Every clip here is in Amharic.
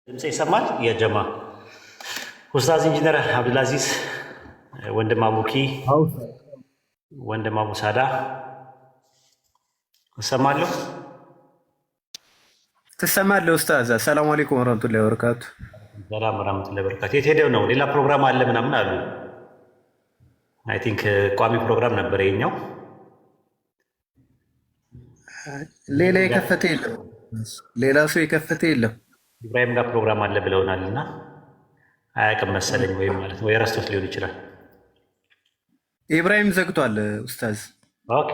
ድምጽ ይሰማል? የጀማ ኡስታዝ ኢንጂነር አብዱልአዚዝ ወንድም አቡኪ ወንድም አቡ ሳዳ እሰማለሁ። ትሰማለህ ኡስታዝ? ሰላም አለይኩም ወራህመቱላሂ ወበረካቱ። ሰላም ወራህመቱላሂ ወበረካቱ። የት ሄደው ነው? ሌላ ፕሮግራም አለ ምናምን አሉ። አይ ቲንክ ቋሚ ፕሮግራም ነበር የኛው። ሌላ የከፈተ የለም፣ ሌላ ሰው የከፈተ የለም። ኢብራሂም ጋር ፕሮግራም አለ ብለውናል እና አያውቅም መሰለኝ ወይም ማለት ነው ወይ ረስቶት ሊሆን ይችላል። ኢብራሂም ዘግቷል ኡስታዝ። ኦኬ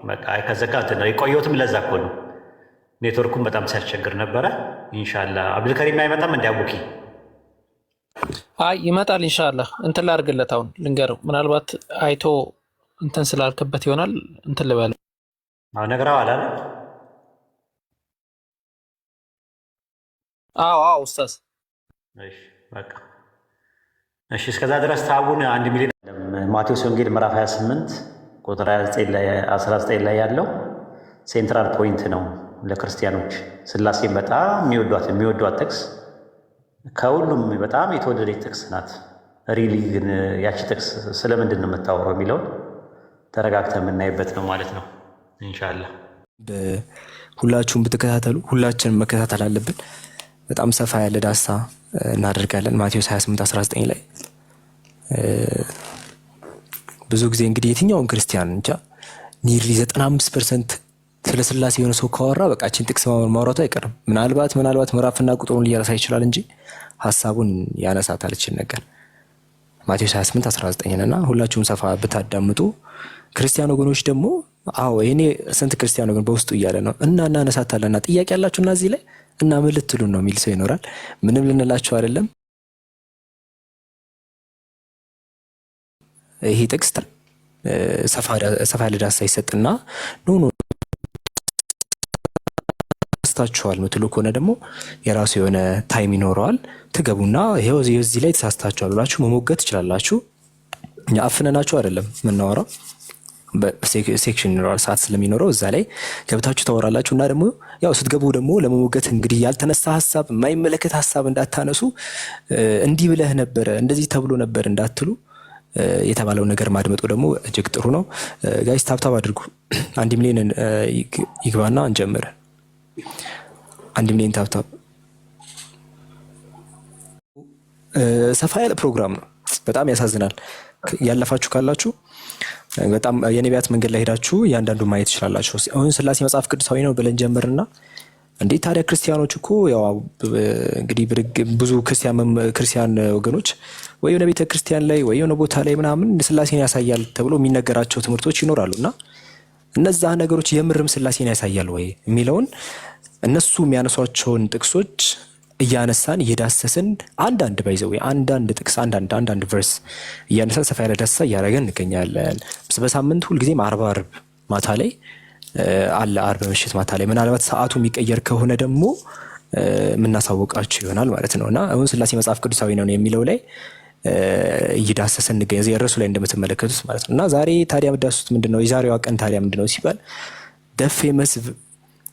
በቃ ከዘጋ ነው የቆየሁትም። ለዛ እኮ ነው ኔትወርኩም በጣም ሲያስቸግር ነበረ። ኢንሻአላህ አብዱልከሪም አይመጣም እንደ አቡኪ? አይ ይመጣል ኢንሻአላህ። እንትን ላድርግለት፣ አሁን ልንገረው። ምናልባት አይቶ እንትን ስላልክበት ይሆናል። እንትን ልበል። አዎ ነግራው አላለ። አዎ ኡስታዝ። እሺ በቃ እሺ። እስከዛ ድረስ ታቡን 1 ሚሊዮን ማቴዎስ ወንጌል ምዕራፍ 28 ቁጥር 29 ላይ 19 ላይ ያለው ሴንትራል ፖይንት ነው ለክርስቲያኖች። ስላሴን በጣም የሚወዷት ጥቅስ፣ ከሁሉም በጣም የተወደደች ጥቅስ ናት። ሪሊ ግን ያቺ ጥቅስ ስለምንድን ነው የምታወራው የሚለውን ተረጋግተን የምናይበት ነው ማለት ነው ኢንሻአላህ። ሁላችሁም ብትከታተሉ፣ ሁላችንም መከታተል አለብን። በጣም ሰፋ ያለ ዳሳ እናደርጋለን ማቴዎስ 28:19 ላይ። ብዙ ጊዜ እንግዲህ የትኛውም ክርስቲያን እንጃ ኒርሊ 95% ስለ ስላሴ የሆነ ሰው ካወራ በቃችን ጥቅስ ማውራቱ አይቀርም። ምናልባት ምዕራፍና ቁጥሩን ሊያነሳ ይችላል እንጂ ሀሳቡን ያነሳታል እችን ነገር ማቴዎስ 28:19 እና ሁላችሁም ሰፋ ብታዳምጡ። ክርስቲያን ወገኖች ደግሞ አዎ ይሄኔ ስንት ክርስቲያን ወገን በውስጡ እያለ ነው እና እናነሳታለንና ጥያቄ ያላችሁና እዚህ ላይ እና ምን ልትሉን ነው የሚል ሰው ይኖራል። ምንም ልንላችሁ አይደለም። ይሄ ጥቅስ ሰፋ ያለ ዳሳ ይሰጥና ኖ ተሳስታችኋል ምትሉ ከሆነ ደግሞ የራሱ የሆነ ታይም ይኖረዋል። ትገቡና ይሄው እዚህ ላይ ተሳስታችኋል ብላችሁ መሞገት ትችላላችሁ። እኛ አፍነናችሁ አይደለም የምናወራው፣ በሴክሽን ይኖራል ሰዓት ስለሚኖረው እዛ ላይ ገብታችሁ ታወራላችሁ። እና ደግሞ ያው ስትገቡ ደግሞ ለመሞገት እንግዲህ ያልተነሳ ሀሳብ፣ የማይመለከት ሀሳብ እንዳታነሱ፣ እንዲህ ብለህ ነበረ እንደዚህ ተብሎ ነበር እንዳትሉ የተባለው ነገር ማድመጡ ደግሞ እጅግ ጥሩ ነው። ጋይስ ታብታብ አድርጉ። 1 ሚሊዮን ይግባና እንጀምር። 1 ሚሊዮን ታብታብ። ሰፋ ያለ ፕሮግራም ነው። በጣም ያሳዝናል። ያለፋችሁ ካላችሁ በጣም የነቢያት መንገድ ላይ ሄዳችሁ እያንዳንዱ ማየት ትችላላችሁ። አሁን ስላሴ መጽሐፍ ቅዱሳዊ ነው ብለን ጀምርና እንዴት ታዲያ ክርስቲያኖች እኮ ያው እንግዲህ ብዙ ክርስቲያን ወገኖች ወይ የሆነ ቤተ ክርስቲያን ላይ ወይ የሆነ ቦታ ላይ ምናምን ስላሴን ያሳያል ተብሎ የሚነገራቸው ትምህርቶች ይኖራሉና እነዛ ነገሮች የምርም ስላሴን ያሳያል ወይ የሚለውን እነሱ የሚያነሷቸውን ጥቅሶች እያነሳን እየዳሰስን አንዳንድ ባይዘው አንዳንድ ጥቅስ አንዳንድ ቨርስ እያነሳን ሰፋ ያለ ዳሰሳ እያደረገን እንገኛለን። በሳምንት ሁልጊዜም አርብ ማታ ላይ አለ፣ አርብ ምሽት ማታ ላይ ምናልባት ሰዓቱ የሚቀየር ከሆነ ደግሞ የምናሳውቃችሁ ይሆናል ማለት ነው። እና አሁን ስላሴ መጽሐፍ ቅዱሳዊ ነው የሚለው ላይ እየዳሰስን እንገኛለን፣ እዚህ ርዕሱ ላይ እንደምትመለከቱት ማለት ነው። እና ዛሬ ታዲያ የምዳስሱት ምንድነው? የዛሬዋ ቀን ታዲያ ምንድነው ሲባል the famous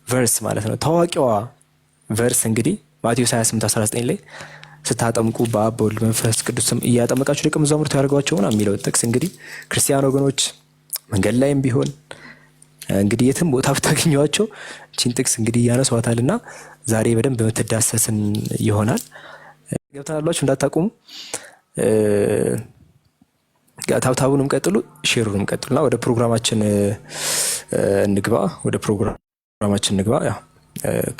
verse ማለት ነው። ታዋቂዋ ቨርስ እንግዲህ ማቴዎስ 28:19 ላይ ስታጠምቁ በአብ በወልድ በመንፈስ ቅዱስም እያጠመቃችሁ ደቀ መዛሙርት ያደርጓቸውና የሚለው ጥቅስ እንግዲህ ክርስቲያን ወገኖች መንገድ ላይም ቢሆን እንግዲህ የትም ቦታ ብታገኟቸው እቺን ጥቅስ እንግዲህ ያነሷታልና ዛሬ በደንብ የምትዳሰስን ይሆናል። ገብታላችሁ እንዳታቆሙ። ታብታቡንም ቀጥሉ፣ ሼሩንም ቀጥሉና ወደ ፕሮግራማችን እንግባ። ያው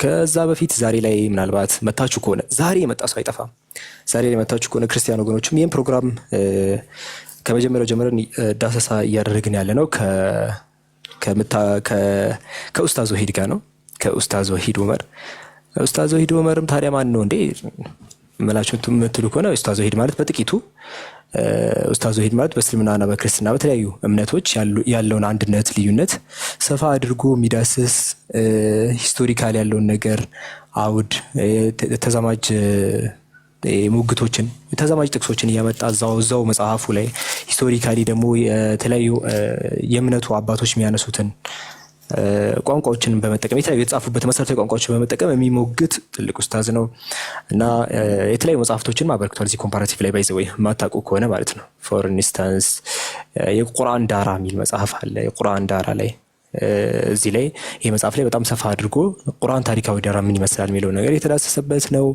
ከዛ በፊት ዛሬ ላይ ምናልባት መታችሁ ከሆነ ዛሬ የመጣ ሰው አይጠፋም። ዛሬ ላይ መታችሁ ከሆነ ክርስቲያን ወገኖችም ይህን ፕሮግራም ከመጀመሪያው ጀምረን ዳሰሳ እያደረግን ያለ ነው ከኡስታዝ ወሂድ ጋር ነው። ከኡስታዝ ወሂድ ዑመር። ኡስታዝ ወሂድ ዑመርም ታዲያ ማን ነው እንዴ መላችሁ የምትሉ ከሆነ ኡስታዝ ወሂድ ማለት በጥቂቱ ኡስታዝ ወሂድ ማለት በእስልምናና በክርስትና በተለያዩ እምነቶች ያለውን አንድነት፣ ልዩነት ሰፋ አድርጎ የሚዳስስ ሂስቶሪካል ያለውን ነገር አውድ ተዛማጅ ሙግቶችን ተዛማጅ ጥቅሶችን እያመጣ እዛው መጽሐፉ ላይ ሂስቶሪካሊ ደግሞ የተለያዩ የእምነቱ አባቶች የሚያነሱትን ቋንቋዎችን በመጠቀም የተለያዩ የተጻፉበት መሰረታዊ ቋንቋዎችን በመጠቀም የሚሞግት ትልቅ ኡስታዝ ነው እና የተለያዩ መጽሐፍቶችን አበርክቷል። እዚህ ኮምፓራቲቭ ላይ ባይዘ ወይ የማታውቁ ከሆነ ማለት ነው። ፎር ኢንስታንስ የቁርአን ዳራ የሚል መጽሐፍ አለ። የቁርአን ዳራ ላይ እዚህ ላይ ይሄ መጽሐፍ ላይ በጣም ሰፋ አድርጎ ቁርአን ታሪካዊ ዳራ ምን ይመስላል የሚለው ነገር የተዳሰሰበት ነው።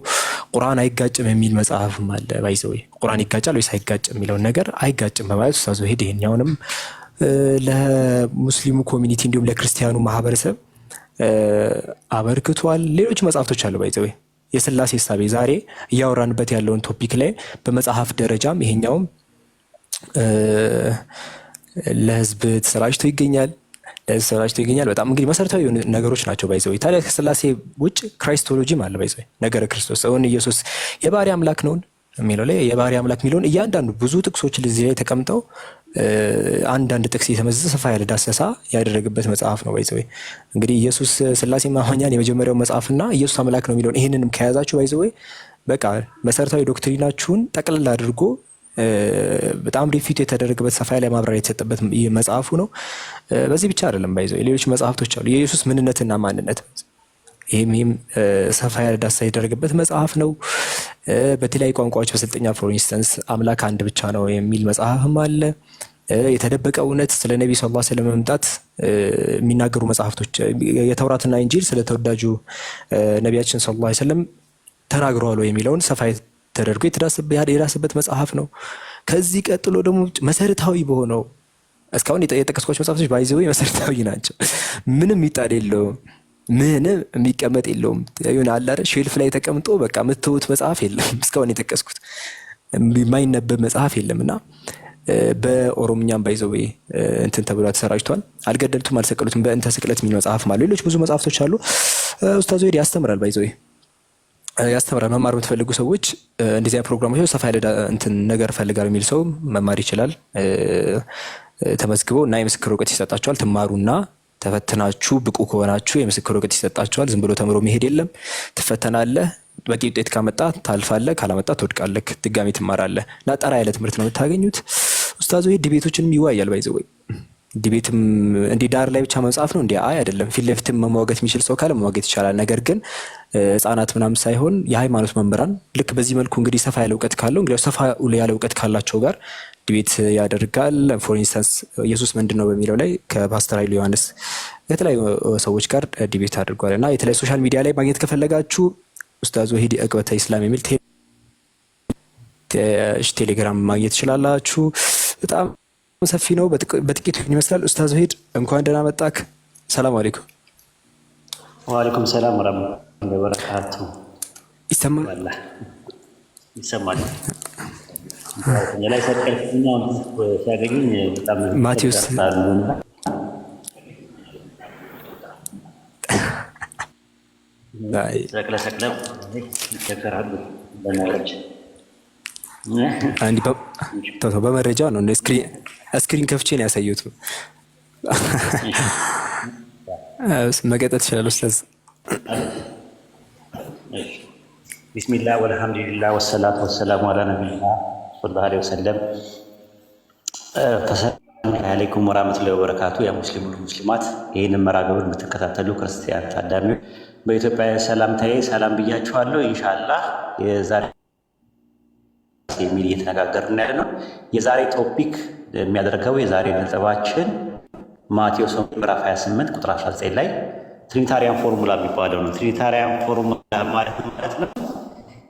ቁርአን አይጋጭም የሚል መጽሐፍም አለ። ባይዘ ወይ ቁርአን ይጋጫል ወይስ አይጋጭም የሚለውን ነገር አይጋጭም በማለት ኡስታዝ ወሂድ ይሄኛውንም ለሙስሊሙ ኮሚኒቲ እንዲሁም ለክርስቲያኑ ማህበረሰብ አበርክቷል። ሌሎች መጽሐፍቶች አሉ። ባይዘው የስላሴ እሳቤ ዛሬ እያወራንበት ያለውን ቶፒክ ላይ በመጽሐፍ ደረጃም ይሄኛውም ለህዝብ ተሰራጭቶ ይገኛል። በጣም እንግዲህ መሰረታዊ ነገሮች ናቸው። ባይዘው ታዲያ ከስላሴ ውጭ ክራይስቶሎጂም አለ። ባይዘው ነገረ ክርስቶስ እውን ኢየሱስ የባህሪ አምላክ ነው የሚለው ላይ የባህሪ አምላክ የሚለውን እያንዳንዱ ብዙ ጥቅሶች እዚህ ላይ ተቀምጠው አንዳንድ ጥቅስ የተመዘዘ ሰፋ ያለ ዳሰሳ ያደረገበት መጽሐፍ ነው። ባይዘው እንግዲህ ኢየሱስ ስላሴ ማማኛን የመጀመሪያው መጽሐፍና ኢየሱስ አምላክ ነው የሚለውን ይሄንንም ከያዛችሁ ባይዘው በቃ መሰረታዊ ዶክትሪናችሁን ጠቅልል አድርጎ በጣም ሪፊት የተደረገበት ሰፋ ያለ ማብራሪያ የተሰጠበት መጽሐፉ ነው። በዚህ ብቻ አይደለም ባይዘው ሌሎች መጽሐፍቶች አሉ። የኢየሱስ ምንነትና ማንነት ይህም ሰፋ ያለ ዳሰሳ የተደረገበት መጽሐፍ ነው። በተለያዩ ቋንቋዎች በስልጠኛ ፎር ኢንስተንስ አምላክ አንድ ብቻ ነው የሚል መጽሐፍም አለ። የተደበቀ እውነት ስለ ነቢዩ ሰለላሁ ዐለይሂ ወሰለም መምጣት የሚናገሩ መጽሐፍቶች የተውራትና ኢንጂል ስለ ተወዳጁ ነቢያችን ሰለላሁ ዐለይሂ ወሰለም ተናግረዋል የሚለውን ሰፋ ተደርጎ የዳሰበት መጽሐፍ ነው። ከዚህ ቀጥሎ ደግሞ መሰረታዊ በሆነው እስካሁን የጠቀስኳቸው መጽሐፍቶች ባይዘው መሰረታዊ ናቸው። ምንም ይጣል የለውም። ምንም የሚቀመጥ የለውም። ይሁን አለ አይደል ሼልፍ ላይ ተቀምጦ በቃ የምትተውት መጽሐፍ የለም። እስካሁን የጠቀስኩት የማይነበብ መጽሐፍ የለምና በኦሮምኛም ባይዘው እንትን ተብሎ ተሰራጭቷል። አልገደሉትም አልሰቀሉትም በእንተ ስቅለት የሚል መጽሐፍ ማለት ሌሎች ብዙ መጽሐፍቶች አሉ። ኡስታዝ ወሂድ ያስተምራል። ባይዘው ያስተምራል። መማር የምትፈልጉ ሰዎች እንደዚህ አይነት ፕሮግራሞች ሰፋ ያለ እንትን ነገር ፈልጋለሁ የሚል ሰው መማር ይችላል። ተመዝግበው እና የምስክር እውቀት ይሰጣቸዋል። ትማሩና ተፈትናችሁ ብቁ ከሆናችሁ የምስክር እውቀት ይሰጣችኋል። ዝም ብሎ ተምሮ መሄድ የለም። ትፈተናለህ። በቂ ውጤት ካመጣ ታልፋለህ፣ ካላመጣ ትወድቃለህ፣ ድጋሚ ትማራለህ እና ጠራ ያለ ትምህርት ነው የምታገኙት። ኡስታዝ ወሂድ ዲቤቶችንም ይዋያል። ባይዘው ዲቤትም እንዲህ ዳር ላይ ብቻ መጽሐፍ ነው እንዴ? አይ አይደለም። ፊት ለፊትም መሟገት የሚችል ሰው ካለ መሟገት ይቻላል። ነገር ግን ህጻናት ምናምን ሳይሆን የሃይማኖት መምህራን ልክ በዚህ መልኩ እንግዲህ ሰፋ ያለ እውቀት ካለው እንግዲህ ሰፋ ያለ እውቀት ካላቸው ጋር ዲቤት ያደርጋል። ፎር ኢንስታንስ ኢየሱስ ምንድን ነው በሚለው ላይ ከፓስተር ኃይሉ ዮሐንስ የተለያዩ ሰዎች ጋር ዲቤት አድርጓል እና የተለያዩ ሶሻል ሚዲያ ላይ ማግኘት ከፈለጋችሁ ኡስታዝ ወሂድ ዕቅበተ ኢስላም የሚል ቴሌግራም ማግኘት ትችላላችሁ። በጣም ሰፊ ነው። በጥቂቱ ይመስላል። ኡስታዝ ወሂድ እንኳን ደህና መጣክ። ሰላም አለይኩም። ወአለይኩም ሰላም ወራህመቱላሂ ወበረካቱ። ይሰማል? ይሰማል። የላይ ሰቀልኛው ሲያገኙኝ በጣም ማቴዎስ ሰቅለ ይቸገራሉ በመረጃ አንዲ በመረጃ ነው። ስክሪን ከፍቼ ነው ያሳየሁት። መቀጠል ትችላለህ ኡስታዝ። ቢስሚላህ ወልሐምዱሊላህ ወሰላቱ ወሰላሙ አላ ነቢይና ሰለላሁ ዐለይሂ ወሰለም። ሰላሙ አለይኩም ወራህመቱላሂ ወበረካቱ። ያ ሙስሊሙን ሙስሊማት ይህንን መርሃ ግብር የምትከታተሉ ክርስቲያን ታዳሚዎች በኢትዮጵያ ሰላምታዬ ሰላም ብያችኋለሁ። ኢንሻአላህ የዛሬ የሚል እየተነጋገርን ያለ ነው። የዛሬ ቶፒክ የሚያደርገው የዛሬ ነጥባችን ማቴዎስ ምዕራፍ 28 ቁጥር 19 ላይ ትሪኒታሪያን ፎርሙላ የሚባለው ነው። ትሪኒታሪያን ፎርሙላ ማለት ነው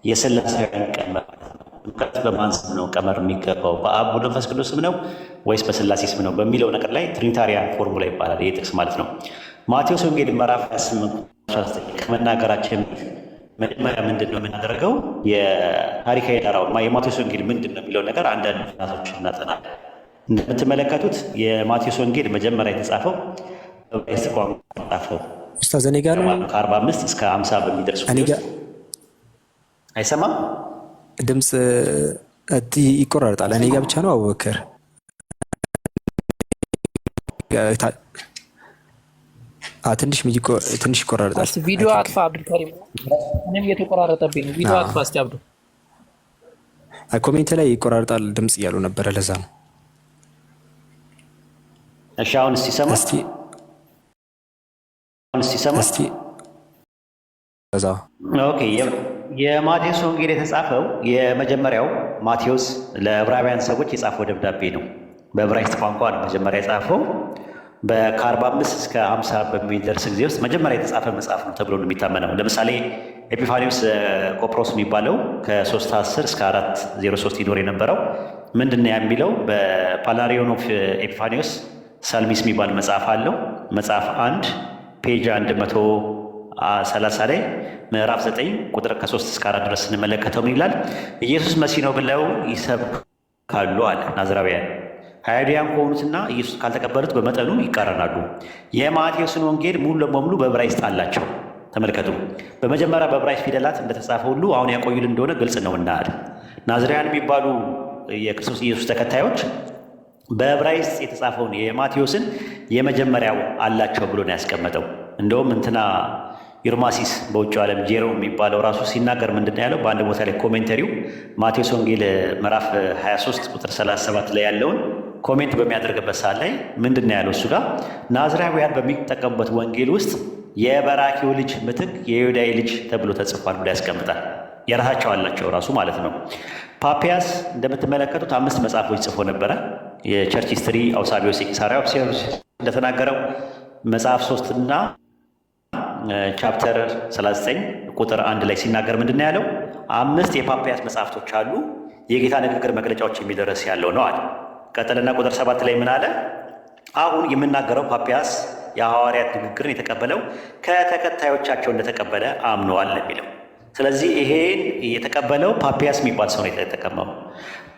የሥላሴያን ቀመር እውቀት በማን ስም ነው ቀመር የሚገባው? በአብ ወልድ መንፈስ ቅዱስ ስም ነው ወይስ በሥላሴ ስም ነው በሚለው ነገር ላይ ትሪኒታሪያን ፎርሙላ ይባላል። ይህ ጥቅስ ማለት ነው። ማቴዎስ ወንጌል ምዕራፍ 28 19 ከመናገራችን መጀመሪያ ምንድን ነው የምናደርገው? የታሪካዊ ዳራው የማቴዎስ ወንጌል ምንድን ነው የሚለው ነገር አንዳንድ ምክንያቶች እናጠናለን። እንደምትመለከቱት የማቴዎስ ወንጌል መጀመሪያ የተጻፈው በዕብራይስጥ ቋንቋ ተጻፈው። ኡስታዝ እኔ ጋር ነው ከ45 እስከ 50 በሚደርሱ አይሰማም? ድምፅ ይቆራረጣል። እኔ ጋር ብቻ ነው አቡበከር? ትንሽ ይቆራረጣል። ቪዲዮ አጥፋ አብዱልከሪም። ምንም እየተቆራረጠብኝ ነው። ቪዲዮ አጥፋ እስቲ አብዱ። ኮሜንት ላይ ይቆራረጣል ድምፅ እያሉ ነበረ። ለዛ ነው። እሺ አሁን እስቲ ሰማ። ሲሰማ እስቲ ከዛ ኦኬ። የማቴዎስ ወንጌል የተጻፈው የመጀመሪያው ማቴዎስ ለዕብራውያን ሰዎች የጻፈው ደብዳቤ ነው። በዕብራይስጥ ቋንቋ ነው መጀመሪያ የጻፈው። ከ45 እስከ 50 በሚደርስ ጊዜ ውስጥ መጀመሪያ የተጻፈ መጽሐፍ ነው ተብሎ ነው የሚታመነው። ለምሳሌ ኤጲፋኒዎስ ቆጵሮስ የሚባለው ከ310 እስከ 403 ይኖር የነበረው ምንድን ነው የሚለው በፓላሪዮን ኦፍ ኤጲፋኒዎስ ሳልሚስ የሚባል መጽሐፍ አለው። መጽሐፍ 1 ፔጅ 130 ላይ ምዕራፍ 9 ቁጥር ከ3 እስከ 4 ድረስ ስንመለከተው ምን ይላል? ኢየሱስ መሲህ ነው ብለው ይሰብካሉ አለ። ናዝራውያን አይሁዳውያን ከሆኑትና ኢየሱስ ካልተቀበሉት በመጠኑ ይቃረናሉ። የማቴዎስን ወንጌል ሙሉ ለሙሉ በዕብራይስጥ አላቸው። ተመልከቱ። በመጀመሪያ በዕብራይስጥ ፊደላት እንደተጻፈ ሁሉ አሁን ያቆዩልን እንደሆነ ግልጽ ነው እናል። ናዝራውያን የሚባሉ የክርስቶስ ኢየሱስ ተከታዮች በዕብራይስጥ የተጻፈውን የማቴዎስን የመጀመሪያው አላቸው ብሎ ነው ያስቀመጠው። እንደውም እንትና ዩርማሲስ በውጭ ዓለም ጄሮ የሚባለው ራሱ ሲናገር ምንድን ነው ያለው? በአንድ ቦታ ላይ ኮሜንተሪው ማቴዎስ ወንጌል ምዕራፍ 23 ቁጥር 37 ላይ ያለውን ኮሜንት በሚያደርግበት ሰዓት ላይ ምንድን ነው ያለው? እሱ ጋር ናዝራውያን በሚጠቀሙበት ወንጌል ውስጥ የበራኪው ልጅ ምትክ የዮዳይ ልጅ ተብሎ ተጽፏል ብሎ ያስቀምጣል። የራሳቸው አላቸው ራሱ ማለት ነው። ፓፒያስ እንደምትመለከቱት 5 መጽሐፎች ጽፎ ነበረ። የቸርች ሂስትሪ አውሳቢዮስ የቂሳርያ እንደተናገረው መጽሐፍ 3 እና ቻፕተር 39 ቁጥር 1 ላይ ሲናገር ምንድን ነው ያለው? 5 የፓፒያስ መጽሐፍቶች አሉ፣ የጌታ ንግግር መግለጫዎች የሚደረስ ያለው ነው አለ። ቀጠልና ቁጥር 7 ላይ ምን አለ? አሁን የምናገረው ፓፒያስ የሐዋርያት ንግግርን የተቀበለው ከተከታዮቻቸው እንደተቀበለ አምነዋል የሚለው። ስለዚህ ይሄን የተቀበለው ፓፒያስ የሚባል ሰው ነው የተጠቀመው።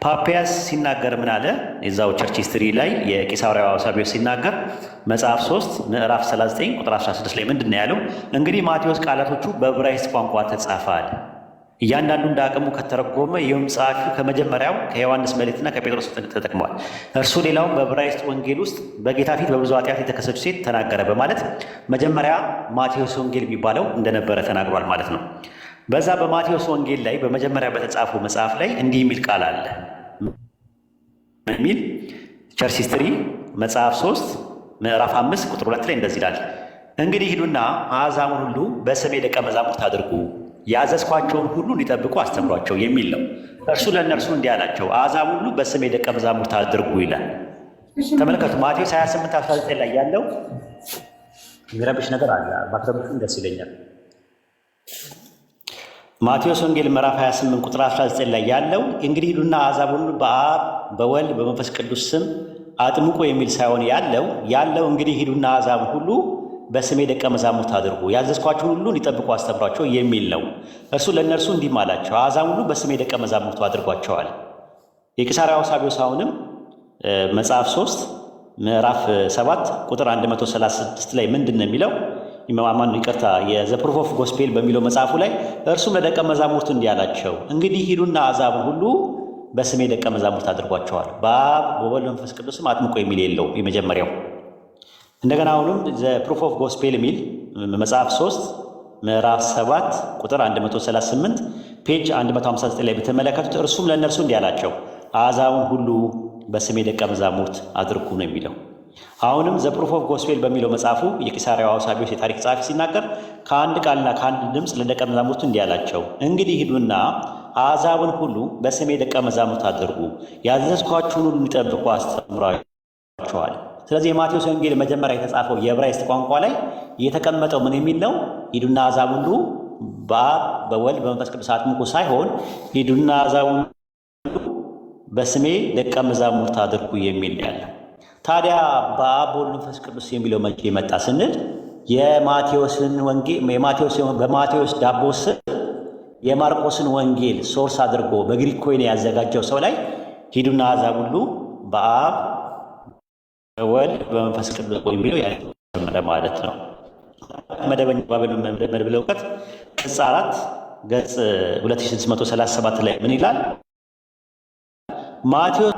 ፓፒያስ ሲናገር ምን አለ? የዛው ቸርች ሂስትሪ ላይ የቂሳርያው አውሳቢዮስ ሲናገር መጽሐፍ 3 ምዕራፍ 39 ቁጥር 16 ላይ ምንድን ነው ያለው? እንግዲህ ማቴዎስ ቃላቶቹ በዕብራይስጥ ቋንቋ ተጻፈ አለ። እያንዳንዱ እንደ አቅሙ ከተረጎመ ይህም ጸሐፊው ከመጀመሪያው ከዮሐንስ መልእክትና ከጴጥሮስ ተጠቅሟል። እርሱ ሌላውም በዕብራይስጥ ወንጌል ውስጥ በጌታ ፊት በብዙ ኃጢአት የተከሰሰች ሴት ተናገረ በማለት መጀመሪያ ማቴዎስ ወንጌል የሚባለው እንደነበረ ተናግሯል ማለት ነው። በዛ በማቴዎስ ወንጌል ላይ በመጀመሪያ በተጻፈው መጽሐፍ ላይ እንዲህ የሚል ቃል አለ የሚል ቸርች ሂስትሪ መጽሐፍ 3 ምዕራፍ 5 ቁጥር 2 ላይ እንደዚህ ይላል። እንግዲህ ሂዱና አሕዛብን ሁሉ በስሜ ደቀ መዛሙርት አድርጉ፣ ያዘዝኳቸውን ሁሉ እንዲጠብቁ አስተምሯቸው የሚል ነው። እርሱ ለእነርሱ እንዲህ አላቸው፣ አሕዛብ ሁሉ በስሜ ደቀ መዛሙርት አድርጉ ይላል። ተመልከቱ። ማቴዎስ 28:19 ላይ ያለው የሚረብሽ ነገር አለ። ባትረብሹም ደስ ይለኛል። ማቴዎስ ወንጌል ምዕራፍ 28 ቁጥር 19 ላይ ያለው እንግዲህ ሂዱና አሕዛብ ሁሉ በአብ በወልድ በመንፈስ ቅዱስ ስም አጥምቁ የሚል ሳይሆን ያለው እንግዲህ ሂዱና አሕዛብ ሁሉ በስሜ ደቀ መዛሙርት አድርጉ፣ ያዘዝኳችሁን ሁሉ እንዲጠብቁ አስተምሯቸው የሚል ነው። እርሱ ለእነርሱ እንዲህ አላቸው፣ አሕዛብ ሁሉ በስሜ ደቀ መዛሙርቱ አድርጓቸዋል። የቂሳርያው አውሳቢዮስ አሁንም መጽሐፍ 3 ምዕራፍ 7 ቁጥር 136 ላይ ምንድን ነው የሚለው? ይቅርታ የዘ ፕሩፍ ኦፍ ጎስፔል በሚለው መጽሐፉ ላይ እርሱም ለደቀ መዛሙርቱ እንዲህ አላቸው፣ እንግዲህ ሂዱና አሕዛብን ሁሉ በስሜ ደቀ መዛሙርት አድርጓቸዋል። በአብ በወልድ መንፈስ ቅዱስም አጥምቆ የሚል የለው የመጀመሪያው። እንደገና አሁንም ዘ ፕሩፍ ኦፍ ጎስፔል የሚል መጽሐፍ 3 ምዕራፍ 7 ቁጥር 138 ፔጅ 159 ላይ በተመለከቱት እርሱም ለእነርሱ እንዲህ አላቸው፣ አሕዛብን ሁሉ በስሜ ደቀ መዛሙርት አድርጉ ነው የሚለው። አሁንም ዘ ፕሩፍ ኦፍ ጎስፔል በሚለው መጽሐፉ የቂሳርያው አውሳቢዮስ የታሪክ ጸሐፊ ሲናገር ከአንድ ቃልና ከአንድ ድምፅ ለደቀ መዛሙርቱ እንዲህ አላቸው፣ እንግዲህ ሂዱና አሕዛብን ሁሉ በስሜ ደቀ መዛሙርት አድርጉ፣ ያዘዝኳችሁን ሁሉ እንዲጠብቁ አስተምሯቸዋል። ስለዚህ የማቴዎስ ወንጌል መጀመሪያ የተጻፈው የዕብራይስጥ ቋንቋ ላይ የተቀመጠው ምን የሚል ነው? ሂዱና አሕዛብ ሁሉ በአብ በወልድ በመንፈስ ቅዱስ አጥምቁ ሳይሆን ሂዱና አሕዛብ ሁሉ በስሜ ደቀ መዛሙርት አድርጉ የሚል ያለው። ታዲያ በአብ በወልድ መንፈስ ቅዱስ የሚለው መቼ መጣ ስንል የማቴዎስን ወንጌል በማቴዎስ ዳቦ ስር የማርቆስን ወንጌል ሶርስ አድርጎ በግሪክ ኮይን ያዘጋጀው ሰው ላይ ሂዱና አሕዛብ ሁሉ በአብ በወልድ በመንፈስ ቅዱስ የሚለው ያለ ማለት ነው። መደበኛ መድብለ እውቀት ገጽ 4 ገጽ 2637 ላይ ምን ይላል? ማቴዎስ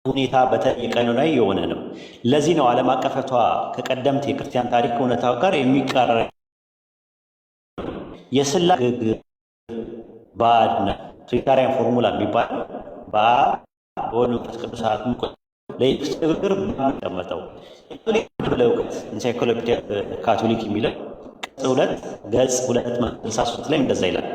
ሁኔታ በቀኖናዊ የሆነ ነው። ለዚህ ነው ዓለም አቀፈቷ ከቀደምት የክርስቲያን ታሪክ እውነታው ጋር የሚቃረን የሥላሴ ባዕድ ነው። ትሪታሪያን ፎርሙላ የሚባለው በአብ በወልድ መንፈስ ቅዱስ አጥምቆ ለኢየሱስ ንግግር ቀመጠው ለእውቀት ኢንሳይክሎፒዲያ ካቶሊክ የሚለው ቅጽ 2 ገጽ 263 ላይ እንደዛ ይላል።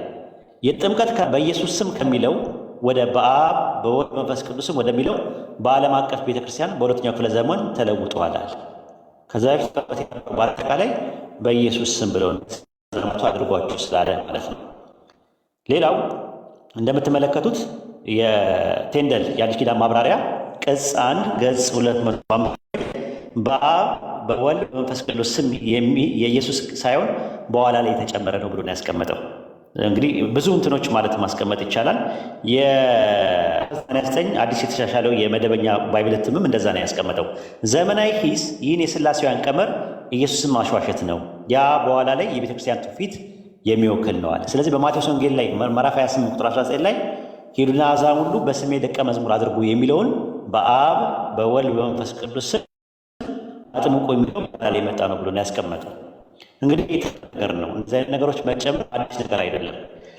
የጥምቀት በኢየሱስ ስም ከሚለው ወደ በአብ በወልድ መንፈስ ቅዱስም ወደሚለው በዓለም አቀፍ ቤተክርስቲያን በሁለተኛው ክፍለ ዘመን ተለውጧል። ከዛ በፊት በአጠቃላይ በኢየሱስ ስም ብለው ዘመቱ አድርጓቸው ስላለ ማለት ነው። ሌላው እንደምትመለከቱት የቴንደል የአዲስ ኪዳን ማብራሪያ ቅጽ 1 ገጽ 205 በአብ በወልድ በመንፈስ ቅዱስ ስም የኢየሱስ ሳይሆን በኋላ ላይ የተጨመረ ነው ብሎ ነው ያስቀመጠው። እንግዲህ ብዙ እንትኖች ማለት ማስቀመጥ ይቻላል። የ9 አዲስ የተሻሻለው የመደበኛ ባይብል እትምም እንደዛ ነው ያስቀመጠው። ዘመናዊ ሂስ ይህን የሥላሴውያን ቀመር ኢየሱስን ማሸዋሸት ነው፣ ያ በኋላ ላይ የቤተክርስቲያን ትውፊት የሚወክል ነዋል። ስለዚህ በማቴዎስ ወንጌል ላይ ምዕራፍ 28 ቁጥር 19 ላይ ሂዱና አሕዛብን ሁሉ በስሜ ደቀ መዝሙር አድርጉ የሚለውን በአብ በወልድ በመንፈስ ቅዱስ ስም አጥምቁ የሚለው ላይ የመጣ ነው ብሎ ነው ያስቀመጠው። እንግዲህ ነገር ነው። እንደዚህ አይነት ነገሮች መጨመር አዲስ ነገር አይደለም።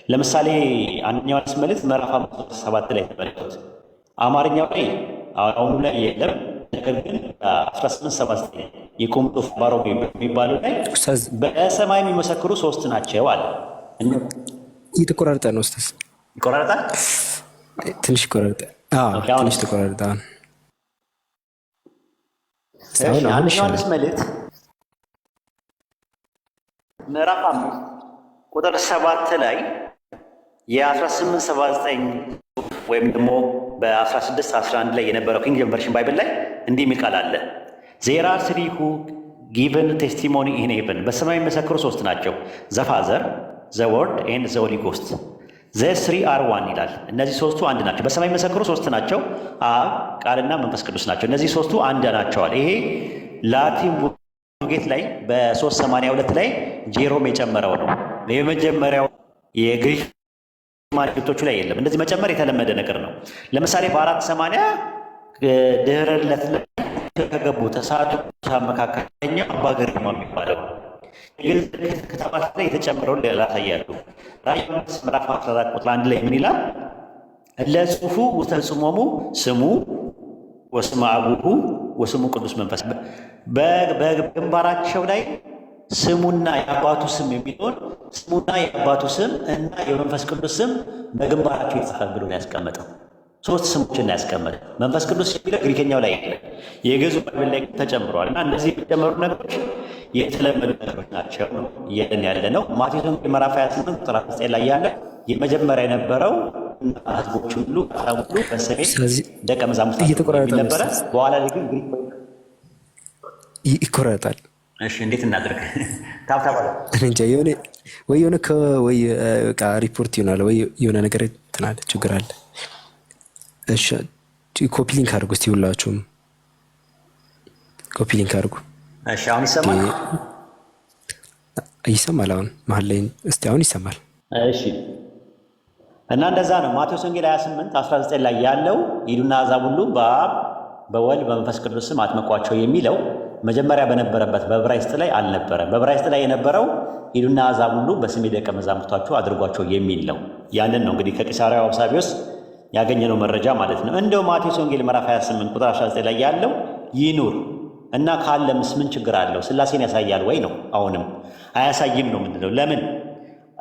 ለምሳሌ አንደኛው ዮሐንስ መልእክት ምዕራፍ 7 ላይ ተመልከቱት። አማርኛው ላይ አሁኑ ላይ የለም፣ ነገር ግን 1879 የቆምጦፍ ባሮ የሚባለው ላይ በሰማይ የሚመሰክሩ 3 ናቸው አለ። እየተቆራረጠ ነው ኡስታዝ፣ ይቆራረጣል፣ ትንሽ ይቆራረጣል። ትንሽ ተቆራረጣል። አንደኛው ዮሐንስ መልእክት ምዕራፍ 5 ቁጥር 7 ላይ የ1879 ወይም ደግሞ በ1611 ላይ የነበረው ኪንግ ጄምስ ቨርሽን ባይብል ላይ እንዲህ የሚል ቃል አለ። ዜር አር ትሪ ሁ ጊቨን ቴስቲሞኒ ኢን ሄቨን፣ በሰማይ የሚመሰክሩ 3 ናቸው፣ ዘ ፋዘር ዘ ወርድ ኤንድ ዘ ሆሊ ጎስት ዘ ስሪ አር ዋን ይላል። እነዚህ 3ቱ አንድ ናቸው። በሰማይ የሚመሰክሩ 3 ናቸው፣ አብ ቃልና መንፈስ ቅዱስ ናቸው። እነዚህ 3ቱ አንድ ናቸዋል። ይሄ ላቲን ጌት ላይ በ382 ላይ ጄሮም የጨመረው ነው። የመጀመሪያው የግሪክ ማንግቶቹ ላይ የለም። እንደዚህ መጨመር የተለመደ ነገር ነው። ለምሳሌ በ480 ድህረ ልደት ላይ ከገቡ ተሳቱ መካከለኛው አባ ገሪማ የሚባለው የግሪክ ከተማት ላይ የተጨመረውን ላሳያሉ። ራዕይ ምዕራፍ 14 ቁጥር 1 ላይ ምን ይላል? ለጽሑፉ ውስተ ጽሞሙ ስሙ ወስመ አቡሁ ወስሙ ቅዱስ መንፈስ፣ በግንባራቸው ላይ ስሙና የአባቱ ስም የሚለውን ስሙና የአባቱ ስም እና የመንፈስ ቅዱስ ስም በግንባራቸው የተጻፈ ብሎ ነው ያስቀመጠው። 3 ስሞችን ነው ያስቀመጠው። መንፈስ ቅዱስ የሚለው ግሪከኛው ላይ የለም፣ የግዕዙ ባይብል ላይ ተጨምሯል። እና እነዚህ የሚጨመሩ ነገሮች የተለመዱ ነገሮች ናቸው ነው እያለን ያለ ነው። ማቴዎስ ወንጌል ምዕራፍ 28 ቁጥር 9 ላይ ያለ የመጀመሪያ የነበረው ህዝቦች ሁሉ በስሜ ደቀ መዛሙርት ነበረ። በኋላ ላይ ግን ይቆረጣል። እሺ እንዴት እናድርግ? ታብታባ እንጃ ወይ ሪፖርት ይሆናል ወይ የሆነ ነገር ትናለ ችግር አለ። እሺ ኮፒ ሊንክ አድርጉ እስቲ፣ ሁላችሁም ኮፒ ሊንክ አድርጉ። እሺ አሁን ይሰማል? ይሰማል። አሁን መሀል ላይ እስቲ አሁን ይሰማል። እሺ እና እንደዛ ነው። ማቴዎስ ወንጌል 28 19 ላይ ያለው ሂዱና አሕዛብ ሁሉ በአብ በወልድ በመንፈስ ቅዱስ ስም አጥምቋቸው የሚለው መጀመሪያ በነበረበት በዕብራይስጥ ላይ አልነበረም። በዕብራይስጥ ላይ የነበረው ሂዱና አሕዛብ ሁሉ በስሜ ደቀ መዛሙርታችሁ አድርጓቸው የሚል ነው። ያንን ነው እንግዲህ ከቂሳርያው አውሳቢዮስ ያገኘነው መረጃ ማለት ነው። እንደው ማቴዎስ ወንጌል ምዕራፍ 28 ቁጥር 19 ላይ ያለው ይኑር እና ካለምስ ምን ችግር አለው? ሥላሴን ያሳያል ወይ ነው? አሁንም አያሳይም ነው ምንድነው? ለምን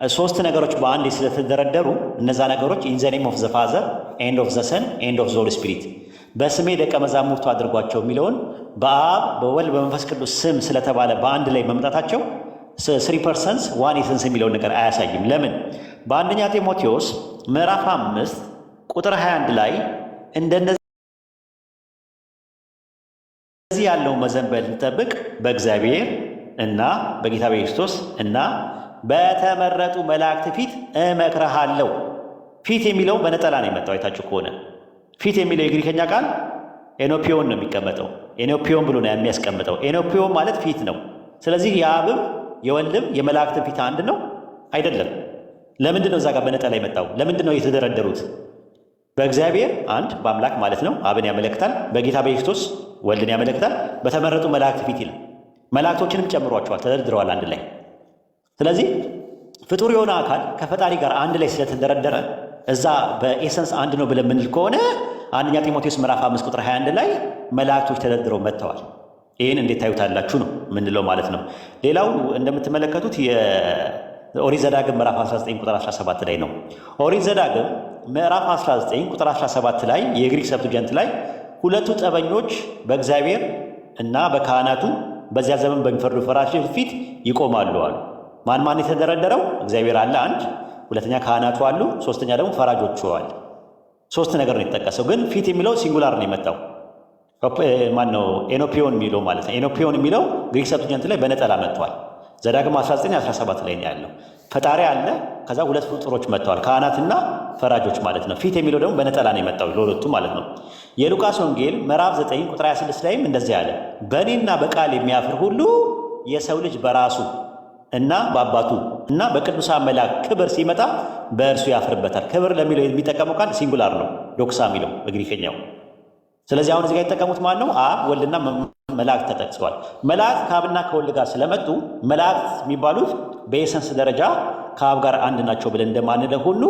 3 ነገሮች በአንድ ስለተደረደሩ እነዛ ነገሮች ኢን ዘ ኔም ኦፍ ዘ ፋዘር ኤንድ ኦፍ ዘ ሰን ኤንድ ኦፍ ዘ ሆሊ ስፒሪት በስሜ ደቀ መዛሙርቱ አድርጓቸው የሚለውን በአብ በወልድ በመንፈስ ቅዱስ ስም ስለተባለ በአንድ ላይ መምጣታቸው 3 ፐርሰንስ ዋን ኤሰንስ የሚለውን ነገር አያሳይም። ለምን? በአንደኛ ጢሞቴዎስ ምዕራፍ 5 ቁጥር 21 ላይ እንደነዚህ ያለው መዘንበል እንጠብቅ በእግዚአብሔር እና በጌታ በኢየሱስ እና በተመረጡ መላእክት ፊት እመክርሃለሁ። ፊት የሚለው በነጠላ ነው የመጣው። አይታችሁ ከሆነ ፊት የሚለው የግሪከኛ ቃል ኤኖፒዮን ነው የሚቀመጠው። ኤኖፒዮን ብሎ ነው የሚያስቀምጠው። ኤኖፒዮን ማለት ፊት ነው። ስለዚህ የአብም የወልድም የመላእክትን ፊት አንድ ነው አይደለም። ለምንድን ነው እዛ ጋር በነጠላ የመጣው? ለምንድን ነው የተደረደሩት? በእግዚአብሔር አንድ በአምላክ ማለት ነው፣ አብን ያመለክታል። በጌታ በኢየሱስ ወልድን ያመለክታል። በተመረጡ መላእክት ፊት ይላል። መላእክቶችንም ጨምሯቸዋል፣ ተደርድረዋል አንድ ላይ። ስለዚህ ፍጡር የሆነ አካል ከፈጣሪ ጋር አንድ ላይ ስለተደረደረ እዛ በኤሰንስ አንድ ነው ብለን የምንል ከሆነ አንደኛ ጢሞቴዎስ ምዕራፍ 5 ቁጥር 21 ላይ መላእክቶች ተደርድረው መጥተዋል። ይህን እንዴት ታዩታላችሁ ነው የምንለው ማለት ነው። ሌላው እንደምትመለከቱት የኦሪት ዘዳግም ምዕራፍ 19 ቁጥር 17 ላይ ነው። ኦሪት ዘዳግም ምዕራፍ 19 ቁጥር 17 ላይ የግሪክ ሰብቱጀንት ላይ ሁለቱ ጠበኞች በእግዚአብሔር እና በካህናቱ በዚያ ዘመን በሚፈርዱ ፈራጆች ፊት ይቆማሉ አሉ። ማን ማን የተደረደረው? እግዚአብሔር አለ አንድ፣ ሁለተኛ ካህናቱ አሉ፣ ሶስተኛ ደግሞ ፈራጆቹ አሉ። ሶስት ነገር ነው የተጠቀሰው፣ ግን ፊት የሚለው ሲንጉላር ነው የመጣው። ማን ነው? ኤኖፒዮን የሚለው ማለት ነው። ኤኖፒዮን የሚለው ግሪክ ሰብቱጀንት ላይ በነጠላ መጥቷል። ዘዳግም 19:17 ላይ ነው ያለው። ፈጣሪ አለ፣ ከዛ ሁለት ፍጡሮች መጥተዋል፣ ካህናትና ፈራጆች ማለት ነው። ፊት የሚለው ደግሞ በነጠላ ነው የመጣው ለሁለቱ ማለት ነው። የሉቃስ ወንጌል ምዕራፍ 9 ቁጥር 26 ላይም እንደዚህ ያለ በእኔና በቃል የሚያፍር ሁሉ የሰው ልጅ በራሱ እና በአባቱ እና በቅዱሳን መላእክት ክብር ሲመጣ በእርሱ ያፍርበታል። ክብር ለሚለው የሚጠቀመው ቃል ሲንጉላር ነው፣ ዶክሳ የሚለው በግሪከኛው። ስለዚህ አሁን እዚህ ጋር የተጠቀሙት ማን ነው? አብ ወልድና መላእክት ተጠቅሰዋል። መላእክት ከአብና ከወልድ ጋር ስለመጡ መላእክት የሚባሉት በኤሰንስ ደረጃ ከአብ ጋር አንድ ናቸው ብለን እንደማንለው ሁሉ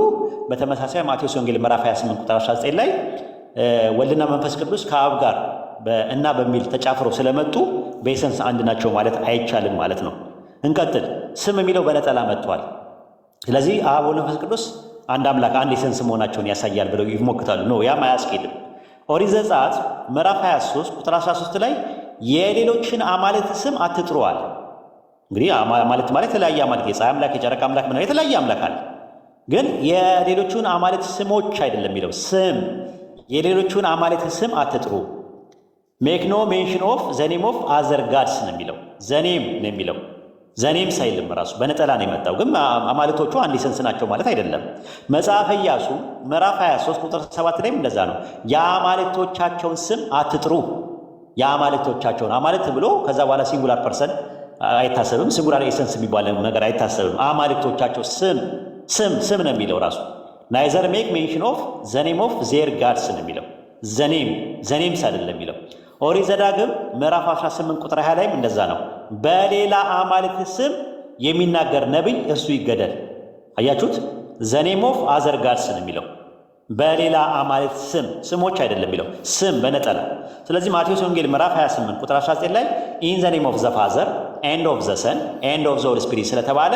በተመሳሳይ ማቴዎስ ወንጌል ምዕራፍ 28 ቁጥር 19 ላይ ወልድና መንፈስ ቅዱስ ከአብ ጋር እና በሚል ተጫፍረው ስለመጡ በኤሰንስ አንድ ናቸው ማለት አይቻልም ማለት ነው። እንቀጥል። ስም የሚለው በነጠላ መጥቷል። ስለዚህ አብ ወልድ መንፈስ ቅዱስ አንድ አምላክ አንድ ኤሰንስ መሆናቸውን ያሳያል ብለው ይሞክታሉ። ነው ያም አያስኬድም። ኦሪት ዘጸአት ምዕራፍ 23 ቁጥር 13 ላይ የሌሎችን አማልክት ስም አትጥሩዋል። እንግዲህ አማልክት ማለት የተለያየ አማልክት፣ የፀሐይ አምላክ፣ የጨረቃ አምላክ ምናምን የተለያየ አምላክ አለ። ግን የሌሎቹን አማልክት ስሞች አይደለም የሚለው ስም፣ የሌሎቹን አማልክት ስም አትጥሩ። ሜክ ኖ ሜንሽን ኦፍ ዘኔም ኦፍ አዘር ጋድስ ነው የሚለው። ዘኔም ነው የሚለው። ዘኔም ሳይልም ራሱ በነጠላ ነው የመጣው። ግን አማልክቶቹ አንድ ኤሰንስ ናቸው ማለት አይደለም። መጽሐፈ ኢያሱ ምዕራፍ 23 ቁጥር 7 ላይም እንደዛ ነው። የአማልክቶቻቸውን ስም አትጥሩ። የአማልክቶቻቸውን አማልክት ብሎ ከዛ በኋላ ሲንጉላር ፐርሰን አይታሰብም። ሲንጉላር ኤሰንስ የሚባል ነገር አይታሰብም። አማልክቶቻቸው ስም ነው የሚለው ራሱ። ናይዘር ሜክ ሜንሽን ኦፍ ዘኔም ኦፍ ዜር ጋድስ ነው የሚለው። ዘኔምስ አይደለም የሚለው። ኦሪት ዘዳግም ምዕራፍ 18 ቁጥር 20 ላይም እንደዛ ነው። በሌላ አማልክት ስም የሚናገር ነቢይ እርሱ ይገደል። አያችሁት? ዘኔም ኦፍ አዘር ጋድስ ነው የሚለው። በሌላ አማልክት ስሞች አይደለም የሚለው፣ ስም በነጠላ። ስለዚህ ማቴዎስ ወንጌል ምዕራፍ 28 ቁጥር 19 ላይ ኢን ዘ ኔም ኦፍ ዘ ፋዘር ኤንድ ኦፍ ዘ ሰን ኤንድ ኦፍ ዘ ሆሊ ስፒሪት ስለተባለ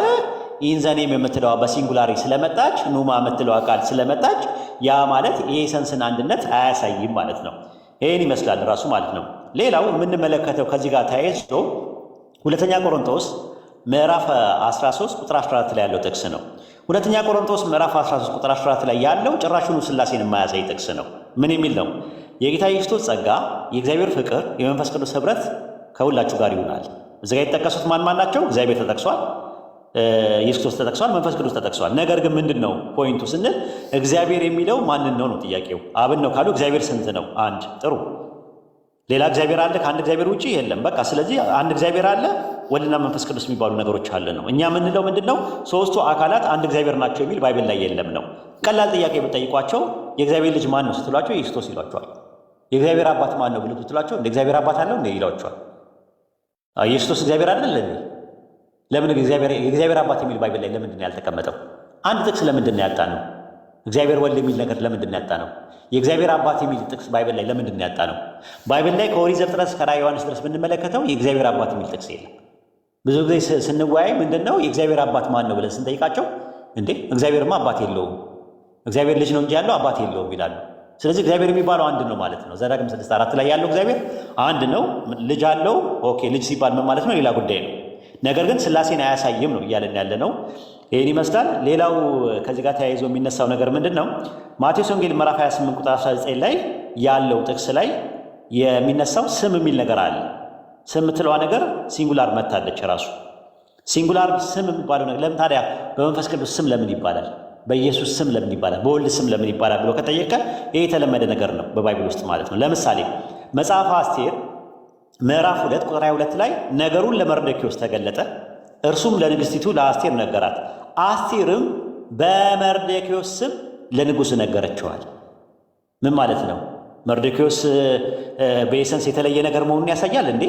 ኢን ዘ ኔም የምትለዋ በሲንጉላሪ ስለመጣች፣ ኑማ የምትለዋ ቃል ስለመጣች ያ ማለት የኤሰንስን አንድነት አያሳይም ማለት ነው። ይህን ይመስላል ራሱ ማለት ነው። ሌላው የምንመለከተው ከዚህ ጋር ተያይዞ ሁለተኛ ቆሮንቶስ ምዕራፍ 13 ቁጥር 14 ላይ ያለው ጥቅስ ነው። ሁለተኛ ቆሮንቶስ ምዕራፍ 13 ቁጥር 14 ላይ ያለው ጭራሹኑ ሥላሴን የማያሳይ ጥቅስ ነው። ምን የሚል ነው? የጌታ ኢየሱስ ጸጋ፣ የእግዚአብሔር ፍቅር፣ የመንፈስ ቅዱስ ኅብረት ከሁላችሁ ጋር ይሆናል። እዚህ ጋር የተጠቀሱት ማን ማን ናቸው? እግዚአብሔር ተጠቅሷል፣ ኢየሱስ ክርስቶስ ተጠቅሷል፣ መንፈስ ቅዱስ ተጠቅሷል። ነገር ግን ምንድን ነው ፖይንቱ ስንል እግዚአብሔር የሚለው ማንን ነው ጥያቄው። አብን ነው ካሉ እግዚአብሔር ስንት ነው? አንድ። ጥሩ። ሌላ እግዚአብሔር አለ? ከአንድ እግዚአብሔር ውጭ የለም። በቃ ስለዚህ አንድ እግዚአብሔር አለ፣ ወልድና መንፈስ ቅዱስ የሚባሉ ነገሮች አለ ነው። እኛ የምንለው ምንድን ነው? ሶስቱ አካላት አንድ እግዚአብሔር ናቸው የሚል ባይብል ላይ የለም ነው። ቀላል ጥያቄ ብጠይቋቸው የእግዚአብሔር ልጅ ማን ነው ስትሏቸው ኢየሱስ ይሏቸዋል። የእግዚአብሔር አባት ማን ነው ብሎ ስትሏቸው እንደ እግዚአብሔር አባት አለው እንደ ይሏቸዋል። ኢየሱስ እግዚአብሔር አይደል? ለምን የእግዚአብሔር አባት የሚል ባይብል ላይ ለምንድን ነው ያልተቀመጠው? አንድ ጥቅስ ለምንድን ነው ያጣ ነው? እግዚአብሔር ወልድ የሚል ነገር ለምንድን ነው ያጣ ነው? የእግዚአብሔር አባት የሚል ጥቅስ ባይብል ላይ ለምንድን ነው ያጣ ነው? ባይብል ላይ ከኦሪት ዘፍጥረት እስከ ራዕየ ዮሐንስ ድረስ ብንመለከተው የእግዚአብሔር አባት የሚል ጥቅስ የለም። ብዙ ጊዜ ስንወያይ ምንድን ነው የእግዚአብሔር አባት ማን ነው ብለን ስንጠይቃቸው እንዴ እግዚአብሔርማ አባት የለውም፣ እግዚአብሔር ልጅ ነው እንጂ ያለው አባት የለውም ይላሉ። ስለዚህ እግዚአብሔር የሚባለው አንድ ነው ማለት ነው። ዘዳግም 6:4 ላይ ያለው እግዚአብሔር አንድ ነው። ልጅ አለው። ኦኬ፣ ልጅ ሲባል ምን ማለት ነው? ሌላ ጉዳይ ነው። ነገር ግን ሥላሴን አያሳይም ነው እያለን ያለ ነው። ይህን ይመስላል። ሌላው ከዚህ ጋር ተያይዞ የሚነሳው ነገር ምንድን ነው? ማቴዎስ ወንጌል ምዕራፍ 28 ቁጥር 19 ላይ ያለው ጥቅስ ላይ የሚነሳው ስም የሚል ነገር አለ። ስም የምትለዋ ነገር ሲንጉላር መታለች። ራሱ ሲንጉላር ስም የሚባለው ነገር ለምን ታዲያ በመንፈስ ቅዱስ ስም ለምን ይባላል? በኢየሱስ ስም ለምን ይባላል? በወልድ ስም ለምን ይባላል ብሎ ከጠየቀ ይህ የተለመደ ነገር ነው በባይብል ውስጥ ማለት ነው። ለምሳሌ መጽሐፈ አስቴር ምዕራፍ 2 ቁጥር 22 ላይ ነገሩን ለመርዶክዮስ ተገለጠ፣ እርሱም ለንግሥቲቱ ለአስቴር ነገራት፣ አስቴርም በመርዶክዮስ ስም ለንጉሥ ነገረችዋል። ምን ማለት ነው? መርዶክዮስ በኤሰንስ የተለየ ነገር መሆኑን ያሳያል እንዴ?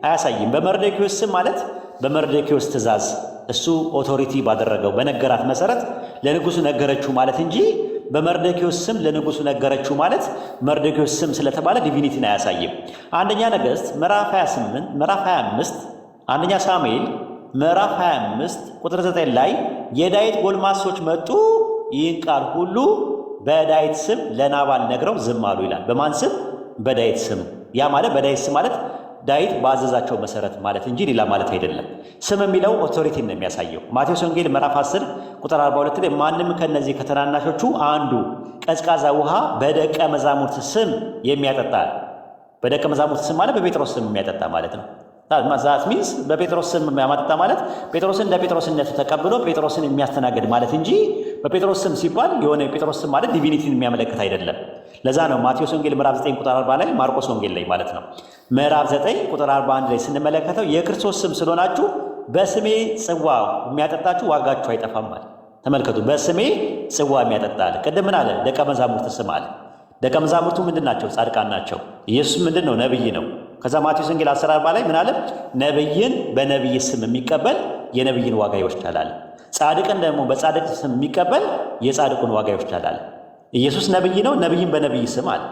አያሳይም። በመርዶክዮስ ስም ማለት በመርዶክዮስ ትእዛዝ እሱ ኦቶሪቲ ባደረገው በነገራት መሰረት ለንጉሱ ነገረችው ማለት እንጂ በመርዶክዮስ ስም ለንጉሱ ነገረችው ማለት መርዶክዮስ ስም ስለተባለ ዲቪኒቲን አያሳይም። አንደኛ ነገሥት ምዕራፍ 25 አንደኛ ሳሙኤል ምዕራፍ 25 ቁጥር 9 ላይ የዳዊት ጎልማሶች መጡ፣ ይህን ቃል ሁሉ በዳዊት ስም ለናባል ነግረው ዝም አሉ ይላል። በማን ስም? በዳዊት ስም። ያ ማለት በዳዊት ስም ማለት ዳዊት ባዘዛቸው መሰረት ማለት እንጂ ሌላ ማለት አይደለም። ስም የሚለው ኦቶሪቲን ነው የሚያሳየው። ማቴዎስ ወንጌል ምዕራፍ 10 ቁጥር 42 ላይ ማንም ከነዚህ ከተናናሾቹ አንዱ ቀዝቃዛ ውሃ በደቀ መዛሙርት ስም የሚያጠጣ፣ በደቀ መዛሙርት ስም ማለት በጴጥሮስ ስም የሚያጠጣ ማለት ነው። ዛት ሚንስ በጴጥሮስ ስም የሚያማጠጣ ማለት ጴጥሮስን እንደ ጴጥሮስነቱ ተቀብሎ ጴጥሮስን የሚያስተናግድ ማለት እንጂ በጴጥሮስ ስም ሲባል የሆነ የጴጥሮስ ስም ማለት ዲቪኒቲን የሚያመለክት አይደለም። ለዛ ነው ማቴዎስ ወንጌል ምዕራፍ 9 ቁጥር 40 ላይ፣ ማርቆስ ወንጌል ላይ ማለት ነው ምዕራፍ 9 ቁጥር 41 ላይ ስንመለከተው የክርስቶስ ስም ስለሆናችሁ በስሜ ጽዋ የሚያጠጣችሁ ዋጋችሁ አይጠፋም ማለት። ተመልከቱ፣ በስሜ ጽዋ የሚያጠጣል። ቅድም ምን አለ? ደቀ መዛሙርት ስም አለ። ደቀ መዛሙርቱ ምንድን ናቸው? ጻድቃን ናቸው። ኢየሱስ ምንድን ነው? ነብይ ነው። ከዛ ማቴዎስ ወንጌል 10:40 ላይ ምን አለ? ነብይን በነብይ ስም የሚቀበል የነብይን ዋጋ ይወስዳል አለ። ጻድቅን ደግሞ በጻድቅ ስም የሚቀበል የጻድቁን ዋጋ ይወስዳል አለ። ኢየሱስ ነብይ ነው፣ ነብይን በነብይ ስም አለ።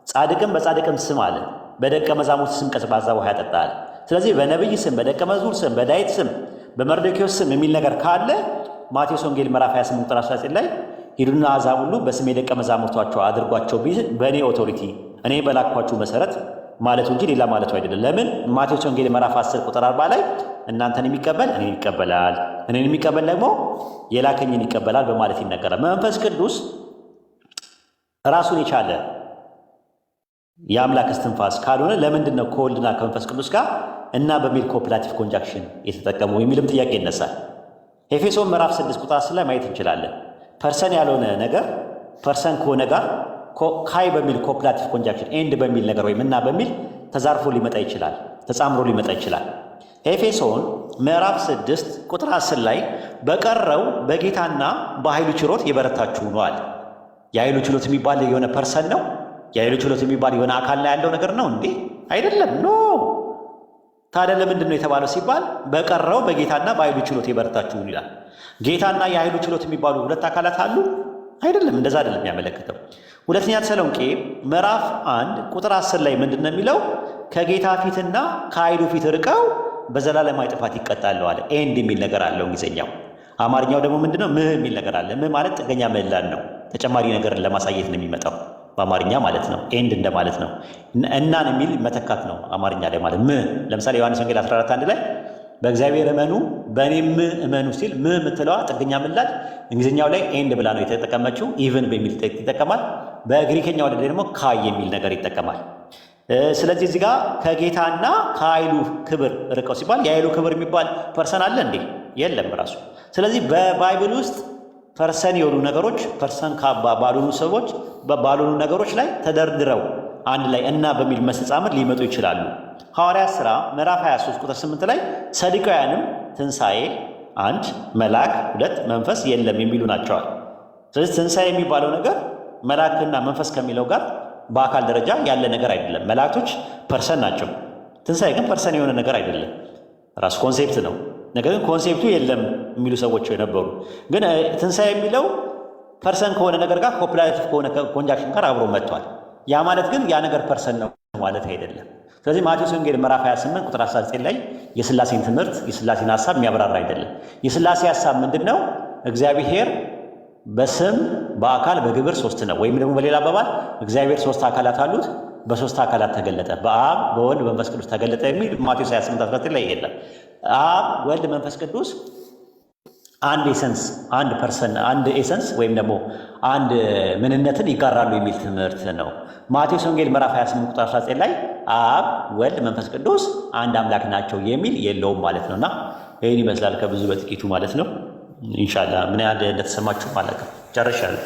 ጻድቅን በጻድቅም ስም አለ። በደቀ መዛሙርት ስም ቀዝቃዛ ውሃ ያጠጣል። ስለዚህ በነብይ ስም፣ በደቀ መዝሙር ስም፣ በዳዊት ስም፣ በመርዶክዮስ ስም የሚል ነገር ካለ ማቴዎስ ወንጌል ምዕራፍ 28 ቁጥር 19 ላይ ሂዱና አሕዛብ ሁሉ በስሜ ደቀ መዛሙርቷቸው አድርጓቸው በእኔ ኦቶሪቲ እኔ በላኳችሁ መሰረት ማለቱ እንጂ ሌላ ማለቱ አይደለም። ለምን? ማቴዎስ ወንጌል ምዕራፍ 10 ቁጥር 40 ላይ እናንተን የሚቀበል እኔን ይቀበላል፣ እኔን የሚቀበል ደግሞ የላከኝን ይቀበላል በማለት ይነገራል። መንፈስ ቅዱስ ራሱን የቻለ የአምላክ እስትንፋስ ካልሆነ ለምንድን ነው ከወልድና ከመንፈስ ቅዱስ ጋር እና በሚል ኮፕላቲቭ ኮንጃክሽን የተጠቀሙ የሚልም ጥያቄ ይነሳል። ኤፌሶን ምዕራፍ 6 ቁጥር 10 ላይ ማየት እንችላለን። ፐርሰን ያልሆነ ነገር ፐርሰን ከሆነ ጋር ካይ በሚል ኮፕላቲቭ ኮንጃክሽን ኤንድ በሚል ነገር ወይም እና በሚል ተዛርፎ ሊመጣ ይችላል፣ ተጻምሮ ሊመጣ ይችላል። ኤፌሶን ምዕራፍ 6 ቁጥር 10 ላይ በቀረው በጌታና በኃይሉ ችሎት የበረታችሁ ነው አለ። የኃይሉ ችሎት የሚባል የሆነ ፐርሰን ነው? የኃይሉ ችሎት የሚባል የሆነ አካል ላይ ያለው ነገር ነው እንዴ? አይደለም። ኖ። ታዲያ ለምንድን ነው የተባለው ሲባል በቀረው በጌታና በኃይሉ ችሎት የበረታችሁ ይላል። ጌታና የኃይሉ ችሎት የሚባሉ ሁለት አካላት አሉ? አይደለም። እንደዛ አይደለም የሚያመለክተው። ሁለተኛ ተሰሎንቄ ምዕራፍ 1 ቁጥር 10 ላይ ምንድን ነው የሚለው? ከጌታ ፊትና ከኃይሉ ፊት ርቀው በዘላለማዊ ጥፋት ይቀጣሉ አለ። ኤንድ የሚል ነገር አለው እንግሊዝኛው። አማርኛው ደግሞ ምንድነው? ምህ የሚል ነገር አለ። ምህ ማለት ጥገኛ ምህላን ነው። ተጨማሪ ነገርን ለማሳየት ነው የሚመጣው በአማርኛ ማለት ነው። ኤንድ እንደማለት ነው። እናን የሚል መተካት ነው አማርኛ ላይ ማለት ምህ። ለምሳሌ ዮሐንስ ወንጌል 14:1 ላይ በእግዚአብሔር እመኑ በእኔም እመኑ ሲል ምህ የምትለዋ ጥገኛ ምላድ እንግሊዝኛው ላይ ኤንድ ብላ ነው የተጠቀመችው። ኢቭን በሚል ይጠቀማል። በግሪከኛው ላይ ደግሞ ካይ የሚል ነገር ይጠቀማል። ስለዚህ እዚህ ጋር ከጌታና ከኃይሉ ክብር ርቀው ሲባል የኃይሉ ክብር የሚባል ፐርሰን አለ እንዴ? የለም ራሱ። ስለዚህ በባይብል ውስጥ ፐርሰን የሆኑ ነገሮች ፐርሰን ባልሆኑ ሰዎች ባልሆኑ ነገሮች ላይ ተደርድረው አንድ ላይ እና በሚል መስተጻምር ሊመጡ ይችላሉ። ሐዋርያት ሥራ ምዕራፍ 23 ቁጥር 8 ላይ ሰዱቃውያንም ትንሣኤ 1 መልአክ 2 መንፈስ የለም የሚሉ ናቸዋል። ስለዚህ ትንሣኤ የሚባለው ነገር መልአክና መንፈስ ከሚለው ጋር በአካል ደረጃ ያለ ነገር አይደለም። መላእክቶች ፐርሰን ናቸው። ትንሣኤ ግን ፐርሰን የሆነ ነገር አይደለም፣ ራሱ ኮንሴፕት ነው። ነገር ግን ኮንሴፕቱ የለም የሚሉ ሰዎች የነበሩ ግን ትንሣኤ የሚለው ፐርሰን ከሆነ ነገር ጋር ኮፕላቲቭ ከሆነ ኮንጃክሽን ጋር አብሮ መጥቷል። ያ ማለት ግን ያ ነገር ፐርሰን ነው ማለት አይደለም። ስለዚህ ማቴዎስ ወንጌል ምዕራፍ 28 ቁጥር 19 ላይ የሥላሴን ትምህርት የሥላሴን ሐሳብ የሚያብራራ አይደለም። የሥላሴ ሐሳብ ምንድን ነው? እግዚአብሔር በስም በአካል በግብር ሶስት ነው። ወይም ደግሞ በሌላ አባባል እግዚአብሔር ሶስት አካላት አሉት፣ በሶስት አካላት ተገለጠ፣ በአብ በወልድ በመንፈስ ቅዱስ ተገለጠ የሚል ማቴዎስ 28:19 ላይ የለም። አብ ወልድ መንፈስ ቅዱስ አንድ ኤሰንስ አንድ ፐርሰን አንድ ኤሰንስ ወይም ደግሞ አንድ ምንነትን ይጋራሉ የሚል ትምህርት ነው። ማቴዎስ ወንጌል ምዕራፍ 28 ቁጥር 19 ላይ አብ ወልድ መንፈስ ቅዱስ አንድ አምላክ ናቸው የሚል የለውም ማለት ነውና ይህን ይመስላል ከብዙ በጥቂቱ ማለት ነው። ኢንሻአላህ ምን ያህል እንደተሰማችሁ ማለት ነው። ጨርሻለሁ።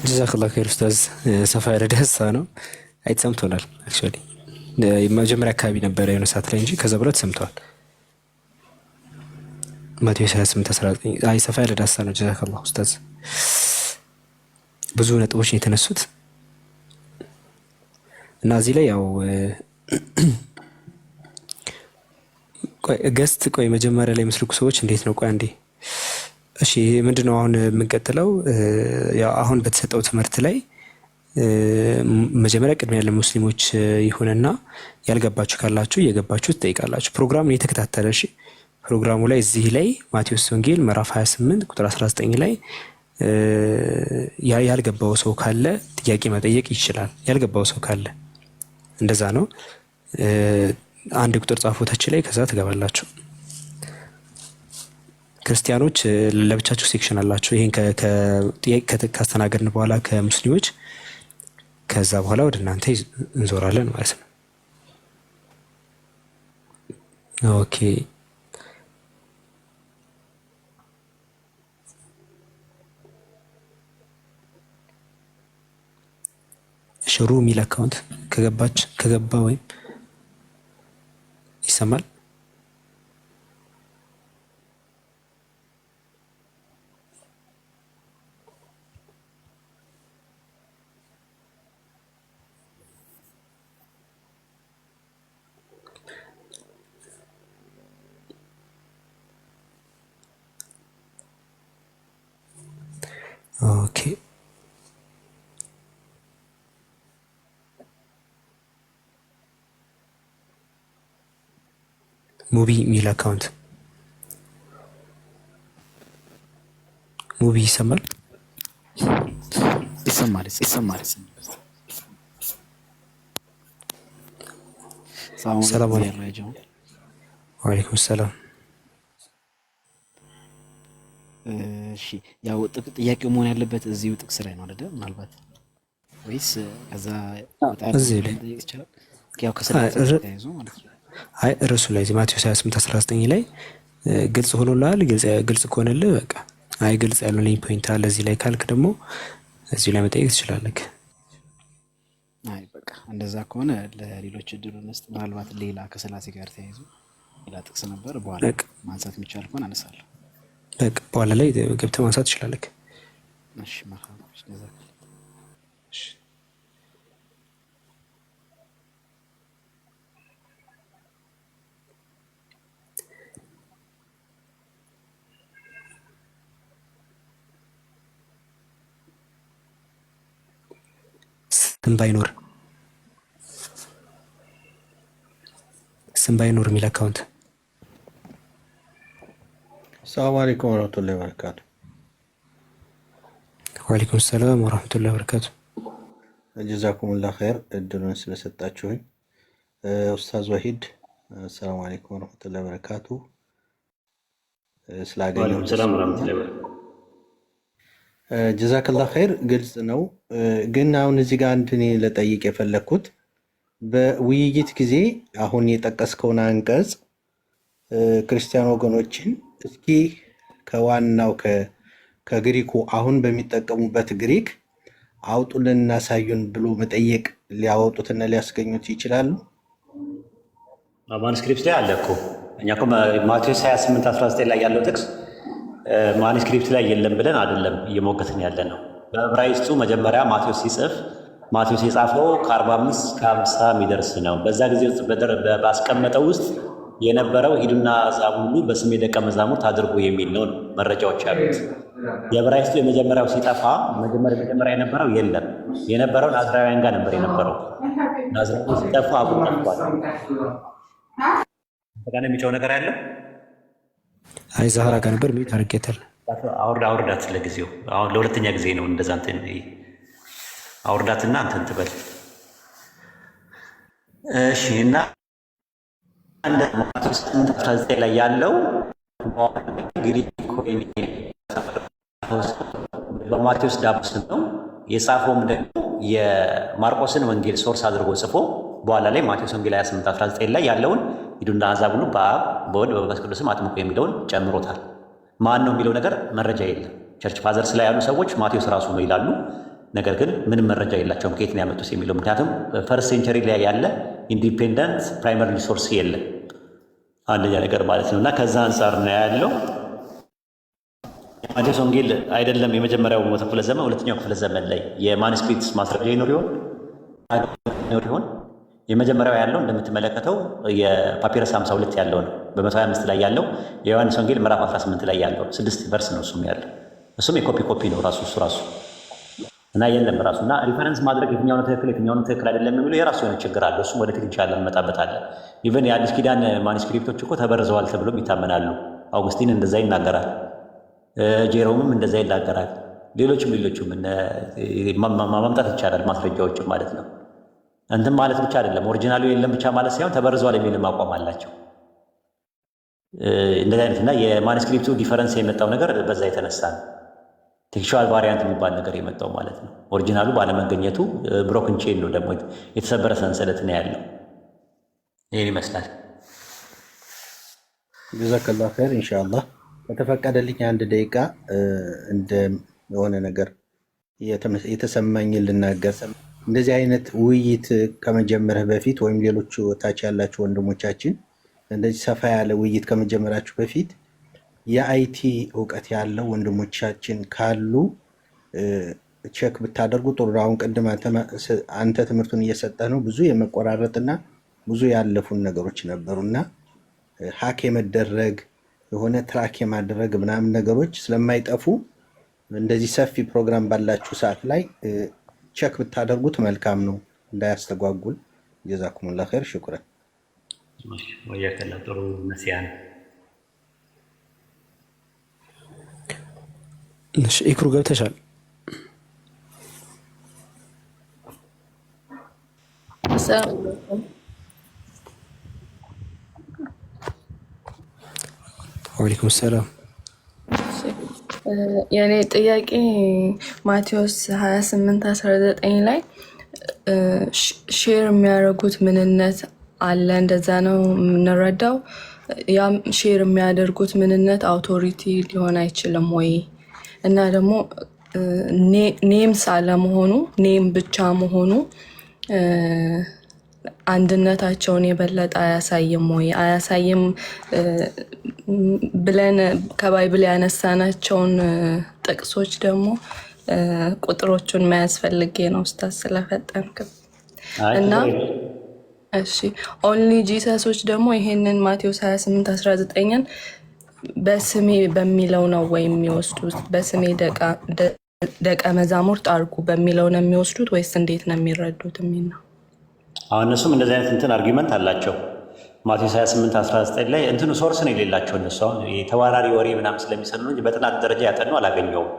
ጀዛከላሁ ኸይር ኡስታዝ። ሰፋ ያለ ደህሳ ነው። አይ ተሰምቶናል። አክቹአሊ መጀመሪያ አካባቢ ነበረ የሆነ ሰዓት ላይ እንጂ ከዛ ብሎ ተሰምተዋል። ማቴዎስ 28:19 አይ ሰፋ ያለ ደህሳ ነው። ጀዛከላሁ ኡስታዝ። ብዙ ነጥቦች የተነሱት እና እዚህ ላይ ያው ገስት መጀመሪያ ላይ ምስልኩ ሰዎች እንዴት ነው? ቆይ አንዴ እሺ ምንድነው አሁን የምንቀጥለው? ያው አሁን በተሰጠው ትምህርት ላይ መጀመሪያ ቅድሚያ ለሙስሊሞች ይሁንና ያልገባችሁ ካላችሁ እየገባችሁ ትጠይቃላችሁ። ፕሮግራሙን እየተከታተለ እሺ። ፕሮግራሙ ላይ እዚህ ላይ ማቴዎስ ወንጌል ምዕራፍ 28 ቁጥር 19 ላይ ያልገባው ሰው ካለ ጥያቄ መጠየቅ ይችላል። ያልገባው ሰው ካለ እንደዛ ነው። አንድ ቁጥር ጻፎታች ላይ ከዛ ትገባላችሁ። ክርስቲያኖች ለብቻችሁ ሴክሽን አላችሁ። ይሄን ከጥያቄ ካስተናገድን በኋላ ከሙስሊሞች ከዛ በኋላ ወደ እናንተ እንዞራለን ማለት ነው። ኦኬ ሽሩ ሚል አካውንት ከገባ ወይም ይሰማል። ኦኬ ሙቢ ሚል አካውንት ሙቢ ይሰማል። ሰላም አለይኩም። ወአለይኩም ሰላም። እሺ ያው ጥያቄው መሆን ያለበት እዚሁ ጥቅስ ላይ ነው አይደል? ምናልባት ወይስ ከዛ እዚህ ላይ ይችላል? ያው ከሰላም ተያይዞ ማለት ነው። አይ እርሱ ላይ ማቴዎስ 28:19 ላይ ግልጽ ሆኖልሃል። ግልጽ ከሆነልህ በቃ አይ ግልጽ ያልሆነኝ ፖይንት አለ እዚህ ላይ ካልክ ደግሞ እዚህ ላይ መጠየቅ ትችላለህ። አይ በቃ እንደዛ ከሆነ ለሌሎች እድሉ እንስጥ። ምናልባት ሌላ ከሰላሴ ጋር ተያይዞ ሌላ ጥቅስ ነበር በኋላ ማንሳት የሚቻል ከሆነ አነሳለሁ። በቃ በኋላ ላይ ገብተህ ማንሳት ትችላለህ። እሺ መርሐባ። ስም ባይኖር የሚል አካውንት። ሰላም አለይኩም ወራህመቱላሂ ወበረካቱ። ወአለይኩም ሰላም ወራህመቱላሂ ወበረካቱ። ጀዛኩሙላህ ኸይር እድሉን ስለሰጣችሁኝ። ኡስታዝ ወሂድ ሰላም አለይኩም ወራህመቱላሂ ወበረካቱ። ስላገኘሁ ሰላም ወራህመቱላሂ ወበረካቱ። ጀዛከላህ ኸይር ግልጽ ነው። ግን አሁን እዚህ ጋር አንድ እኔ ለጠይቅ የፈለግኩት በውይይት ጊዜ አሁን የጠቀስከውን አንቀጽ ክርስቲያን ወገኖችን እስኪ ከዋናው ከግሪኩ አሁን በሚጠቀሙበት ግሪክ አውጡልን እናሳዩን ብሎ መጠየቅ ሊያወጡትና ሊያስገኙት ይችላሉ? ማኑስክሪፕት ላይ አለ እኮ። እኛ እኮ ማቴዎስ 28:19 ላይ ያለው ጥቅስ ማኑስክሪፕት ላይ የለም ብለን አይደለም እየሞገትን ያለ ነው። በዕብራይስጡ መጀመሪያ ማቴዎስ ሲጽፍ ማቴዎስ የጻፈው ከ45 እስከ 50 የሚደርስ ነው። በዛ ጊዜ ውስጥ ባስቀመጠው ውስጥ የነበረው ሂዱና አሕዛብ ሁሉ በስሜ ደቀ መዛሙርት አድርጉ የሚል ነው መረጃዎች ያሉት። የዕብራይስጡ የመጀመሪያው ሲጠፋ መጀመሪያ የነበረው የለም። የነበረው ናዝራውያን ጋር ነበር የነበረው። ናዝራውያን ሲጠፋ አብሮ ጠፍቷል። ተጋነ የሚጨው ነገር ያለው አይ ዛህራ ጋር ነበር ምን ታርጌታል? አውርዳት ለጊዜው አሁን ለሁለተኛ ጊዜ ነው እንደዛ እንትን አውርዳትና እንትን ትበል። እሺ እና እንደ ማቴዎስ 19 ላይ ያለው እንግዲህ በማቴዎስ ዳቡስ ነው የጻፈውም ደግሞ የማርቆስን ወንጌል ሶርስ አድርጎ ጽፎ በኋላ ላይ ማቴዎስ ወንጌል 28:19 ላይ ያለውን ሂዱና አሕዛብ ሁሉ በአብ በወልድ በመንፈስ ቅዱስም አጥምቁ የሚለውን ጨምሮታል። ማን ነው የሚለው ነገር መረጃ የለም። ቸርች ፋዘርስ ላይ ያሉ ሰዎች ማቴዎስ ራሱ ነው ይላሉ። ነገር ግን ምንም መረጃ የላቸውም ከየት ነው ያመጡት የሚለው። ምክንያቱም ፈርስት ሴንቸሪ ላይ ያለ ኢንዲፔንደንት ፕራይመሪ ሶርስ የለም። አንደኛ ነገር ማለት ነው። እና ከዛ አንጻር ነው ያለው ማቴዎስ ወንጌል አይደለም የመጀመሪያው መቶ ክፍለ ዘመን ሁለተኛው ክፍለ ዘመን ላይ የማኑስክሪፕት ማስረጃ ይኖር ይሆን? የመጀመሪያው ያለው እንደምትመለከተው የፓፒረስ 52 ያለው ነው። በ125 ላይ ያለው የዮሐንስ ወንጌል ምዕራፍ 18 ላይ ያለው 6 ቨርስ ነው እሱም ያለው። እሱም የኮፒ ነው ራሱ እሱ ራሱ እና የለም ራሱ እና ሪፈረንስ ማድረግ የትኛው ነው ትክክል የትኛው ነው ትክክል አይደለም የሚለው የራሱ የሆነ ችግር አለ። እሱም ወደፊት ኢንሻአላህ እንመጣበታለን። ኢቨን የአዲስ ኪዳን ማኑስክሪፕቶች እኮ ተበርዘዋል ተብሎም ይታመናሉ። አውግስቲን እንደዛ ይናገራል፣ ጄሮምም እንደዛ ይናገራል። ሌሎችም ማምጣት ይቻላል ማስረጃዎችም ማለት ነው። እንትን ማለት ብቻ አይደለም ኦሪጂናሉ የለም ብቻ ማለት ሳይሆን ተበርዘዋል የሚልም አቋም አላቸው። እንደዚህ አይነት እና የማኑስክሪፕቱ ዲፈረንስ የመጣው ነገር በዛ የተነሳ ነው። ቴክስቹዋል ቫሪያንት የሚባል ነገር የመጣው ማለት ነው። ኦሪጂናሉ ባለመገኘቱ ብሮክን ቼን ነው ደግሞ የተሰበረ ሰንሰለት ነው ያለው። ይህን ይመስላል። ጀዛከላሁ ኸይር። ኢንሻአላህ ከተፈቀደልኝ 1 ደቂቃ እንደ የሆነ ነገር የተሰማኝን ልናገር። እንደዚህ አይነት ውይይት ከመጀመርህ በፊት ወይም ሌሎቹ ታች ያላችሁ ወንድሞቻችን እንደዚህ ሰፋ ያለ ውይይት ከመጀመራችሁ በፊት የአይቲ እውቀት ያለው ወንድሞቻችን ካሉ ቼክ ብታደርጉ ጥሩ። አሁን ቅድም አንተ ትምህርቱን እየሰጠህ ነው። ብዙ የመቆራረጥና ብዙ ያለፉን ነገሮች ነበሩና ሀክ የመደረግ የሆነ ትራክ የማድረግ ምናምን ነገሮች ስለማይጠፉ እንደዚህ ሰፊ ፕሮግራም ባላችሁ ሰዓት ላይ ቼክ ብታደርጉት መልካም ነው፣ እንዳያስተጓጉል። ጀዛኩሙላህ ኸይር። ሽኩረን ወያከላ ጥሩ ነሲያን ኢክሩ ገብተሻል? ወአለይኩም ሰላም። የኔ ጥያቄ ማቴዎስ 28:19 ላይ ሼር የሚያደርጉት ምንነት አለ፣ እንደዛ ነው የምንረዳው። ያም ሼር የሚያደርጉት ምንነት አውቶሪቲ ሊሆን አይችልም ወይ? እና ደግሞ ኔምስ አለመሆኑ ኔም ብቻ መሆኑ አንድነታቸውን የበለጠ አያሳይም ወይ? አያሳይም ብለን ከባይብል ያነሳናቸውን ጥቅሶች ደግሞ ቁጥሮቹን መያዝ ፈልጌ ነው ኡስታዝ ስለፈጠንክ እና እሺ ኦንሊ ጂሰሶች ደግሞ ይሄንን ማቴዎስ 28:19ን በስሜ በሚለው ነው ወይ የሚወስዱት? በስሜ ደቀ መዛሙርት አድርጉ በሚለው ነው የሚወስዱት ወይስ እንዴት ነው የሚረዱት የሚል ነው። አሁን እነሱም እንደዚህ አይነት እንትን አርጊመንት አላቸው። ማቴዎስ 28:19 ላይ እንትኑ ሶርስ ነው የሌላቸው እነሱ አሁን የተዋራሪ ወሬ ምናምን ስለሚሰኑ እንጂ በጥናት ደረጃ ያጠኑ አላገኘውም።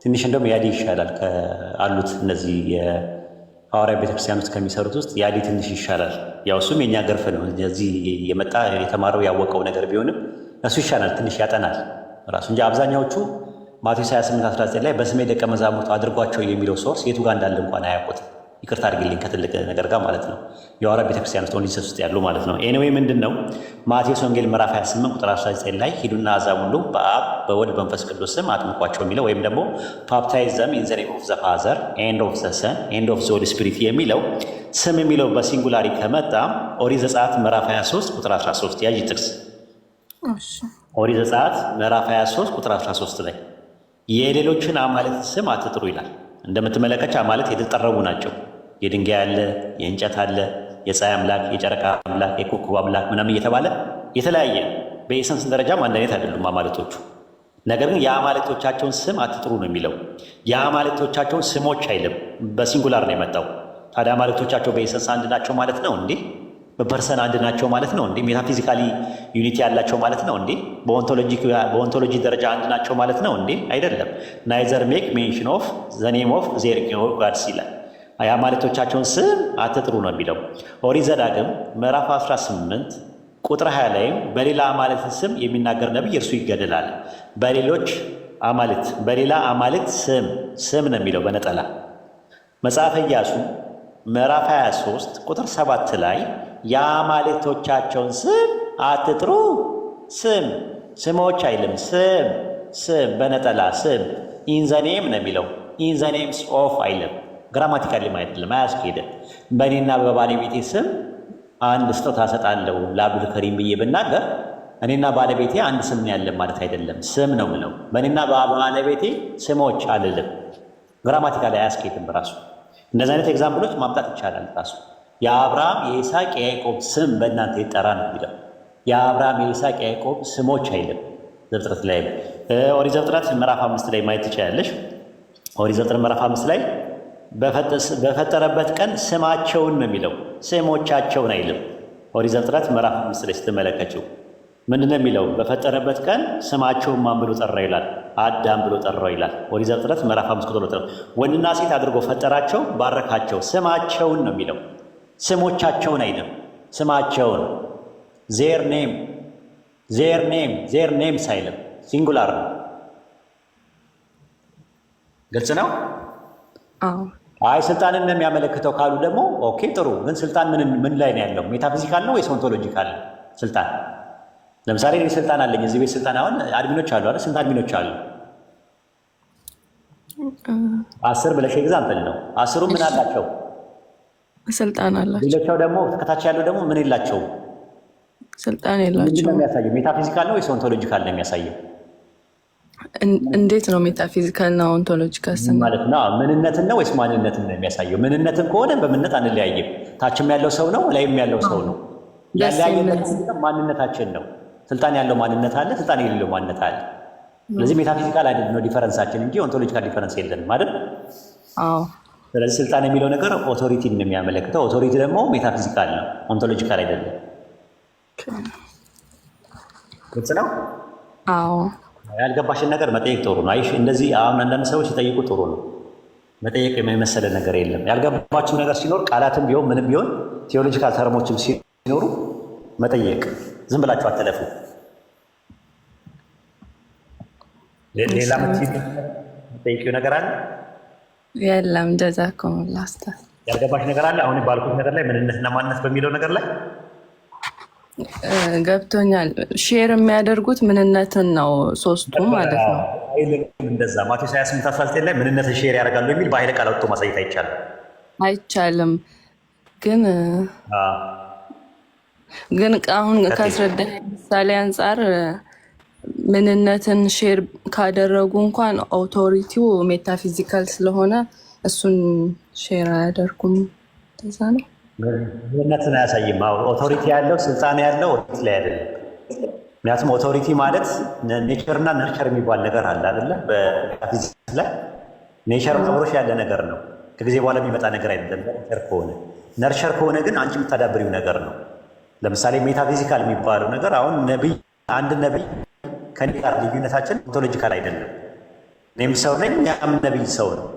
ትንሽ እንደውም ያዲ ይሻላል አሉት እነዚህ የሐዋርያ ቤተክርስቲያን ውስጥ ከሚሰሩት ውስጥ ያዲ ትንሽ ይሻላል። ያው እሱም የኛ ገርፍ ነው እዚህ የመጣ የተማረው ያወቀው ነገር ቢሆንም እሱ ይሻላል፣ ትንሽ ያጠናል ራሱ እንጂ አብዛኛዎቹ ማቴዎስ 28:19 ላይ በስሜ ደቀ መዛሙርት አድርጓቸው የሚለው ሶርስ የቱ ጋር እንዳለ እንኳን አያውቁትም። ይቅርታ አድርግልኝ ከትልቅ ነገር ጋር ማለት ነው። የሐዋርያ ቤተክርስቲያን ውስጥ ኦንሊ ውስጥ ያሉ ማለት ነው። ኤኒዌይ ምንድን ነው ማቴዎስ ወንጌል ምዕራፍ 28 ቁጥር 19 ላይ ሂዱና አሕዛብ ሁሉ በአብ በወልድ በመንፈስ ቅዱስ ስም አጥምቋቸው የሚለው ወይም ደግሞ ባፕታይዝ ዘም ኢን ዘ ኔም ኦፍ ዘ ፋዘር ኤንድ ኦፍ ዘ ሰን ኤንድ ኦፍ ዘ ሆሊ ስፒሪት የሚለው ስም የሚለው በሲንጉላሪ ከመጣ ኦሪት ዘጸአት ምዕራፍ 23 ቁጥር 13 ያዥ ጥቅስ ኦሪት ዘጸአት ምዕራፍ 23 ቁጥር 13 ላይ የሌሎችን አማልክት ስም አትጥሩ ይላል። እንደምትመለከች አማልክት የተጠረቡ ናቸው። የድንጋይ አለ፣ የእንጨት አለ፣ የፀሐይ አምላክ፣ የጨረቃ አምላክ፣ የኮከብ አምላክ ምናምን እየተባለ የተለያየ በኤሰንስ ደረጃም አንድ አይነት አይደሉም አማልክቶቹ። ነገር ግን የአማልክቶቻቸውን ስም አትጥሩ ነው የሚለው። የአማልክቶቻቸውን ስሞች አይልም፣ በሲንጉላር ነው የመጣው። ታዲያ አማልክቶቻቸው በኤሰንስ አንድ ናቸው ማለት ነው እንዴ? በፐርሰን አንድ ናቸው ማለት ነው እንዴ? ሜታፊዚካሊ ዩኒቲ ያላቸው ማለት ነው እንዴ? በኦንቶሎጂ ደረጃ አንድ ናቸው ማለት ነው እንዴ? አይደለም። ናይዘር ሜክ ሜንሽን ኦፍ ዘ ኔም ኦፍ ዜር ጋድስ ይላል። የአማልክቶቻቸውን ስም አትጥሩ ነው የሚለው። ኦሪት ዘዳግም ምዕራፍ 18 ቁጥር 20 ላይም በሌላ አማልክት ስም የሚናገር ነቢይ እርሱ ይገደላል። በሌላ አማልክት ስም ነው የሚለው በነጠላ። መጽሐፈ ኢያሱ ምዕራፍ 23 ቁጥር 7 ላይ የአማልክቶቻቸውን ስም አትጥሩ፣ ስሞች አይልም፣ ስም በነጠላ ስም ኢንዘኔም ነው የሚለው። ኢንዘኔምስ ኦፍ አይልም። ግራማቲካሊ አይደለም፣ አያስኬድም። በእኔና በባለቤቴ ስም አንድ ስጦታ እሰጣለሁ ለአብዱል ከሪም ብዬ ብናገር እኔና ባለቤቴ አንድ ስም ያለን ማለት አይደለም። ስም ነው ምለው። በእኔና ባለቤቴ ስሞች አልልም። ግራማቲካሊ አያስኬድም ራሱ። እንደዚህ አይነት ኤግዛምፕሎች ማምጣት ይቻላል ራሱ። የአብርሃም የይስሐቅ የያዕቆብ ስም በእናንተ ይጠራ ነው የሚለው። የአብርሃም የይስሐቅ የያዕቆብ ስሞች አይልም። ዘፍጥረት ላይ ኦሪት ዘፍጥረት ምዕራፍ 5 ላይ ማየት ትችላለሽ። ኦሪት ዘፍጥረት ምዕራፍ 5 ላይ በፈጠረበት ቀን ስማቸውን ነው የሚለው፣ ስሞቻቸውን አይልም። ኦሪት ዘፍጥረት ምዕራፍ 5 ላይ ስትመለከችው ምንድን ነው የሚለው? በፈጠረበት ቀን ስማቸውን ማን ብሎ ጠራ ይላል? አዳም ብሎ ጠራው ይላል። ኦሪት ዘፍጥረት ምዕራፍ 5 ቁጥር 2 ወንድና ሴት አድርጎ ፈጠራቸው፣ ባረካቸው። ስማቸውን ነው የሚለው፣ ስሞቻቸውን አይልም። ስማቸውን ዜር ኔም ዜር ኔም ሳይልም ሲንጉላር ነው። ግልጽ ነው። አይ ስልጣንን ነው የሚያመለክተው ካሉ ደግሞ ኦኬ ጥሩ። ግን ስልጣን ምን ላይ ነው ያለው? ሜታፊዚካል ነው ወይስ ኦንቶሎጂካል ስልጣን? ለምሳሌ እኔ ስልጣን አለኝ እዚህ ቤት ስልጣን፣ አሁን አድሚኖች አሉ አይደል? ስንት አድሚኖች አሉ? 10 ብለሽ ኤግዛምፕል ነው። 10ሩ ምን አላቸው? ስልጣን አላቸው። ሌሎቻው ደግሞ ከታች ያለው ደግሞ ምን የላቸውም? ስልጣን የላቸው። ምንድን ነው የሚያሳየው? ሜታፊዚካል ነው ወይስ ኦንቶሎጂካል ነው የሚያሳየው? እንዴት ነው ሜታፊዚካል እና ኦንቶሎጂካል ማለት ነው? ምንነትን ነው ወይስ ማንነትን ነው የሚያሳየው? ምንነትን ከሆነ በምንነት አንለያይም። ታችም ያለው ሰው ነው፣ ላይም ያለው ሰው ነው። ያለያየነት ማንነታችን ነው። ስልጣን ያለው ማንነት አለ፣ ስልጣን የሌለው ማንነት አለ። ስለዚህ ሜታፊዚካል አይደለም ነው ዲፈረንሳችን እንጂ ኦንቶሎጂካል ዲፈረንስ የለንም አይደል? አዎ። ስለዚህ ስልጣን የሚለው ነገር ኦቶሪቲን ነው የሚያመለክተው። ኦቶሪቲ ደግሞ ሜታፊዚካል ነው፣ ኦንቶሎጂካል አይደለም። ግልጽ ነው? አዎ። ያልገባሽን ነገር መጠየቅ ጥሩ ነው። አይሽ እንደዚህ አሁን አንዳንድ ሰዎች ሲጠይቁ ጥሩ ነው። መጠየቅ የመሰለ ነገር የለም። ያልገባችሁ ነገር ሲኖር ቃላትም ቢሆን ምንም ቢሆን ቴዎሎጂካል ተርሞችም ሲኖሩ መጠየቅ፣ ዝም ብላችሁ አትለፉ። ሌላ የምትጠይቂው ነገር አለ? የለም። እንደዛ ከሆነ ላስተ ያልገባሽ ነገር አለ? አሁን ባልኩት ነገር ላይ ምንነትና ማንነት በሚለው ነገር ላይ ገብቶኛል። ሼር የሚያደርጉት ምንነትን ነው ሶስቱ ማለት ነው። እንደዛ ማቴዎስ 28:19 ላይ ምንነትን ሼር ያደርጋሉ የሚል በኃይለ ቃል አውጥቶ ማሳየት አይቻልም። ግን አሁን ካስረዳኝ ምሳሌ አንጻር ምንነትን ሼር ካደረጉ እንኳን ኦቶሪቲው ሜታፊዚካል ስለሆነ እሱን ሼር አያደርጉም። ተዛ ነው ምንነትን አያሳይም። ኦቶሪቲ ያለው ስልጣን ያለው ኦቶሪቲ ላይ አይደለም። ምክንያቱም ኦቶሪቲ ማለት ኔቸር እና ነርቸር የሚባል ነገር አለ አይደለ? በሜታፊዚክስ ላይ ኔቸር አብሮሽ ያለ ነገር ነው፣ ከጊዜ በኋላ የሚመጣ ነገር አይደለም። ነርቸር ከሆነ ግን አንቺ የምታዳብሪው ነገር ነው። ለምሳሌ ሜታፊዚካል የሚባለው ነገር አሁን አንድ ነቢይ ከኔ ጋር ልዩነታችን ኦንቶሎጂካል አይደለም። እኔም ሰው ነኝ፣ ያም ነቢይ ሰው ነው።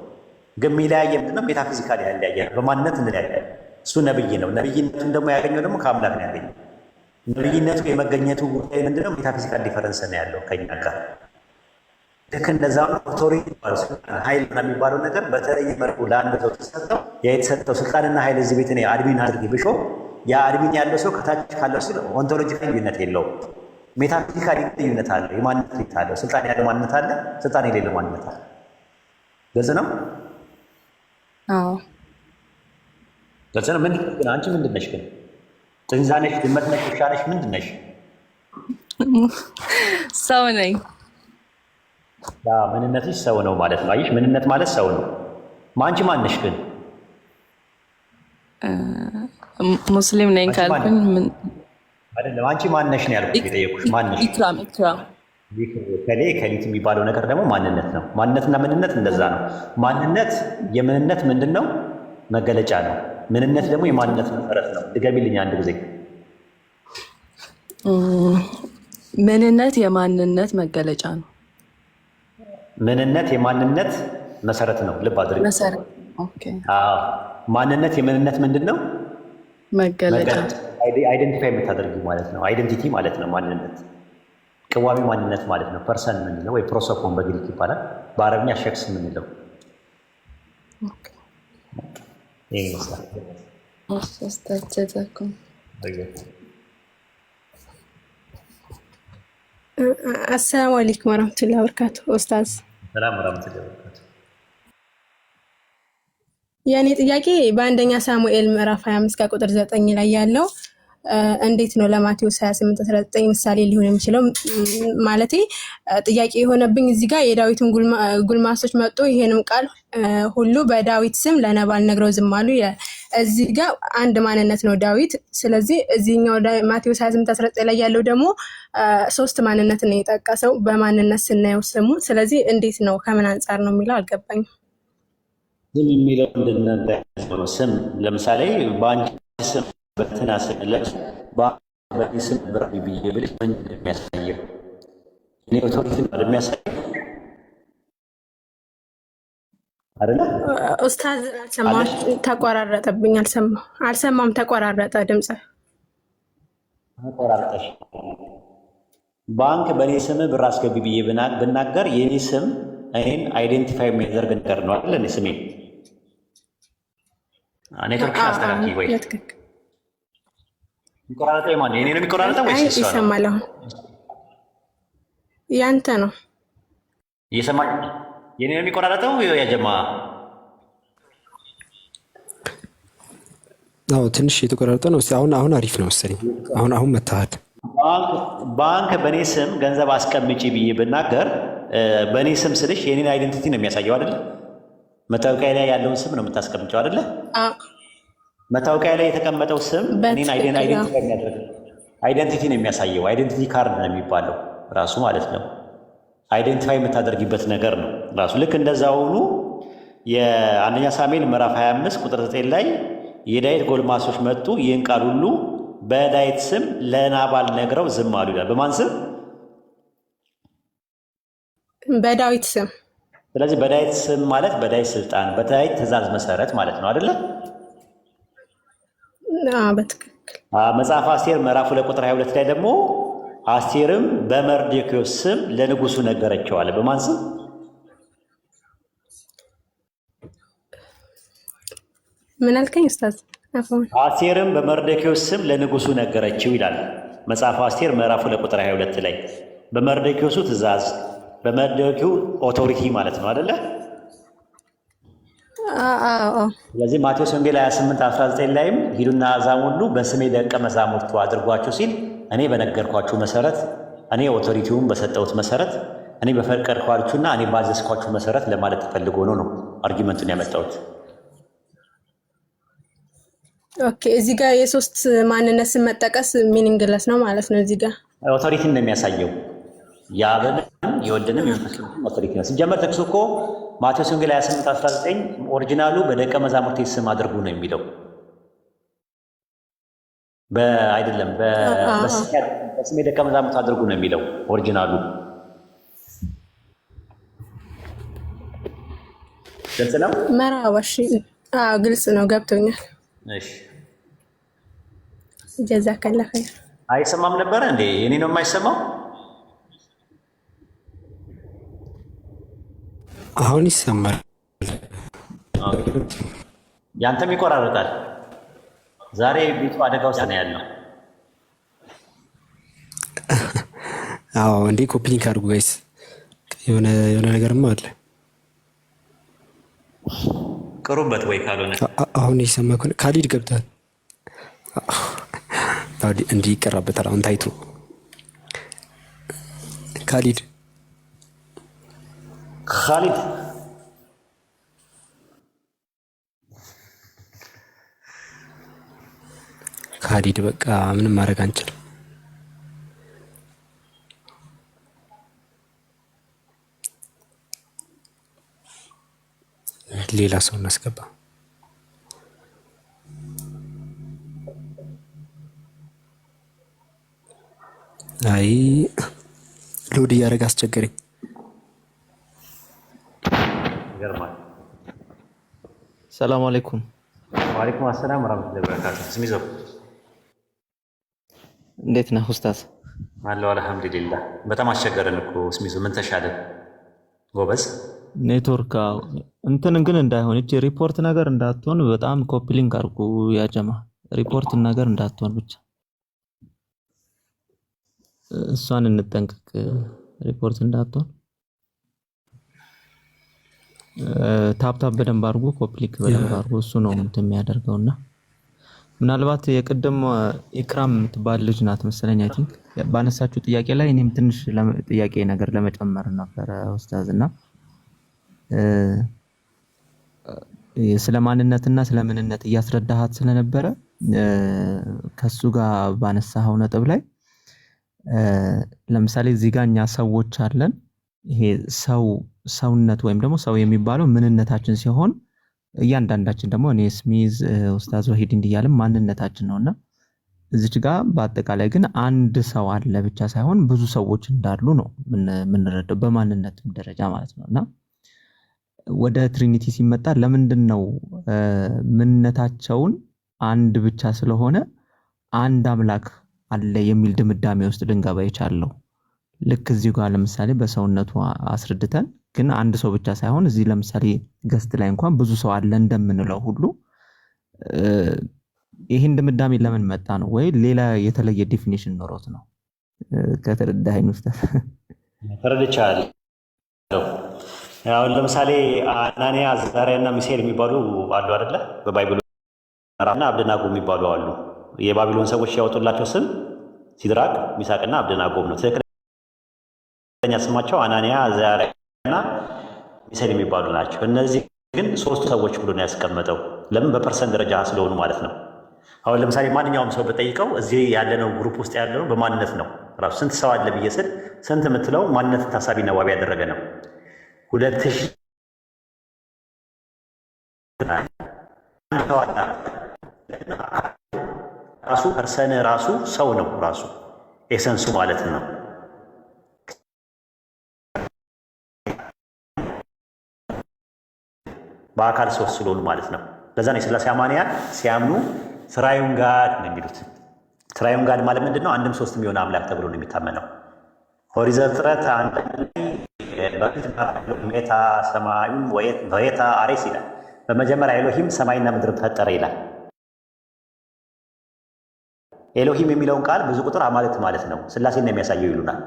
ግን የሚለያየ ምንድነው? ሜታፊዚካል ያለያየ በማንነት እንለያያለን። እሱ ነብይ ነው። ነብይነቱን ደግሞ ያገኘው ደግሞ ከአምላክ ነው ያገኘው። ነብይነቱ የመገኘቱ ጉዳይ ምንድነው? ሜታፊዚካል ዲፈረንስ ነው ያለው ከኛ ጋር። ልክ እንደዛ ኦቶሪቲ ኃይል የሚባለው ነገር በተለየ መልኩ ለአንድ ሰው ተሰጠው። ያ የተሰጠው ስልጣንና ኃይል እዚህ ቤት አድሚን አድርጊ ብሾ ያ አድሚን ያለው ሰው ከታች ካለው ሰው ኦንቶሎጂካል ልዩነት የለውም። ሜታፊዚካል ልዩነት አለ። የማንነት ልዩነት አለ። ስልጣን ያለው ማንነት አለ፣ ስልጣን የሌለው ማንነት አለ። ግልጽ ነው? አዎ ግልጽ ነው። ምንድን ግን አንቺ ምንድን ነሽ ግን? ጥንዛ ነሽ? ድመት ነሽ? ውሻ ነሽ? ምንድን ነሽ? ሰው ነኝ። ምንነትሽ ሰው ነው ማለት ነው። አየሽ፣ ምንነት ማለት ሰው ነው። አንቺ ማን ነሽ ግን? ሙስሊም ነኝ ካልኩኝ ምን አይደለም። አንቺ ማን ነሽ ነው ያልኩት። የጠየኩሽ ማን ነሽ? ኢክራም ከሊት የሚባለው ነገር ደግሞ ማንነት ነው። ማንነትና ምንነት እንደዛ ነው። ማንነት የምንነት ምንድን ነው? መገለጫ ነው። ምንነት ደግሞ የማንነት መሰረት ነው። ድገሚልኝ አንድ ጊዜ። ምንነት የማንነት መገለጫ ነው። ምንነት የማንነት መሰረት ነው። ልብ አድርጊ። መሰረት። ኦኬ። ማንነት የምንነት ምንድን ነው? መገለጫ። አይደንቲፋይ የምታደርጊው ማለት ነው። አይደንቲቲ ማለት ነው ማንነት። ቅዋሚ ማንነት ማለት ነው። ፐርሰን የምንለው ወይ ፕሮሶፖን በግሪክ ይባላል። በአረብኛ ሸክስ የምንለው አሰላሙ አለይኩም ወረህመቱላሂ ወበረካቱ። ኡስታዝ ሰላም ወረህመቱላሂ ወበረካቱ። የእኔ ጥያቄ በአንደኛ ሳሙኤል ምዕራፍ 25 ከቁጥር 9 ላይ ያለው እንዴት ነው ለማቴዎስ 28:19 ምሳሌ ሊሆን የሚችለው? ማለቴ ጥያቄ የሆነብኝ እዚህ ጋር የዳዊትን ጉልማሶች መጡ ይሄንም ቃል ሁሉ በዳዊት ስም ለናባል ነግረው ዝም አሉ ይላል። እዚህ ጋር አንድ ማንነት ነው ዳዊት። ስለዚህ እዚህኛው ማቴዎስ 28:19 ላይ ያለው ደግሞ ሶስት ማንነት ነው የጠቀሰው በማንነት ስናየው ስሙ። ስለዚህ እንዴት ነው ከምን አንጻር ነው የሚለው አልገባኝም። ስም የሚለው ምንድነው? ስም ለምሳሌ በአንቺ ስም በትና ስምለች በአንቺ ስም ብራቢ ብዬ ብልሽ ምን የሚያሳየው እኔ ኦቶሪቲ ነው የሚያሳየው አይደለ? ኡስታዝ አልሰማም፣ ተቆራረጠብኝ። አልሰማም፣ ተቆራረጠ ድምጽ። ተቆራረጠሽ። ባንክ በእኔ ስም ብር አስገቢ ብዬ ብናገር የኔ ስም እኔን አይዴንቲፋይ የሚያደርግ ነገር ነው አይደል? እኔ ስሜ ኔትወርክ አስተካክይ ወይ የሚቆራረጠው የማን ነው? የኔ ነው የሚቆራረጠው ወይስ እሱ ነው? ይሰማል። አሁን ያንተ ነው እየሰማኝ። የኔ ነው የሚቆራረጠው ያ ጀማ? አዎ ትንሽ የተቆራረጠ ነው። አሁን አሪፍ ነው መሰለኝ። አሁን መታሃት ባንክ በእኔ ስም ገንዘብ አስቀምጪ ብዬ ብናገር በእኔ ስም ስልሽ የኔን አይደንቲቲ ነው የሚያሳየው አይደለ? መታወቂያ ላይ ያለውን ስም ነው የምታስቀምጨው አይደለ? መታወቂያ ላይ የተቀመጠው ስም እኔን አይደንቲቲ ነው የሚያሳየው። አይደንቲቲ ካርድ ነው የሚባለው ራሱ ማለት ነው። አይደንቲፋይ የምታደርጊበት ነገር ነው ራሱ። ልክ እንደዛ ሆኑ የአንደኛ ሳሙኤል ምዕራፍ 25 ቁጥር 9 ላይ የዳዊት ጎልማሶች መጡ ይህን ቃል ሁሉ በዳዊት ስም ለናባል ነግረው ዝም አሉ ይላል። በማን ስም? በዳዊት ስም። ስለዚህ በዳዊት ስም ማለት በዳዊት ስልጣን፣ በዳዊት ትእዛዝ መሰረት ማለት ነው አይደለ? በትክክል። መጽሐፍ አስቴር ምዕራፍ 2 ቁጥር 22 ላይ ደግሞ አስቴርም በመርዶክዮስ ስም ለንጉሱ ነገረችው አለ። በማን ስም? ምን አልከኝ ኡስታዝ? አስቴርም በመርዶክዮስ ስም ለንጉሱ ነገረችው ይላል መጽሐፍ አስቴር ምዕራፍ 2 ቁጥር 22 ላይ። በመርዶክዮሱ ትእዛዝ፣ በመርዶክዮስ ኦቶሪቲ ማለት ነው አይደለ? ስለዚህ ማቴዎስ ወንጌል 28:19 ላይም ሂዱና አሕዛብን ሁሉ በስሜ ደቀ መዛሙርቱ አድርጓቸው ሲል እኔ በነገርኳችሁ መሰረት፣ እኔ ኦቶሪቲውን በሰጠሁት መሰረት፣ እኔ በፈቀድኳችሁና እኔ ባዘዝኳችሁ መሰረት ለማለት ተፈልጎ ነው አርጊመንቱን ያመጣሁት። ኦኬ፣ እዚህ ጋር የሶስት ማንነት ስም መጠቀስ ሚኒንግለስ ነው ማለት ነው። እዚህ ጋር ኦቶሪቲ እንደሚያሳየው የአብንም የወልድንም የመንፈስ ቅዱስም ኦቶሪቲ ነው። ሲጀመር ጥቅሱ እኮ ማቴዎስ ወንጌል 28:19 ኦሪጂናሉ በደቀ መዛሙርት ስም አድርጉ ነው የሚለው አይደለም። በስሜ ደቀ መዛሙርት አድርጉ ነው የሚለው ኦሪጂናሉ። ግልጽ ነው። መራባሽ ግልጽ ነው፣ ገብቶኛል። እሺ ጀዛከላ ኸይር። አይሰማም ነበረ እንዴ? የኔ ነው የማይሰማው? አሁን ይሰማል። ያንተም ይቆራረጣል። ዛሬ ቤቱ አደጋ ውስጥ ነው ያለው። አዎ እንዴ ኮፕሊንክ አድርጉ ጋይስ። የሆነ ነገርማ አለ። ቅሩበት ወይ ካልሆነ አሁን ይሰማ ከሆነ ካሊድ ገብታል። እንዲህ ይቀራበታል። አሁን ታይቶ ካሊድ በቃ ምንም ማድረግ አንችልም። ሌላ ሰው እናስገባ። አይ ሎድ እያደረገ አስቸገረኝ። ሰላም አለይኩም። ወአለይኩም አሰላም ወራህመቱላሂ ወበረካቱህ። ስሚዞ እንዴት ነህ ኡስታዝ? አለሁ አልሐምዱሊላህ። በጣም አስቸገረን እኮ ስሚዞ። ምን ተሻለ ጎበዝ? ኔትወርክ እንትን ግን እንዳይሆን እቺ ሪፖርት ነገር እንዳትሆን በጣም ኮፕሊንግ አድርጉ ያጀማ። ሪፖርት ነገር እንዳትሆን ብቻ እሷን እንጠንቀቅ። ሪፖርት እንዳትሆን ታፕታፕ በደንብ አድርጉ፣ ኮፕሊክ በደንብ አድርጉ። እሱ ነው እንትን የሚያደርገውና ምናልባት የቅድም ኢክራም የምትባል ልጅ ናት መሰለኝ። አይ ቲንክ ባነሳችሁ ጥያቄ ላይ እኔም ትንሽ ጥያቄ ነገር ለመጨመር ነበረ ኡስታዝ እና ስለ ማንነትና ስለ ምንነት እያስረዳሃት ስለነበረ ከሱ ጋር ባነሳኸው ነጥብ ላይ ለምሳሌ እዚህ ጋር እኛ ሰዎች አለን። ይሄ ሰውነት ወይም ደግሞ ሰው የሚባለው ምንነታችን ሲሆን እያንዳንዳችን ደግሞ እኔ ስሚዝ ኡስታዝ ወሂድ እንዲያለም ማንነታችን ነውና እዚች ጋር በአጠቃላይ ግን አንድ ሰው አለ ብቻ ሳይሆን ብዙ ሰዎች እንዳሉ ነው የምንረዳው በማንነት ደረጃ ማለት ነውና ወደ ትሪኒቲ ሲመጣ ለምንድን ነው ምንነታቸውን አንድ ብቻ ስለሆነ አንድ አምላክ አለ የሚል ድምዳሜ ውስጥ ልንገባ የቻለው? ልክ እዚህ ጋር ለምሳሌ በሰውነቱ አስረድተን ግን አንድ ሰው ብቻ ሳይሆን እዚህ ለምሳሌ ገስት ላይ እንኳን ብዙ ሰው አለ እንደምንለው ሁሉ ይሄን ድምዳሜ ለምን መጣ ነው ወይ ሌላ የተለየ ዲፊኒሽን ኖሮት ነው? ከተረዳኸኝ ኡስታዝ። ተረድቻለሁ። አሁን ለምሳሌ አናንያ፣ አዛርያ እና ሚሳኤል የሚባሉ አሉ አይደለ? በባይብሉ እና አብደናጎ የሚባሉ አሉ። የባቢሎን ሰዎች ያወጡላቸው ስም ሲድራቅ፣ ሚሳቅና አብደናጎም ነው። ትክክለኛ ስማቸው አናንያ፣ አዛርያ እና ሚሳኤል የሚባሉ ናቸው። እነዚህ ግን ሶስቱ ሰዎች ብሎ ነው ያስቀመጠው። ለምን? በፐርሰንት ደረጃ ስለሆኑ ማለት ነው። አሁን ለምሳሌ ማንኛውም ሰው በጠይቀው እዚህ ያለነው ግሩፕ ውስጥ ያለነው በማንነት ነው። ራሱ ስንት ሰው አለ ብዬ ስል ስንት የምትለው ማንነት ታሳቢና ዋቢ ያደረገ ነው። 2000 ራሱ ፐርሰን ራሱ ሰው ነው። ራሱ ኤሰንሱ ማለት ነው። በአካል ሶስት ስለሆኑ ማለት ነው። ለዛ ነው የሥላሴ አማንያን ሲያምኑ ትራዩን ጋድ ነው የሚሉት። ትራዩን ጋድ ማለት ምንድን ነው? አንድም ሶስትም የሆነ አምላክ ተብሎ ነው የሚታመነው። ኦሪት ዘፍጥረት አንድ ሜታ ሰማዩን ወየታ አሬስ ይላል። በመጀመሪያ ኤሎሂም ሰማይና ምድር ፈጠረ ይላል። ኤሎሂም የሚለውን ቃል ብዙ ቁጥር አማልክት ማለት ነው። ሥላሴን ነው የሚያሳየው ይሉናል።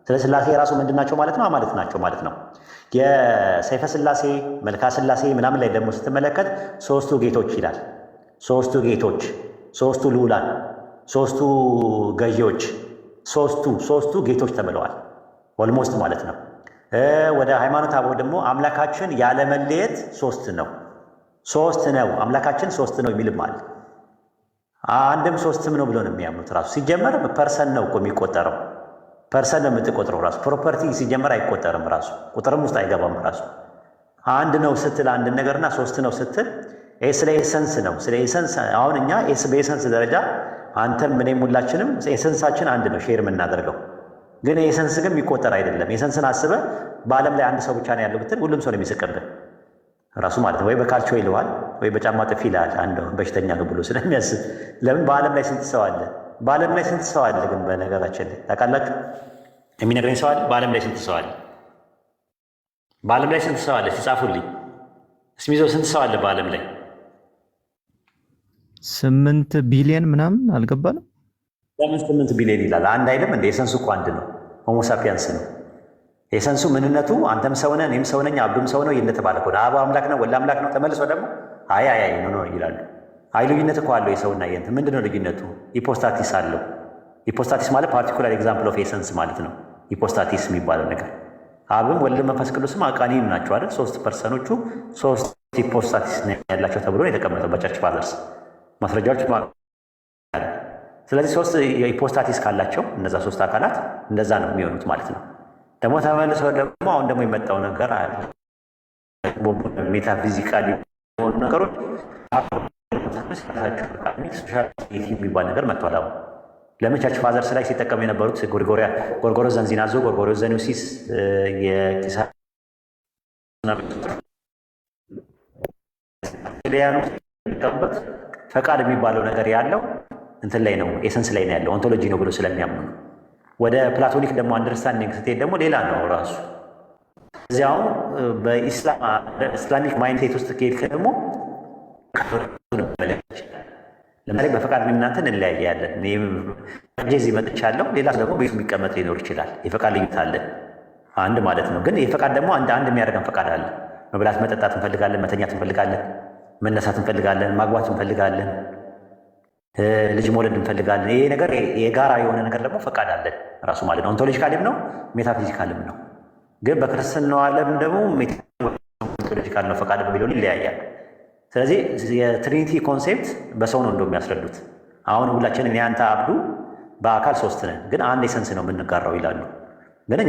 ስለ ሥላሴ የራሱ ምንድን ናቸው ማለት ነው? አማልክት ናቸው ማለት ነው። የሰይፈ ሥላሴ መልካ ሥላሴ ምናምን ላይ ደግሞ ስትመለከት ሶስቱ ጌቶች ይላል። ሶስቱ ጌቶች፣ ሶስቱ ልዑላን፣ ሶስቱ ገዢዎች፣ ሶስቱ ጌቶች ተብለዋል። ኦልሞስት ማለት ነው። ወደ ሃይማኖት አበው ደግሞ አምላካችን ያለመለየት ሶስት ነው አምላካችን ሶስት ነው የሚልም አለ። አንድም ሶስትም ነው ብሎ ነው የሚያምኑት። ራሱ ሲጀመር ፐርሰን ነው እኮ የሚቆጠረው። ፐርሰን ነው የምትቆጥረው። ራሱ ፕሮፐርቲ ሲጀመር አይቆጠርም። ራሱ ቁጥርም ውስጥ አይገባም። ራሱ አንድ ነው ስትል አንድ ነገርና ሶስት ነው ስትል ስለ ኤሰንስ ነው። ስለ ኤሰንስ አሁን እኛ በኤሰንስ ደረጃ አንተም እኔም ሁላችንም ኤሰንሳችን አንድ ነው ሼር የምናደርገው። ግን ኤሰንስ ግን የሚቆጠር አይደለም። ኤሰንስን አስበ በዓለም ላይ አንድ ሰው ብቻ ነው ያለው ብትል ሁሉም ሰው ነው የሚስቅብህ ራሱ ማለት ነው። ወይ በካልቾ ይለዋል ወይ በጫማ ጥፊ ይላል። አንድ በሽተኛ ነው ብሎ ስለሚያስብ። ለምን በዓለም ላይ ስንት ሰው አለ? በዓለም ላይ ስንት ሰው አለ? ግን በነገራችን ላይ ታውቃላችሁ? የሚነግረኝ ሰው አለ? በዓለም ላይ ስንት ሰው አለ? በዓለም ላይ ስንት ሰው አለ? ሲጻፉልኝ እስሚዞ ስንት ሰው አለ በዓለም ላይ? 8 ቢሊዮን ምናምን አልገባንም። ለምን 8 ቢሊዮን ይላል? አንድ አይደለም እንደ ኤሰንሱ እኮ አንድ ነው። ሆሞሳፒያንስ ነው ኤሰንሱ፣ ምንነቱ። አንተም ሰው ነህ፣ እኔም ሰው ነኝ፣ አብዱም ሰው ነው እየተባለ እኮ ነው። አብ አምላክ ነው፣ ወልድ አምላክ ነው። ተመልሶ ደግሞ አይ ነው ይላሉ። አይ ልዩነት እኮ አለው የሰውና የእንትን። ምንድን ነው ልዩነቱ? ኢፖስታቲስ አለው። ኢፖስታቲስ ማለት ፓርቲኩላር ኤግዛምፕል ኦፍ ኤሰንስ ማለት ነው። ኢፖስታቲስ የሚባለው ነገር አብም ወልድ መንፈስ ቅዱስም አቃኒም ናቸው አይደል? ሶስት ፐርሰኖቹ ሶስት ኢፖስታቲስ ያላቸው ተብሎ ነው የተቀመጠው በቸርች ፋዘርስ ማስረጃዎች። ስለዚህ ሶስት የኢፖስታቲስ ካላቸው እነዛ ሶስት አካላት እንደዛ ነው የሚሆኑት ማለት ነው። ደግሞ ተመልሰው ደግሞ አሁን ደግሞ የመጣው ነገር አለ ሜታፊዚካል የሆኑ ነገሮች የሚባል ነገር መጥቷል። አሁን ለምን ቸርች ፋዘርስ ላይ ሲጠቀሙ የነበሩት ጎርጎሮስ ዘንዚናዞ፣ ጎርጎሮስ ዘኒውሲስ የሚጠቀሙበት ፈቃድ የሚባለው ነገር ያለው እንትን ላይ ነው፣ ኤሰንስ ላይ ነው ያለው፣ ኦንቶሎጂ ነው ብሎ ስለሚያምኑ ነው። ወደ ፕላቶኒክ ደግሞ አንደርስታንዲንግ ስትሄድ ደግሞ ሌላ ነው ራሱ። እዚያው በኢስላሚክ ማይንድሴት ውስጥ ከሄድክ ደግሞ ለምሳሌ በፈቃድ እናንተን እንለያያለን። እዚህ መጥቻለሁ፣ ሌላ ደግሞ ቤቱ የሚቀመጥ ሊኖር ይችላል። የፈቃድ ልዩነት አለ አንድ ማለት ነው። ግን የፈቃድ ደግሞ አንድ የሚያደርገን ፈቃድ አለ። መብላት መጠጣት እንፈልጋለን፣ መተኛት እንፈልጋለን፣ መነሳት እንፈልጋለን፣ ማግባት እንፈልጋለን። ልጅ መውለድ እንፈልጋለን። ይሄ ነገር የጋራ የሆነ ነገር ደግሞ ፈቃድ አለን ራሱ ማለት ነው። ኦንቶሎጂካልም ነው ሜታፊዚካልም ነው። ግን በክርስትናው ዓለም ደግሞ ሜታፊዚካል ነው ፈቃድ በሚለው ይለያያል። ስለዚህ የትሪኒቲ ኮንሴፕት በሰው ነው እንደው የሚያስረዱት። አሁን ሁላችንም ያንተ አብዱ በአካል ሶስት ነን፣ ግን አንድ ኤሰንስ ነው የምንጋራው ይላሉ። ግን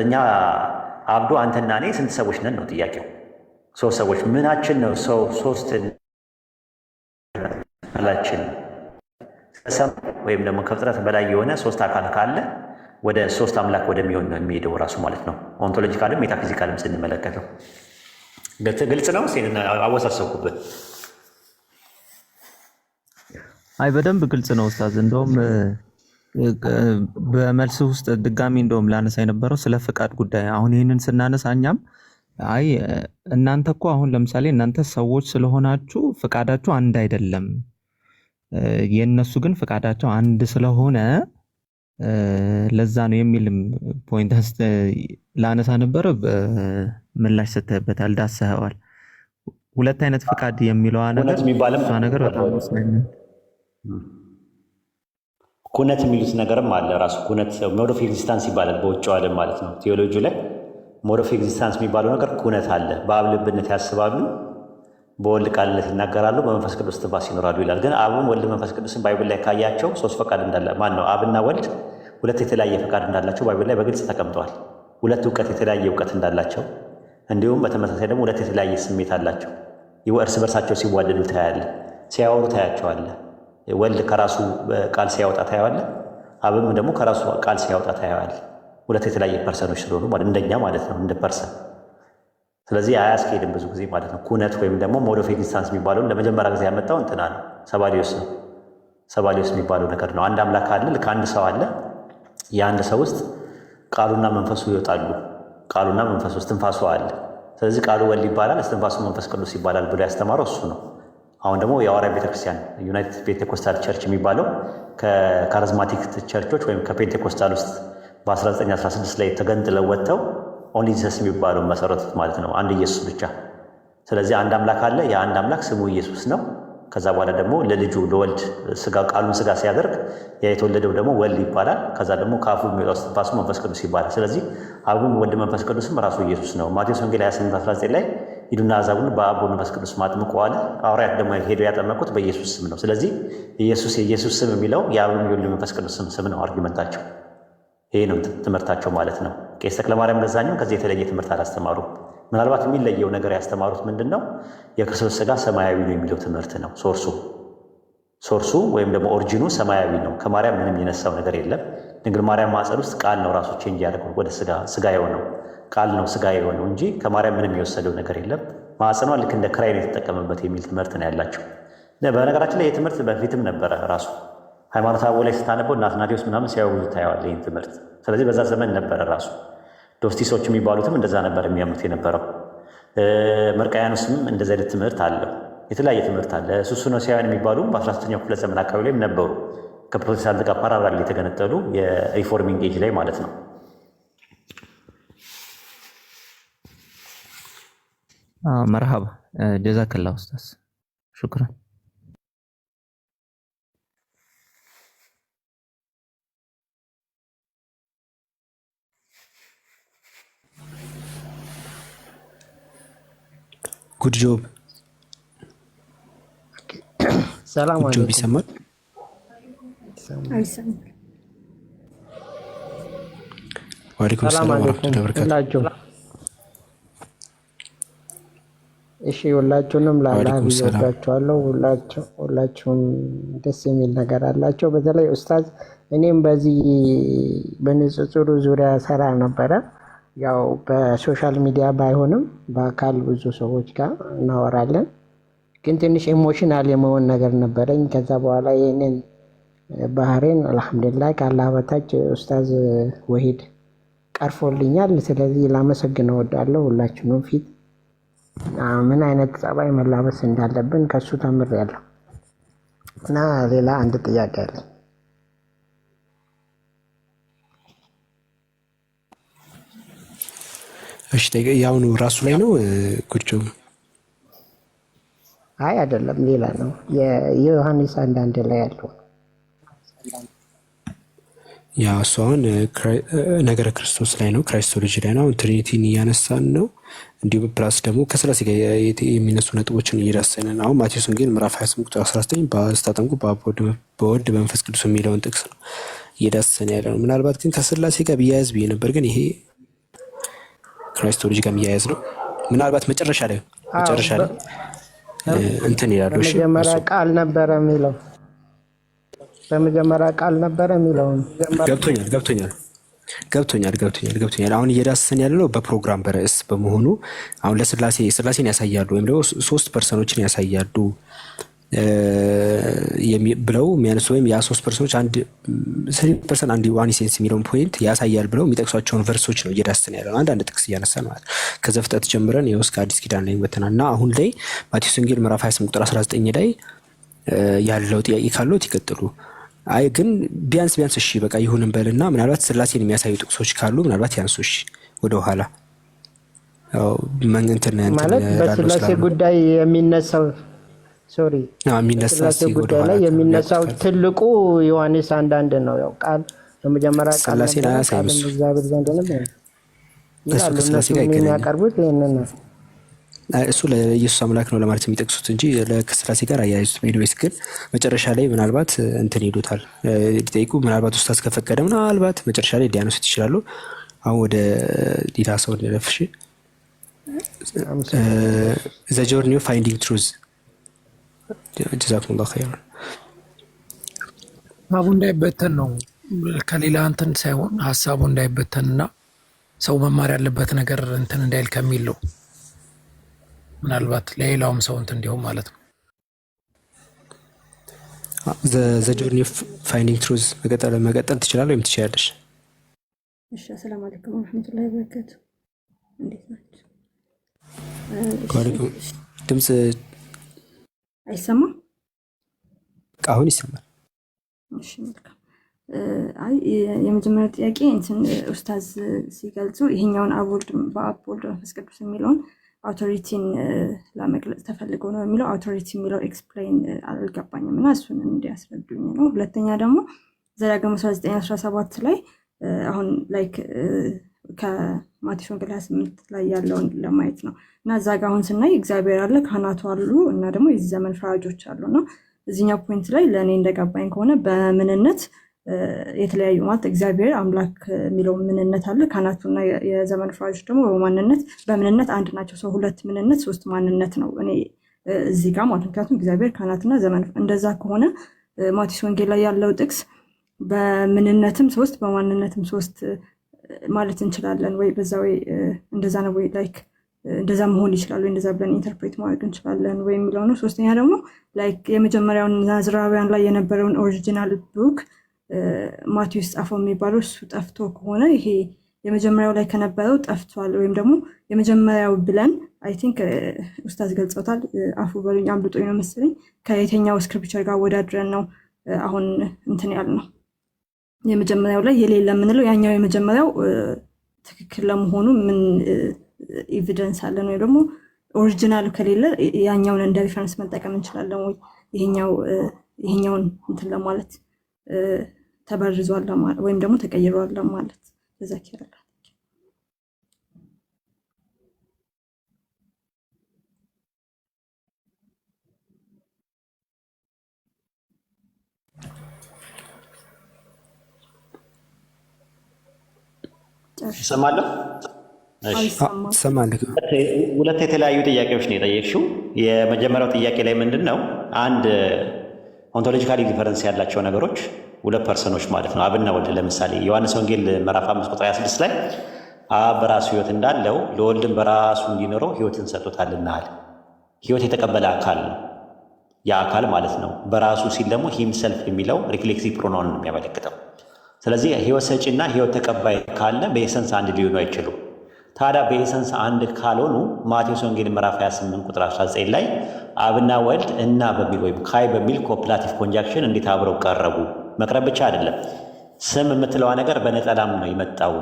እኛ አብዱ አንተና እኔ ስንት ሰዎች ነን ነው ጥያቄው። ሶስት ሰዎች ምናችን ነው ሰው ሶስት አላችን ወይም ደግሞ ከፍጥረት በላይ የሆነ ሶስት አካል ካለ ወደ ሶስት አምላክ ወደሚሆን ነው የሚሄደው ራሱ ማለት ነው። ኦንቶሎጂካልም ሜታፊዚካልም ስንመለከተው ግልጽ ነው። አወሳሰብኩበት። አይ በደንብ ግልጽ ነው ኡስታዝ። እንደውም በመልስ ውስጥ ድጋሚ እንደውም ላነሳ የነበረው ስለ ፍቃድ ጉዳይ አሁን ይህንን ስናነሳ እኛም አይ እናንተ እኮ አሁን ለምሳሌ እናንተ ሰዎች ስለሆናችሁ ፍቃዳችሁ አንድ አይደለም፣ የእነሱ ግን ፍቃዳቸው አንድ ስለሆነ ለዛ ነው የሚልም ፖይንት ላነሳ ነበረ። ምላሽ ሰጥተህበታል፣ ዳሰኸዋል። ሁለት አይነት ፍቃድ የሚለዋ ነገር በጣም ወሳኝ ነው። ኩነት የሚሉት ነገርም አለ ራሱ ኩነት ሞድ ኦፍ ኤግዚስታንስ ይባላል በውጭው ዓለም ማለት ነው። ቴዎሎጂ ላይ ሞድ ኦፍ ኤግዚስታንስ የሚባለው ነገር ኩነት አለ። በአብ ልብነት ያስባሉ፣ በወልድ ቃልነት ይናገራሉ፣ በመንፈስ ቅዱስ ትንፋስ ይኖራሉ ይላል። ግን አብም ወልድ መንፈስ ቅዱስን ባይብል ላይ ካያቸው ሶስት ፈቃድ እንዳለ ማን ነው አብና ወልድ ሁለት የተለያየ ፈቃድ እንዳላቸው ባይብል ላይ በግልጽ ተቀምጠዋል። ሁለት እውቀት የተለያየ እውቀት እንዳላቸው እንዲሁም በተመሳሳይ ደግሞ ሁለት የተለያየ ስሜት አላቸው። እርስ በርሳቸው ሲዋደዱ ታያለ፣ ሲያወሩ ታያቸዋለ። ወልድ ከራሱ ቃል ሲያወጣ ታየዋለ፣ አብም ደግሞ ከራሱ ቃል ሲያወጣ ታየዋለ። ሁለት የተለያየ ፐርሰኖች ስለሆኑ ማለት እንደኛ ማለት ነው እንደ ፐርሰን። ስለዚህ አያስኬድም ብዙ ጊዜ ማለት ነው። ኩነት ወይም ደግሞ ሞድ ኦፍ ኤግዚስታንስ የሚባለውን ለመጀመሪያ ጊዜ ያመጣው እንትና ነው ሰባሊዮስ ነው። ሰባሊዮስ የሚባለው ነገር ነው። አንድ አምላክ አለ፣ ልክ አንድ ሰው አለ። የአንድ ሰው ውስጥ ቃሉና መንፈሱ ይወጣሉ። ቃሉና መንፈሱ እስትንፋሱ አለ። ስለዚህ ቃሉ ወልድ ይባላል፣ እስትንፋሱ መንፈስ ቅዱስ ይባላል ብሎ ያስተማረው እሱ ነው። አሁን ደግሞ የሐዋርያት ቤተክርስቲያን ዩናይትድ ፔንቴኮስታል ቸርች የሚባለው ከካሪዝማቲክ ቸርቾች ወይም ከፔንቴኮስታል ውስጥ በ1916 ላይ ተገንጥለው ወጥተው ኦንሊ ጂሰስ የሚባለው መሰረቱት ማለት ነው። አንድ ኢየሱስ ብቻ። ስለዚህ አንድ አምላክ አለ። የአንድ አምላክ ስሙ ኢየሱስ ነው። ከዛ በኋላ ደግሞ ለልጁ ለወልድ ቃሉን ስጋ ሲያደርግ ያ የተወለደው ደግሞ ወልድ ይባላል። ከዛ ደግሞ ከአፉ የሚወጣው እስትንፋሱ መንፈስ ቅዱስ ይባላል። ስለዚህ አብም ወልድ መንፈስ ቅዱስም ራሱ ኢየሱስ ነው። ማቴዎስ ወንጌል 28:19 ላይ ሂዱና አሕዛብን በአብ መንፈስ ቅዱስ አጥምቁ አለ። ሐዋርያት ደግሞ ሄደው ያጠመቁት በኢየሱስ ስም ነው። ስለዚህ የኢየሱስ ስም የሚለው የአብም የወልድ መንፈስ ቅዱስ ስም ነው አርጊመንታቸው። ይሄ ነው ትምህርታቸው ማለት ነው። ቄስ ተክለማርያም ገዛኝም ከዚህ የተለየ ትምህርት አላስተማሩም። ምናልባት የሚለየው ነገር ያስተማሩት ምንድን ነው? የክርስቶስ ሥጋ ሰማያዊ ነው የሚለው ትምህርት ነው። ሶርሱ ወይም ደግሞ ኦሪጂኑ ሰማያዊ ነው። ከማርያም ምንም የነሳው ነገር የለም። ድንግል ማርያም ማኅፀን ውስጥ ቃል ነው ራሱ ቼንጅ ያደርገው ወደ ሥጋ የሆነው ቃል ነው ሥጋ የሆነው እንጂ ከማርያም ምንም የወሰደው ነገር የለም። ማኅፀኗ ልክ እንደ ክራይ ነው የተጠቀመበት የሚል ትምህርት ነው ያላቸው። በነገራችን ላይ ይህ ትምህርት በፊትም ነበረ ራሱ ሃይማኖተ አበው ላይ ስታነበው እና አትናቴዎስ ምናምን ሲያወሩ ታየዋል ይህን ትምህርት። ስለዚህ በዛ ዘመን ነበረ ራሱ። ዶስቲሶች የሚባሉትም እንደዛ ነበር የሚያምኑት የነበረው። መርቃያኖስም እንደዚህ አይነት ትምህርት አለው። የተለያየ ትምህርት አለ። ሱስኖሲያውያን የሚባሉ በ13ኛው ክፍለ ዘመን አካባቢ ላይም ነበሩ። ከፕሮቴስታንት ጋር ፓራራል የተገነጠሉ የሪፎርሚንግ ኤጅ ላይ ማለት ነው። መርሃባ ጀዛከላ ኡስታዝ ሹክራን። ጉድ ጆብ ሰላም አለይኩም። ይሰማል? ወአለይኩም ሰላም ወራህመቱላሂ ወበረካቱ። እሺ ሁላችሁንም ለአላህ ብያችኋለሁ። ሁላችሁም ደስ የሚል ነገር አላቸው። በተለይ ኡስታዝ እኔም በዚህ በንጽጽሩ ዙሪያ ሰራ ነበረ። ያው በሶሻል ሚዲያ ባይሆንም በአካል ብዙ ሰዎች ጋር እናወራለን። ግን ትንሽ ኢሞሽናል የመሆን ነገር ነበረኝ። ከዛ በኋላ ይህንን ባህሬን አልሐምዱሊላህ ከአላህ በታች ኡስታዝ ወሂድ ቀርፎልኛል። ስለዚህ ላመሰግን እወዳለሁ ሁላችሁንም ፊት ምን አይነት ጸባይ መላበስ እንዳለብን ከሱ ተምሬያለሁ። እና ሌላ አንድ ጥያቄ አለኝ። እሺ ያውኑ ራሱ ላይ ነው ጉድ ጆብ አይ አይደለም፣ ሌላ ነው። የዮሐንስ 1:1 ላይ ያለው ያ እሱ አሁን ነገረ ክርስቶስ ላይ ነው፣ ክራይስቶሎጂ ላይ ነው። አሁን ትሪኒቲን እያነሳን ነው። እንዲሁም ፕላስ ደግሞ ከስላሴ ጋር የሚነሱ ነጥቦችን እየዳሰንን አሁን ማቴዎስ ወንጌል ምዕራፍ 28 ቁጥር 19 በስታጠምቁ በወልድ በመንፈስ ቅዱስ የሚለውን ጥቅስ ነው እየዳሰን ያለ ነው። ምናልባት ግን ከስላሴ ጋር ቢያያዝ ብዬ ነበር፣ ግን ይሄ ክራይስቶሎጂ ጋር የሚያያዝ ነው። ምናልባት መጨረሻ ላይ እንትን ይላሉ። በመጀመሪያ ቃል ነበረ የሚለው በመጀመሪያ ቃል ነበረ የሚለውን ገብቶኛል። አሁን እየዳሰን ያለ ነው በፕሮግራም በርዕስ በመሆኑ አሁን ስላሴን ያሳያሉ ወይም ደግሞ 3 ፐርሰኖችን ያሳያሉ ብለው የሚያነሱ ወይም ያ 3 ፐርሰኖች አንድ 3% አንድ ዋን ሴንስ የሚለውን ፖይንት ያሳያል ብለው የሚጠቅሷቸውን ቨርሶች ነው እየዳሰን ያለ ነው። አንዳንድ ጥቅስ እያነሳን ማለት ከዘፍጥረት ጀምረን ይኸው እስከ አዲስ ኪዳን ላይ ወተናል እና አሁን ላይ ማቴዎስ ወንጌል ምዕራፍ 28 ቁጥር 19 ላይ ያለው ጥያቄ ካለው ይቀጥሉ። አይ ግን ቢያንስ እሺ በቃ ይሁንም በልና ምናልባት ስላሴን የሚያሳዩ ጥቅሶች ካሉ ምናልባት ያንሱ። እሺ ወደ ኋላ ማለት በስላሴ ጉዳይ የሚነሳው በስላሴ ጉዳይ ላይ የሚነሳው ትልቁ ዮሐንስ 1:1 ነው። ያው ቃል በመጀመሪያ ቃል ነበር፣ እግዚአብሔር ዘንድ ነበር ይላሉ እነሱ የሚያቀርቡት ይሄንን ነው። እሱ ለኢየሱስ አምላክ ነው ለማለት የሚጠቅሱት እንጂ ለስላሴ ጋር አያይዙት። ሜዲዌስ ግን መጨረሻ ላይ ምናልባት እንትን ይሉታል ሊጠይቁ ምናልባት ኡስታዝ ከፈቀደ ምናልባት መጨረሻ ላይ ሊያነሱት ይችላሉ። አሁን ወደ ሌላ ሰው እንደለፍሽ ዘ ጆርኒ ኦፍ ፋይንዲንግ ትሩዝ ጀዛኩሙላሁ ኸይራን። ሀሳቡ እንዳይበተን ነው ከሌላ እንትን ሳይሆን ሀሳቡ እንዳይበተንና ሰው መማር ያለበት ነገር እንትን እንዳይል ከሚል ነው። ምናልባት ለሌላውም ሰው እንትን እንዲሁም ማለት ነው። ዘ ጆርኒ ኦፍ ፋይንዲንግ ትሩዝ መቀጠል ትችላለህ ወይም ትችያለሽ? እሺ። አሰላሙ አለይኩም ወራህመቱላሂ ወበረካቱ። እንዴት ናችሁ? ወአለይኩም። ድምጽ አይሰማም? አሁን ይሰማል። እሺ መልካም። አይ የመጀመሪያው ጥያቄ እንትን ኡስታዝ ሲገልጹ ይሄኛውን አብ ወልድ መንፈስ ቅዱስ የሚለውን አውቶሪቲን ለመግለጽ ተፈልገው ነው የሚለው አውቶሪቲ የሚለው ኤክስፕሌን አልገባኝም እና እሱን እንዲያስረዱኝ ነው። ሁለተኛ ደግሞ ዘዳግም 19:17 ላይ አሁን ላይክ ከማቴዎስ ወንጌል 28 ላይ ያለውን ለማየት ነው እና እዛ ጋር አሁን ስናይ እግዚአብሔር አለ፣ ካህናቱ አሉ እና ደግሞ የዚህ ዘመን ፈራጆች አሉና እዚህኛው ፖይንት ላይ ለእኔ እንደገባኝ ከሆነ በምንነት የተለያዩ ማለት እግዚአብሔር አምላክ የሚለው ምንነት አለ፣ ካህናቱና የዘመን ፈራጆች ደግሞ በምንነት አንድ ናቸው። ሰው 2 ምንነት 3 ማንነት ነው እኔ እዚህ ጋር ማለት ምክንያቱም እግዚአብሔር ካህናትና ዘመን እንደዛ ከሆነ ማቴዎስ ወንጌል ላይ ያለው ጥቅስ በምንነትም 3 በማንነትም 3 ማለት እንችላለን ወይ? በዛ ወይ እንደዛ ነው ወይ? ላይክ እንደዛ መሆን ይችላል ወይ? እንደዛ ብለን ኢንተርፕሬት ማድረግ እንችላለን ወይ የሚለው ነው። ሶስተኛ ደግሞ ላይክ የመጀመሪያውን ናዝራውያን ላይ የነበረውን ኦሪጂናል ቡክ ማቴዎስ ጻፈው የሚባለው እሱ ጠፍቶ ከሆነ ይሄ የመጀመሪያው ላይ ከነበረው ጠፍቷል ወይም ደግሞ የመጀመሪያው ብለን አይ ቲንክ ኡስታዝ ገልጸውታል። አፉ በሉኝ አምልጦኝ ነው መሰለኝ። ከየትኛው ስክሪፕቸር ጋር ወዳድረን ነው አሁን እንትን ያልነው? የመጀመሪያው ላይ የሌለ የምንለው ያኛው የመጀመሪያው ትክክል ለመሆኑ ምን ኤቪደንስ አለን? ወይ ደግሞ ኦሪጂናሉ ከሌለ ያኛውን እንደ ሪፈረንስ መጠቀም እንችላለን ወይ? ይሄኛውን እንትን ለማለት ተበርዟል ለማለት ወይም ደግሞ ተቀይሯል ለማለት ተዘክራለሁ። ይሰማል? ሁለት የተለያዩ ጥያቄዎች ነው የጠየቅሽው። የመጀመሪያው ጥያቄ ላይ ምንድን ነው አንድ ኦንቶሎጂካሊ ዲፈረንስ ያላቸው ነገሮች 2 ፐርሰኖች ማለት ነው አብና ወልድ። ለምሳሌ ዮሐንስ ወንጌል ምዕራፍ 5 ቁጥር 26 ላይ አብ በራሱ ሕይወት እንዳለው ለወልድም በራሱ እንዲኖረው ሕይወትን ሰጥቶታልና አለ። ሕይወት የተቀበለ አካል ነው ያ አካል ማለት ነው። በራሱ ሲል ደግሞ ሂምሰልፍ የሚለው ሪፍሌክሲቭ ፕሮናውን ነው የሚያመለክተው። ስለዚህ ሕይወት ሰጪና ሕይወት ተቀባይ ካለ በኤሰንስ አንድ ሊሆኑ አይችሉም። ታዲያ በኤሰንስ አንድ ካልሆኑ ማቴዎስ ወንጌል ምዕራፍ 28 ቁጥር 19 ላይ አብና ወልድ እና በሚል ወይም ካይ በሚል ኮፕላቲቭ ኮንጃክሽን እንዴት አብረው ቀረቡ? መቅረብ ብቻ አይደለም፣ ስም የምትለዋ ነገር በነጠላም ነው የመጣው።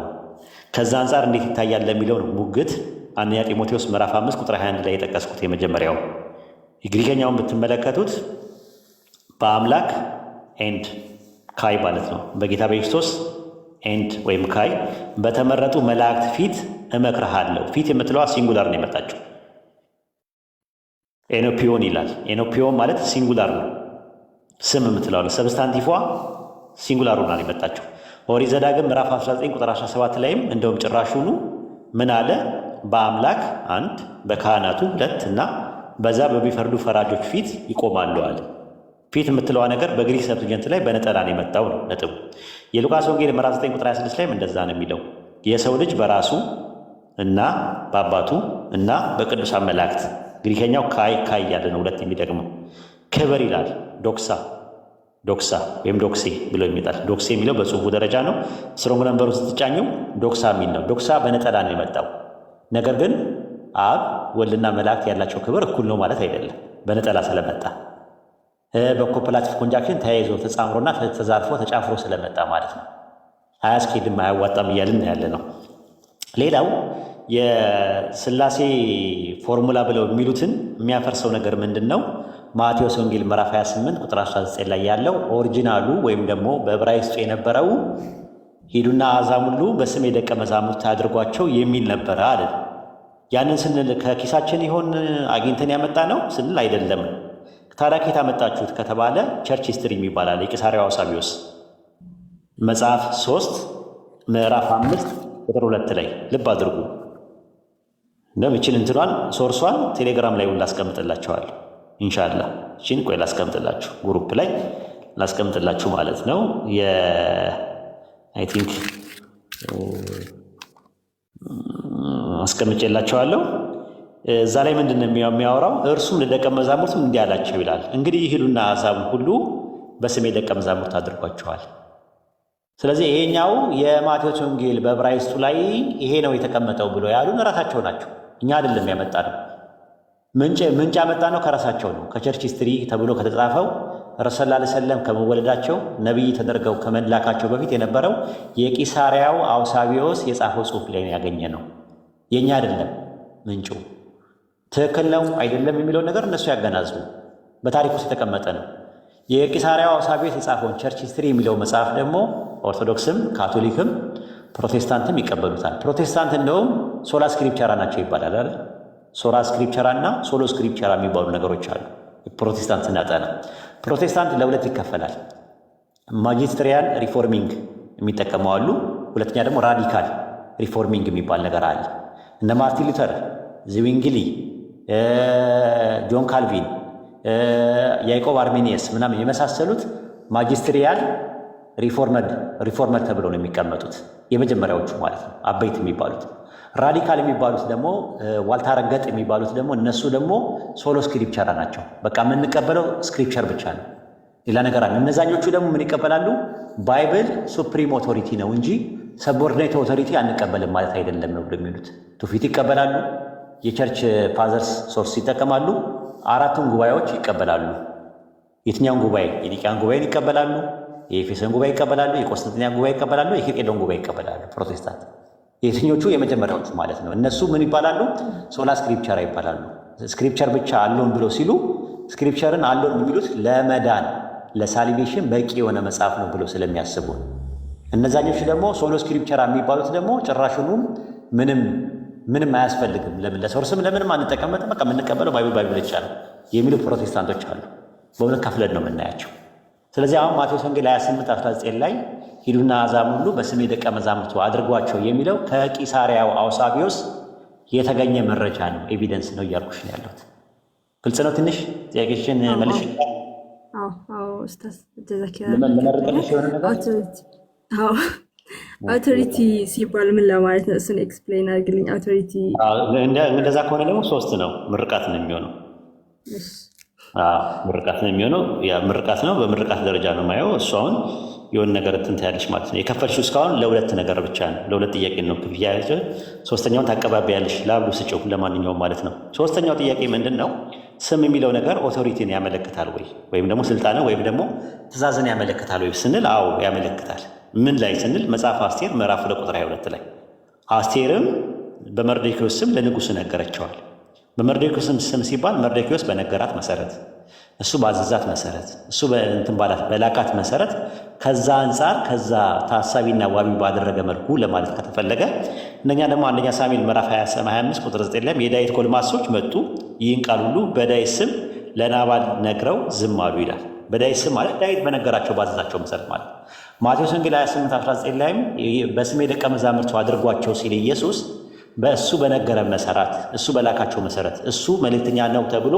ከዛ አንጻር እንዴት ይታያል ለሚለው ነው ሙግት። አንደኛ ጢሞቴዎስ ምዕራፍ 5 ቁጥር 21 ላይ የጠቀስኩት የመጀመሪያው የግሪከኛውን ብትመለከቱት በአምላክ ኤንድ ካይ ማለት ነው። በጌታ በክርስቶስ ኤንድ ወይም ካይ በተመረጡ መላእክት ፊት እመክርሃለሁ። ፊት የምትለዋ ሲንጉላር ነው የመጣችው። ኤኖፒዮን ይላል። ኤኖፒዮን ማለት ሲንጉላር ነው። ስም የምትለዋ ሰብስታንቲፏ ሲንጉላር ሆና ነው የመጣችው። ኦሪት ዘዳግም ምዕራፍ 19 ቁጥር 17 ላይም እንደውም ጭራሹኑ ምን አለ? በአምላክ አንድ፣ በካህናቱ ሁለት እና በዛ በሚፈርዱ ፈራጆች ፊት ይቆማሉ አለ። ፊት የምትለዋ ነገር በግሪክ ሰብትጀንት ላይ በነጠላ ነው የመጣው ነው ነጥቡ። የሉቃስ ወንጌል ምዕራፍ 9 ቁጥር 26 ላይም እንደዛ ነው የሚለው። የሰው ልጅ በራሱ እና በአባቱ እና በቅዱሳን መላእክት፣ ግሪከኛው ካይ እያለ ነው ሁለት የሚደግመው። ክብር ይላል። ዶክሳ ወይም ዶክሴ ብሎ የሚጣል ዶክሴ የሚለው በጽሁፉ ደረጃ ነው። ስትሮንግ ነምበሩ ስትጫኘው ዶክሳ የሚል ነው። ዶክሳ በነጠላ ነው የመጣው። ነገር ግን አብ ወልድና መላእክት ያላቸው ክብር እኩል ነው ማለት አይደለም፣ በነጠላ ስለመጣ በኮፕላቲቭ ኮንጃክሽን ተያይዞ ተጻምሮና ተዛርፎ ተጫፍሮ ስለመጣ ማለት ነው። አያስኬድም አያዋጣም እያልን ያለ ነው። ሌላው የስላሴ ፎርሙላ ብለው የሚሉትን የሚያፈርሰው ነገር ምንድን ነው? ማቴዎስ ወንጌል ምዕራፍ 28 ቁጥር 19 ላይ ያለው ኦሪጂናሉ ወይም ደግሞ በዕብራይስጡ የነበረው ሂዱና አሕዛብ ሁሉ በስሜ ደቀ መዛሙርት አድርጓቸው የሚል ነበረ አለ። ያንን ስንል ከኪሳችን ይሆን አግኝተን ያመጣ ነው ስንል አይደለም። ታዲያ ከየት አመጣችሁት ከተባለ ቸርች ሂስትሪ የሚባላል የቂሳርያው አውሳቢዮስ መጽሐፍ 3 ምዕራፍ 5 ቁጥር 2 ላይ ልብ አድርጉ። እንደምችን እንትኗን ሶርሷን ቴሌግራም ላይ ላስቀምጥላችኋለሁ ኢንሻአላህ። እቺን ቆይ ላስቀምጥላችሁ፣ ግሩፕ ላይ ላስቀምጥላችሁ ማለት ነው። አይ ቲንክ አስቀምጬላችኋለሁ። እዛ ላይ ምንድን ነው የሚያወራው? እርሱም ለደቀ መዛሙርቱም እንዲህ አላቸው ይላል፣ እንግዲህ ሂዱና አሕዛብን ሁሉ በስሜ ደቀ መዛሙርት አድርጓቸዋል። ስለዚህ ይሄኛው የማቴዎስ ወንጌል በዕብራይስጡ ላይ ይሄ ነው የተቀመጠው ብሎ ያሉን ራሳቸው ናቸው፣ እኛ አይደለም ያመጣ ነው። ምንጭ ያመጣ ነው ከራሳቸው ነው። ከቸርች ሂስትሪ ተብሎ ከተጻፈው ረሱል ሰለላሁ ዐለይሂ ወሰለም ከመወለዳቸው ነቢይ ተደርገው ከመላካቸው በፊት የነበረው የቂሳርያው አውሳቢዮስ የጻፈው ጽሑፍ ላይ ያገኘ ነው፣ የእኛ አይደለም ምንጩ። ትክክል ነው አይደለም የሚለውን ነገር እነሱ ያገናዝቡ። በታሪክ ውስጥ የተቀመጠ ነው። የቂሳርያው አውሳቢዮስ የጻፈውን ቸርች ሂስትሪ የሚለው መጽሐፍ ደግሞ ኦርቶዶክስም ካቶሊክም ፕሮቴስታንትም ይቀበሉታል። ፕሮቴስታንት እንደውም ሶላ ስክሪፕቸራ ናቸው ይባላል አይደል? ሶላ ስክሪፕቸራ እና ሶሎ ስክሪፕቸራ የሚባሉ ነገሮች አሉ። ፕሮቴስታንት ስናጠና ፕሮቴስታንት ለሁለት ይከፈላል። ማጂስትሪያል ሪፎርሚንግ የሚጠቀመው አሉ። ሁለተኛ ደግሞ ራዲካል ሪፎርሚንግ የሚባል ነገር አለ። እነ ማርቲን ሉተር፣ ዝዊንግሊ፣ ጆን ካልቪን፣ ያዕቆብ አርሜኒየስ ምናምን የመሳሰሉት ማጂስትሪያል ሪፎርመር ተብለው ነው የሚቀመጡት፣ የመጀመሪያዎቹ ማለት ነው አበይት የሚባሉት። ራዲካል የሚባሉት ደግሞ ዋልታ ረገጥ የሚባሉት ደግሞ እነሱ ደግሞ ሶሎ ስክሪፕቸራ ናቸው። በቃ የምንቀበለው ስክሪፕቸር ብቻ ነው፣ ሌላ ነገር አለ። እነዛኞቹ ደግሞ ምን ይቀበላሉ? ባይብል ሱፕሪም ኦቶሪቲ ነው እንጂ ሰቦርዲኔት ኦቶሪቲ አንቀበልም ማለት አይደለም ነው ብሎ የሚሉት። ትውፊት ይቀበላሉ፣ የቸርች ፋዘርስ ሶርስ ይጠቀማሉ፣ አራቱን ጉባኤዎች ይቀበላሉ። የትኛውን ጉባኤ? የኒቅያን ጉባኤን ይቀበላሉ፣ የኤፌሶን ጉባኤ ይቀበላሉ፣ የቆስጠንጢንያ ጉባኤ ይቀበላሉ፣ የኬልቄዶን ጉባኤ ይቀበላሉ። ፕሮቴስታንት የትኞቹ? የመጀመሪያዎቹ ማለት ነው። እነሱ ምን ይባላሉ? ሶላ ስክሪፕቸራ ይባላሉ። ስክሪፕቸር ብቻ አሎን ብሎ ሲሉ ስክሪፕቸርን አሎን የሚሉት ለመዳን ለሳሊቬሽን በቂ የሆነ መጽሐፍ ነው ብሎ ስለሚያስቡ። እነዛኞቹ ደግሞ ሶሎ ስክሪፕቸራ የሚባሉት ደግሞ ጭራሹኑ ምንም አያስፈልግም፣ ለምን ለሶርስም ለምንም አንጠቀምበትም፣ በቃ የምንቀበለው ባይብል ብቻ ነው የሚሉ ፕሮቴስታንቶች አሉ። በእውነት ከፍለን ነው የምናያቸው። ስለዚህ አሁን ማቴዎስ ወንጌል 28:19 ላይ ሂዱና አሕዛብን ሁሉ በስሜ ደቀ መዛሙርቱ አድርጓቸው የሚለው ከቂሳርያው አውሳቢዮስ የተገኘ መረጃ ነው፣ ኤቪደንስ ነው እያልኩሽ ነው ያለሁት። ግልጽ ነው? ትንሽ ጥያቄሽን መልሽ። ለመረጠልሽ የሆነ ነገር አውቶሪቲ ሲባል ምን ለማለት ነው? እሱን ኤክስፕሌን አድርግልኝ። አውቶሪቲ እንደዛ ከሆነ ደግሞ 3 ነው፣ ምርቃት ነው የሚሆነው። ምርቃት ነው የሚሆነው። ያ ምርቃት ነው፣ በምርቃት ደረጃ ነው ማየው። እሱ አሁን የሆነ ነገር እንትን ታያለሽ ማለት ነው። የከፈልሽው እስካሁን ለ2 ነገር ብቻ ነው፣ ለ2 ጥያቄ ነው ክፍያ። ሶስተኛውን ታቀባቢያለሽ፣ ለአብዱ ስጪው፣ ለማንኛውም ማለት ነው። ሶስተኛው ጥያቄ ምንድን ነው? ስም የሚለው ነገር ኦቶሪቲን ያመለክታል ወይ ወይም ደግሞ ስልጣን ወይም ደግሞ ትእዛዝን ያመለክታል ወይ ስንል፣ አዎ ያመለክታል። ምን ላይ ስንል መጽሐፍ አስቴር ምዕራፍ 2 ቁጥር 22 ላይ አስቴርም በመርዶክዮስ ስም ለንጉሥ ነገረችዋል። በመርዶክዮስም ስም ሲባል መርዶክዮስ በነገራት መሰረት፣ እሱ ባዘዛት መሰረት፣ እሱ እንትን ባላት በላካት መሰረት ከዛ አንጻር ከዛ ታሳቢና ዋቢ ባደረገ መልኩ ለማለት ከተፈለገ እነኛ ደግሞ አንደኛ ሳሙኤል ምዕራፍ 25 ቁጥር 9 ላይ የዳዊት ጎልማሶች መጡ፣ ይህን ቃል ሁሉ በዳዊት ስም ለናባል ነግረው ዝም አሉ ይላል። በዳዊት ስም ማለት ዳዊት በነገራቸው ባዘዛቸው መሰረት ማለት። ማቴዎስ ወንጌል 28:19 ላይም በስሜ ደቀ መዛሙርቱ አድርጓቸው ሲል ኢየሱስ በእሱ በነገረ መሰረት እሱ በላካቸው መሰረት እሱ መልእክተኛ ነው ተብሎ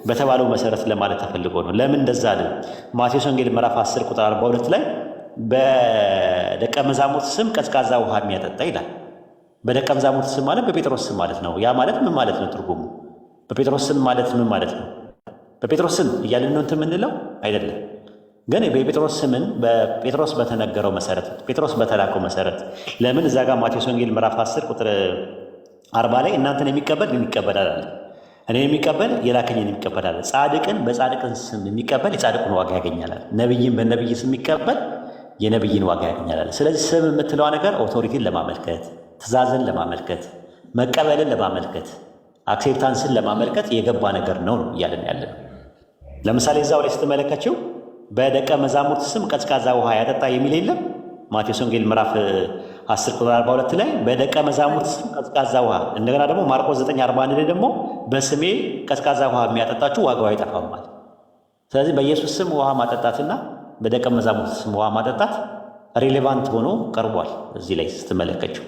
በተባለው መሰረት ለማለት ተፈልጎ ነው። ለምን እንደዛ አለ? ማቴዎስ ወንጌል ምዕራፍ 10 ቁጥር 42 ላይ በደቀ መዛሙርት ስም ቀዝቃዛ ውሃ የሚያጠጣ ይላል። በደቀ መዛሙርት ስም ማለት በጴጥሮስ ስም ማለት ነው። ያ ማለት ምን ማለት ነው? ትርጉሙ በጴጥሮስ ስም ማለት ምን ማለት ነው? በጴጥሮስ ስም እያልን ነው እንትን የምንለው አይደለም። ግን የጴጥሮስ ስምን በጴጥሮስ በተነገረው መሰረት ጴጥሮስ በተላከው መሰረት ለምን እዛ ጋር ማቴዎስ ወንጌል ምዕራፍ 10 ቁጥር 40 ላይ እናንተን የሚቀበል እኔን ይቀበላል አለ። እኔን የሚቀበል የላከኝን ይቀበላል። ጻድቅን በጻድቅን ስም የሚቀበል የጻድቅን ዋጋ ያገኛል። ነብይን በነብይ ስም የሚቀበል የነብይን ዋጋ ያገኛል። ስለዚህ ስም የምትለዋ ነገር ኦቶሪቲን ለማመልከት፣ ትእዛዝን ለማመልከት፣ መቀበልን ለማመልከት፣ አክሴፕታንስን ለማመልከት የገባ ነገር ነው እያለን ያለ ነው። ለምሳሌ እዛው ላይ ስትመለከችው በደቀ መዛሙርት ስም ቀዝቃዛ ውሃ ያጠጣ የሚል የለም። ማቴዎስ ወንጌል ምዕራፍ 10 ቁጥር 42 ላይ በደቀ መዛሙርት ስም ቀዝቃዛ ውሃ፣ እንደገና ደግሞ ማርቆስ 9:41 ላይ ደግሞ በስሜ ቀዝቃዛ ውሃ የሚያጠጣችሁ ዋጋው አይጠፋም ማለት። ስለዚህ በኢየሱስ ስም ውሃ ማጠጣትና በደቀ መዛሙርት ስም ውሃ ማጠጣት ሪሌቫንት ሆኖ ቀርቧል። እዚህ ላይ ስትመለከችው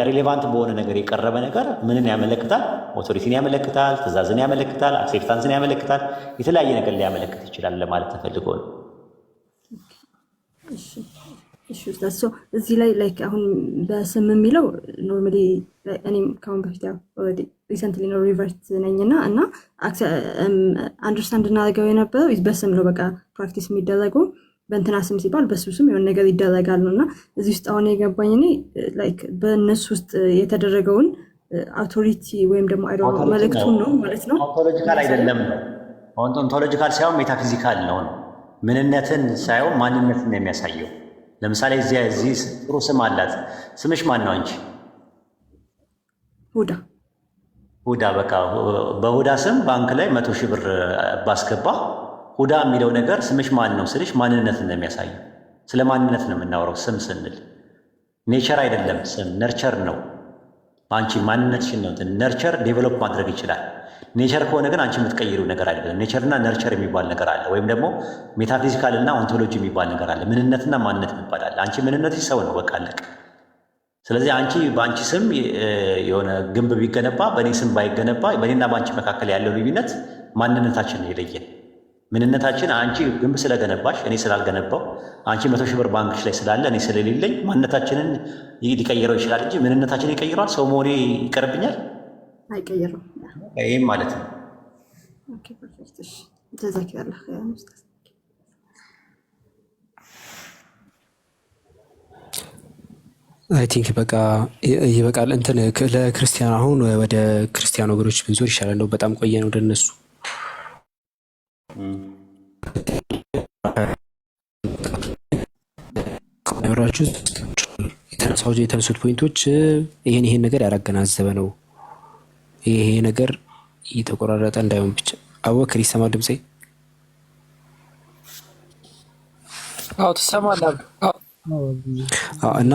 ሪሌቫንት በሆነ ነገር የቀረበ ነገር ምንን ያመለክታል? ኦቶሪቲን ያመለክታል፣ ትእዛዝን ያመለክታል፣ አክሴፕታንስን ያመለክታል፣ የተለያየ ነገር ሊያመለክት ይችላል ለማለት ተፈልጎ ነው። እዚህ ላይ አሁን በስም የሚለው ኖርማሊ እኔም ከአሁን በፊት ሪሰንትሊ ነው ሪቨርት ነኝና እና አንደርስታንድ እናደርገው የነበረው በስም ነው። በቃ ፕራክቲስ የሚደረገው በእንትና ስም ሲባል በሱ ስም የሆነ ነገር ይደረጋል ነው እና እዚህ ውስጥ አሁን የገባኝ እኔ በእነሱ ውስጥ የተደረገውን አውቶሪቲ ወይም ደግሞ መልእክቱን ነው ማለት ነው። ኦንቶሎጂካል አይደለም። ኦንቶሎጂካል ሳይሆን ሜታፊዚካል ነው። ምንነትን ሳይሆን ማንነትን ነው የሚያሳየው። ለምሳሌ እዚህ ጥሩ ስም አላት። ስምሽ ማን ነው አንቺ? ሁዳ። ሁዳ። በቃ በሁዳ ስም ባንክ ላይ 100,000 ብር ባስገባ ሁዳ የሚለው ነገር ስምሽ ማን ነው ስልሽ ማንነትን ነው የሚያሳየው። ስለ ማንነት ነው የምናወራው ስም ስንል። ኔቸር አይደለም ስም፣ ነርቸር ነው። አንቺ ማንነትሽን ነው ነርቸር ዴቨሎፕ ማድረግ ይችላል። ኔቸር ከሆነ ግን አንቺ የምትቀይሩ ነገር አይደለም። ኔቸርና ነርቸር የሚባል ነገር አለ፣ ወይም ደግሞ ሜታፊዚካል እና ኦንቶሎጂ የሚባል ነገር አለ። ምንነትና ማንነት የሚባል አለ። አንቺ ምንነትሽ ሰው ነው፣ በቃ አለቀ። ስለዚህ አንቺ በአንቺ ስም የሆነ ግንብ ቢገነባ በእኔ ስም ባይገነባ በእኔና በአንቺ መካከል ያለው ልዩነት ማንነታችን የለየን። ምንነታችን አንቺ ግንብ ስለገነባሽ እኔ ስላልገነባው፣ አንቺ 100,000 ብር ባንክሽ ላይ ስላለ እኔ ስለሌለኝ ማንነታችንን ሊቀይረው ይችላል እንጂ ምንነታችን ይቀይረዋል? ሰው መሆኔ ይቀርብኛል? አይቀይረው። ይህም ማለት ነው። አይ ቲንክ በቃ ይበቃል። እንትን ለክርስቲያን አሁን ወደ ክርስቲያን ወገኖች ብንዞር ይሻላል። እንደው በጣም ቆየን ወደ እነሱ ራችሁ የተነሱት ፖይንቶች ይሄን ነገር ያላገናዘበ ነው። ይሄ ነገር እየተቆራረጠ እንዳይሆን ብቻ። አቡበክር ይሰማል ድምጼ? አዎ ትሰማለህ። እና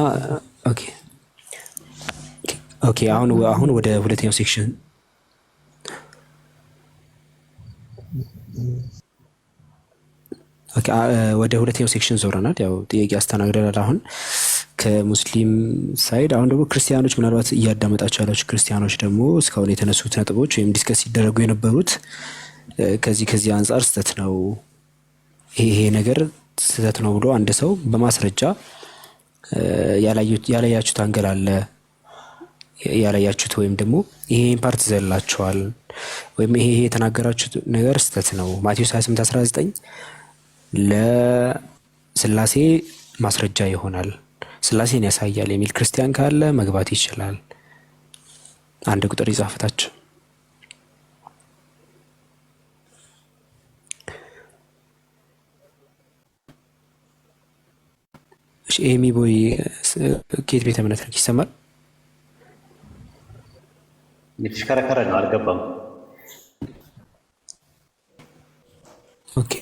ኦኬ አሁን ወደ ሁለተኛው ሴክሽን ወደ ሁለተኛው ሴክሽን ዞረናል። ያው ጥያቄ አስተናግደናል አሁን ከሙስሊም ሳይድ። አሁን ደግሞ ክርስቲያኖች፣ ምናልባት እያዳመጣቸው ያላችሁ ክርስቲያኖች ደግሞ እስካሁን የተነሱት ነጥቦች ወይም ዲስከስ ሲደረጉ የነበሩት ከዚህ አንጻር ስህተት ነው፣ ይሄ ነገር ስህተት ነው ብሎ አንድ ሰው በማስረጃ ያላያችሁት አንገል አለ፣ ያላያችሁት ወይም ደግሞ ይሄን ፓርት ዘላችኋል ወይም ይሄ የተናገራችሁት ነገር ስህተት ነው፣ ማቴዎስ 28:19 ለስላሴ ማስረጃ ይሆናል፣ ስላሴን ያሳያል የሚል ክርስቲያን ካለ መግባት ይችላል። አንድ ቁጥር ይጻፍታችሁ። እሺ ኤሚ ቦይ ከየት ቤተ እምነት ነው? ይሰማል? የተሽከረከረ ነው አልገባም። ኦኬ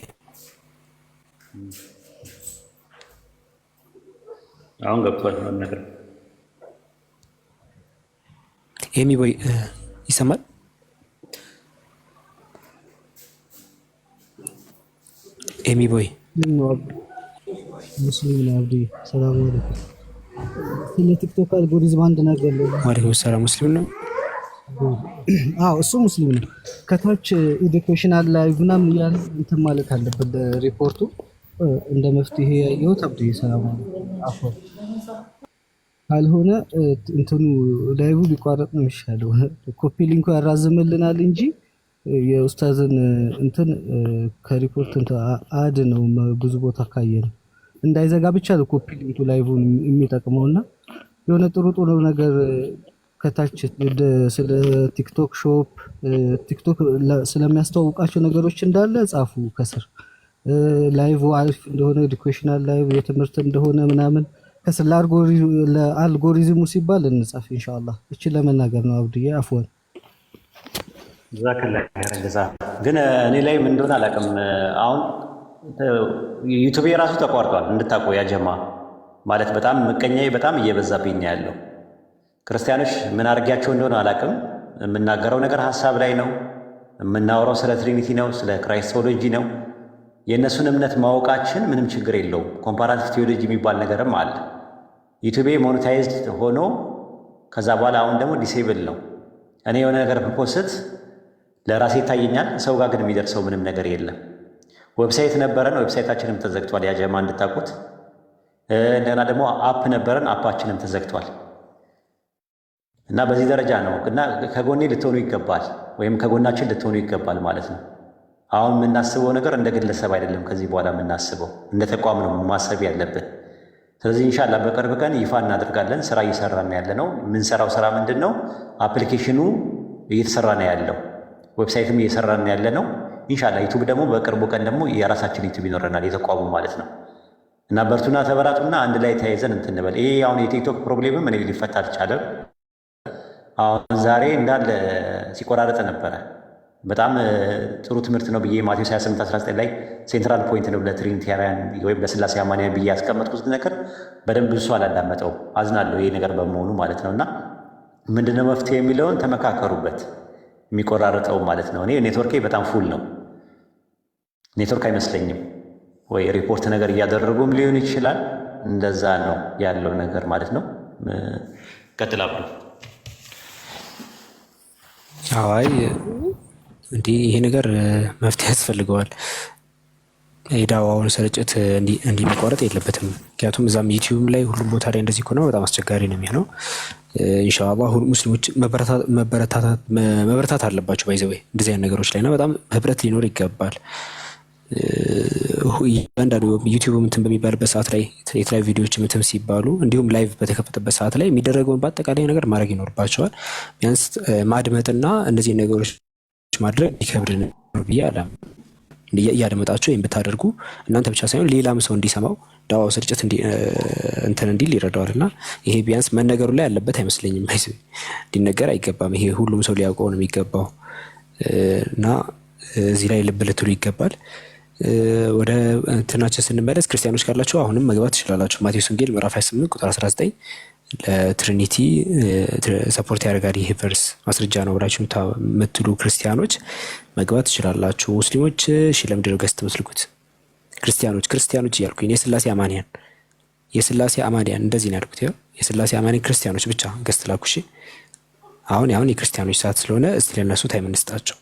አሁን ገብቷል ነገር ኤሚ ቦይ ይሰማል? ኤሚ ቦይ ሙስሊም ነው አብዲ። ሰላም አለይኩም። ስለ ቲክቶክ አልጎሪዝም አንድ ነገር ነው። ዋሌኩም ሰላም። ሙስሊም ነው? አዎ እሱ ሙስሊም ነው። ከታች ኤዱኬሽናል ላይቭ ምናምን እያለ እንትን ማለት አለበት ሪፖርቱ እንደ መፍትሄ ያየሁት አብዲ። ሰላም አለይኩም። አፎን ካልሆነ እንትኑ ላይቭ ቢቋረጥ ነው የሚሻለው። ኮፒ ሊንኩ ያራዝምልናል እንጂ የኡስታዝን እንትን ከሪፖርት እንትን አድ ነው ብዙ ቦታ ካየ ነው እንዳይዘጋ ብቻ ነው ኮፒ ሊንኩ ላይቭን የሚጠቅመውና የሆነ ጥሩ ጥሩ ነገር ከታች ስለ ቲክቶክ ሾፕ ቲክቶክ ስለሚያስተዋውቃቸው ነገሮች እንዳለ ጻፉ ከስር። ላይቭ አሪፍ እንደሆነ ኤዱኬሽናል ላይቭ የትምህርት እንደሆነ ምናምን ከስር ለአልጎሪዝሙ ሲባል እንጻፍ ኢንሻአላህ። እቺ ለመናገር ነው አብዱዬ። አፍወን ዛከላ እንደዛ። ግን እኔ ላይ ምን እንደሆነ አላውቅም። አሁን ዩቲዩብ የራሱ ተቋርጧል እንድታውቁ ያጀማ ማለት በጣም ምቀኛዬ በጣም እየበዛብኝ ነው ያለው። ክርስቲያኖች ምን አድርጊያቸው እንደሆነ አላውቅም። የምናገረው ነገር ሀሳብ ላይ ነው። የምናወራው ስለ ትሪኒቲ ነው፣ ስለ ክራይስቶሎጂ ነው። የእነሱን እምነት ማወቃችን ምንም ችግር የለውም። ኮምፓራቲቭ ቴዎሎጂ የሚባል ነገርም አለ። ዩቲዩቤ ሞኔታይዝድ ሆኖ ከዛ በኋላ አሁን ደግሞ ዲሴብል ነው። እኔ የሆነ ነገር ፕፖስት ለራሴ ይታየኛል፣ ሰው ጋር ግን የሚደርሰው ምንም ነገር የለም። ዌብሳይት ነበረን፣ ዌብሳይታችንም ተዘግቷል። ያጀማ እንድታውቁት። እንደገና ደግሞ አፕ ነበረን፣ አፓችንም ተዘግቷል። እና በዚህ ደረጃ ነው። እና ከጎኔ ልትሆኑ ይገባል፣ ወይም ከጎናችን ልትሆኑ ይገባል ማለት ነው። አሁን የምናስበው ነገር እንደ ግለሰብ አይደለም። ከዚህ በኋላ የምናስበው እንደ ተቋም ነው ማሰብ ያለብን። ስለዚህ ኢንሻላህ በቅርብ ቀን ይፋ እናደርጋለን። ስራ እየሰራን ያለ ነው። የምንሰራው ስራ ምንድን ነው? አፕሊኬሽኑ እየተሰራ ነው ያለው፣ ዌብሳይትም እየሰራን ያለ ነው። ኢንሻላህ ዩቱብ ደግሞ በቅርቡ ቀን ደግሞ የራሳችን ዩቱብ ይኖረናል፣ የተቋሙ ማለት ነው። እና በርቱና ተበራቱና አንድ ላይ ተያይዘን እንትን እንበል። ይሄ አሁን የቲክቶክ ፕሮብሌምም እኔ ሊፈታ አልቻለም። አሁን ዛሬ እንዳለ ሲቆራረጥ ነበረ። በጣም ጥሩ ትምህርት ነው ብዬ ማቴዎስ 28:19 ላይ ሴንትራል ፖይንት ነው ለትሪኒታሪያን ወይም ለስላሴ አማንያን ብዬ ያስቀመጥኩት ነገር በደንብ እሱ አላዳመጠው። አዝናለሁ ይሄ ነገር በመሆኑ ማለት ነው። እና ምንድነው መፍትሄ የሚለውን ተመካከሩበት። የሚቆራረጠው ማለት ነው። እኔ ኔትወርኬ በጣም ፉል ነው። ኔትወርክ አይመስለኝም ወይ ሪፖርት ነገር እያደረጉም ሊሆን ይችላል። እንደዛ ነው ያለው ነገር ማለት ነው። ቀጥላሉ። አይ እንዲህ ይሄ ነገር መፍትሄ ያስፈልገዋል። የዳዋውን ስርጭት እንዲህ መቋረጥ የለበትም። ምክንያቱም እዛም ዩቲዩብ ላይ ሁሉም ቦታ ላይ እንደዚህ ከሆነ በጣም አስቸጋሪ ነው የሚሆነው። ኢንሻአላህ ሁሉ ሙስሊሞች መበረታት አለባቸው። ባይዘዌ እንደዚህ አይነት ነገሮች ላይ እና በጣም ህብረት ሊኖር ይገባል። እያንዳንዱ ዩቲዩብ እንትን በሚባልበት ሰዓት ላይ የተለያዩ ቪዲዮዎች እንትን ሲባሉ እንዲሁም ላይቭ በተከፈተበት ሰዓት ላይ የሚደረገውን በአጠቃላይ ነገር ማድረግ ይኖርባቸዋል። ቢያንስ ማድመጥና እነዚህ ነገሮች ማድረግ ይከብድ ነው ብዬ አላም። እያደመጣችሁ ወይም ብታደርጉ እናንተ ብቻ ሳይሆን ሌላም ሰው እንዲሰማው ዳዋው ስርጭት እንትን እንዲል ይረዳዋል። እና ይሄ ቢያንስ መነገሩ ላይ ያለበት አይመስለኝም። ሊነገር አይገባም። ይሄ ሁሉም ሰው ሊያውቀው ነው የሚገባው እና እዚህ ላይ ልብ ልትሉ ይገባል። ወደ እንትናችን ስንመለስ ክርስቲያኖች ካላችሁ አሁንም መግባት ትችላላችሁ። ማቴዎስ ወንጌል ምዕራፍ 28 ቁጥር 19 ለትሪኒቲ ሰፖርት ያደርጋል። ይህ ቨርስ ማስረጃ ነው ብላችሁ የምትሉ ክርስቲያኖች መግባት ትችላላችሁ። ሙስሊሞች እሺ፣ ለምንድን ነው ገስት የምትልኩት? ክርስቲያኖች እያልኩኝ የስላሴ አማንያን እንደዚህ ነው ያልኩት። ያው የስላሴ አማንያን ክርስቲያኖች ብቻ ገስት ላኩ። እሺ፣ አሁን የክርስቲያኖች ሰዓት ስለሆነ እስቲ ለነሱ ታይም እንስጣቸው።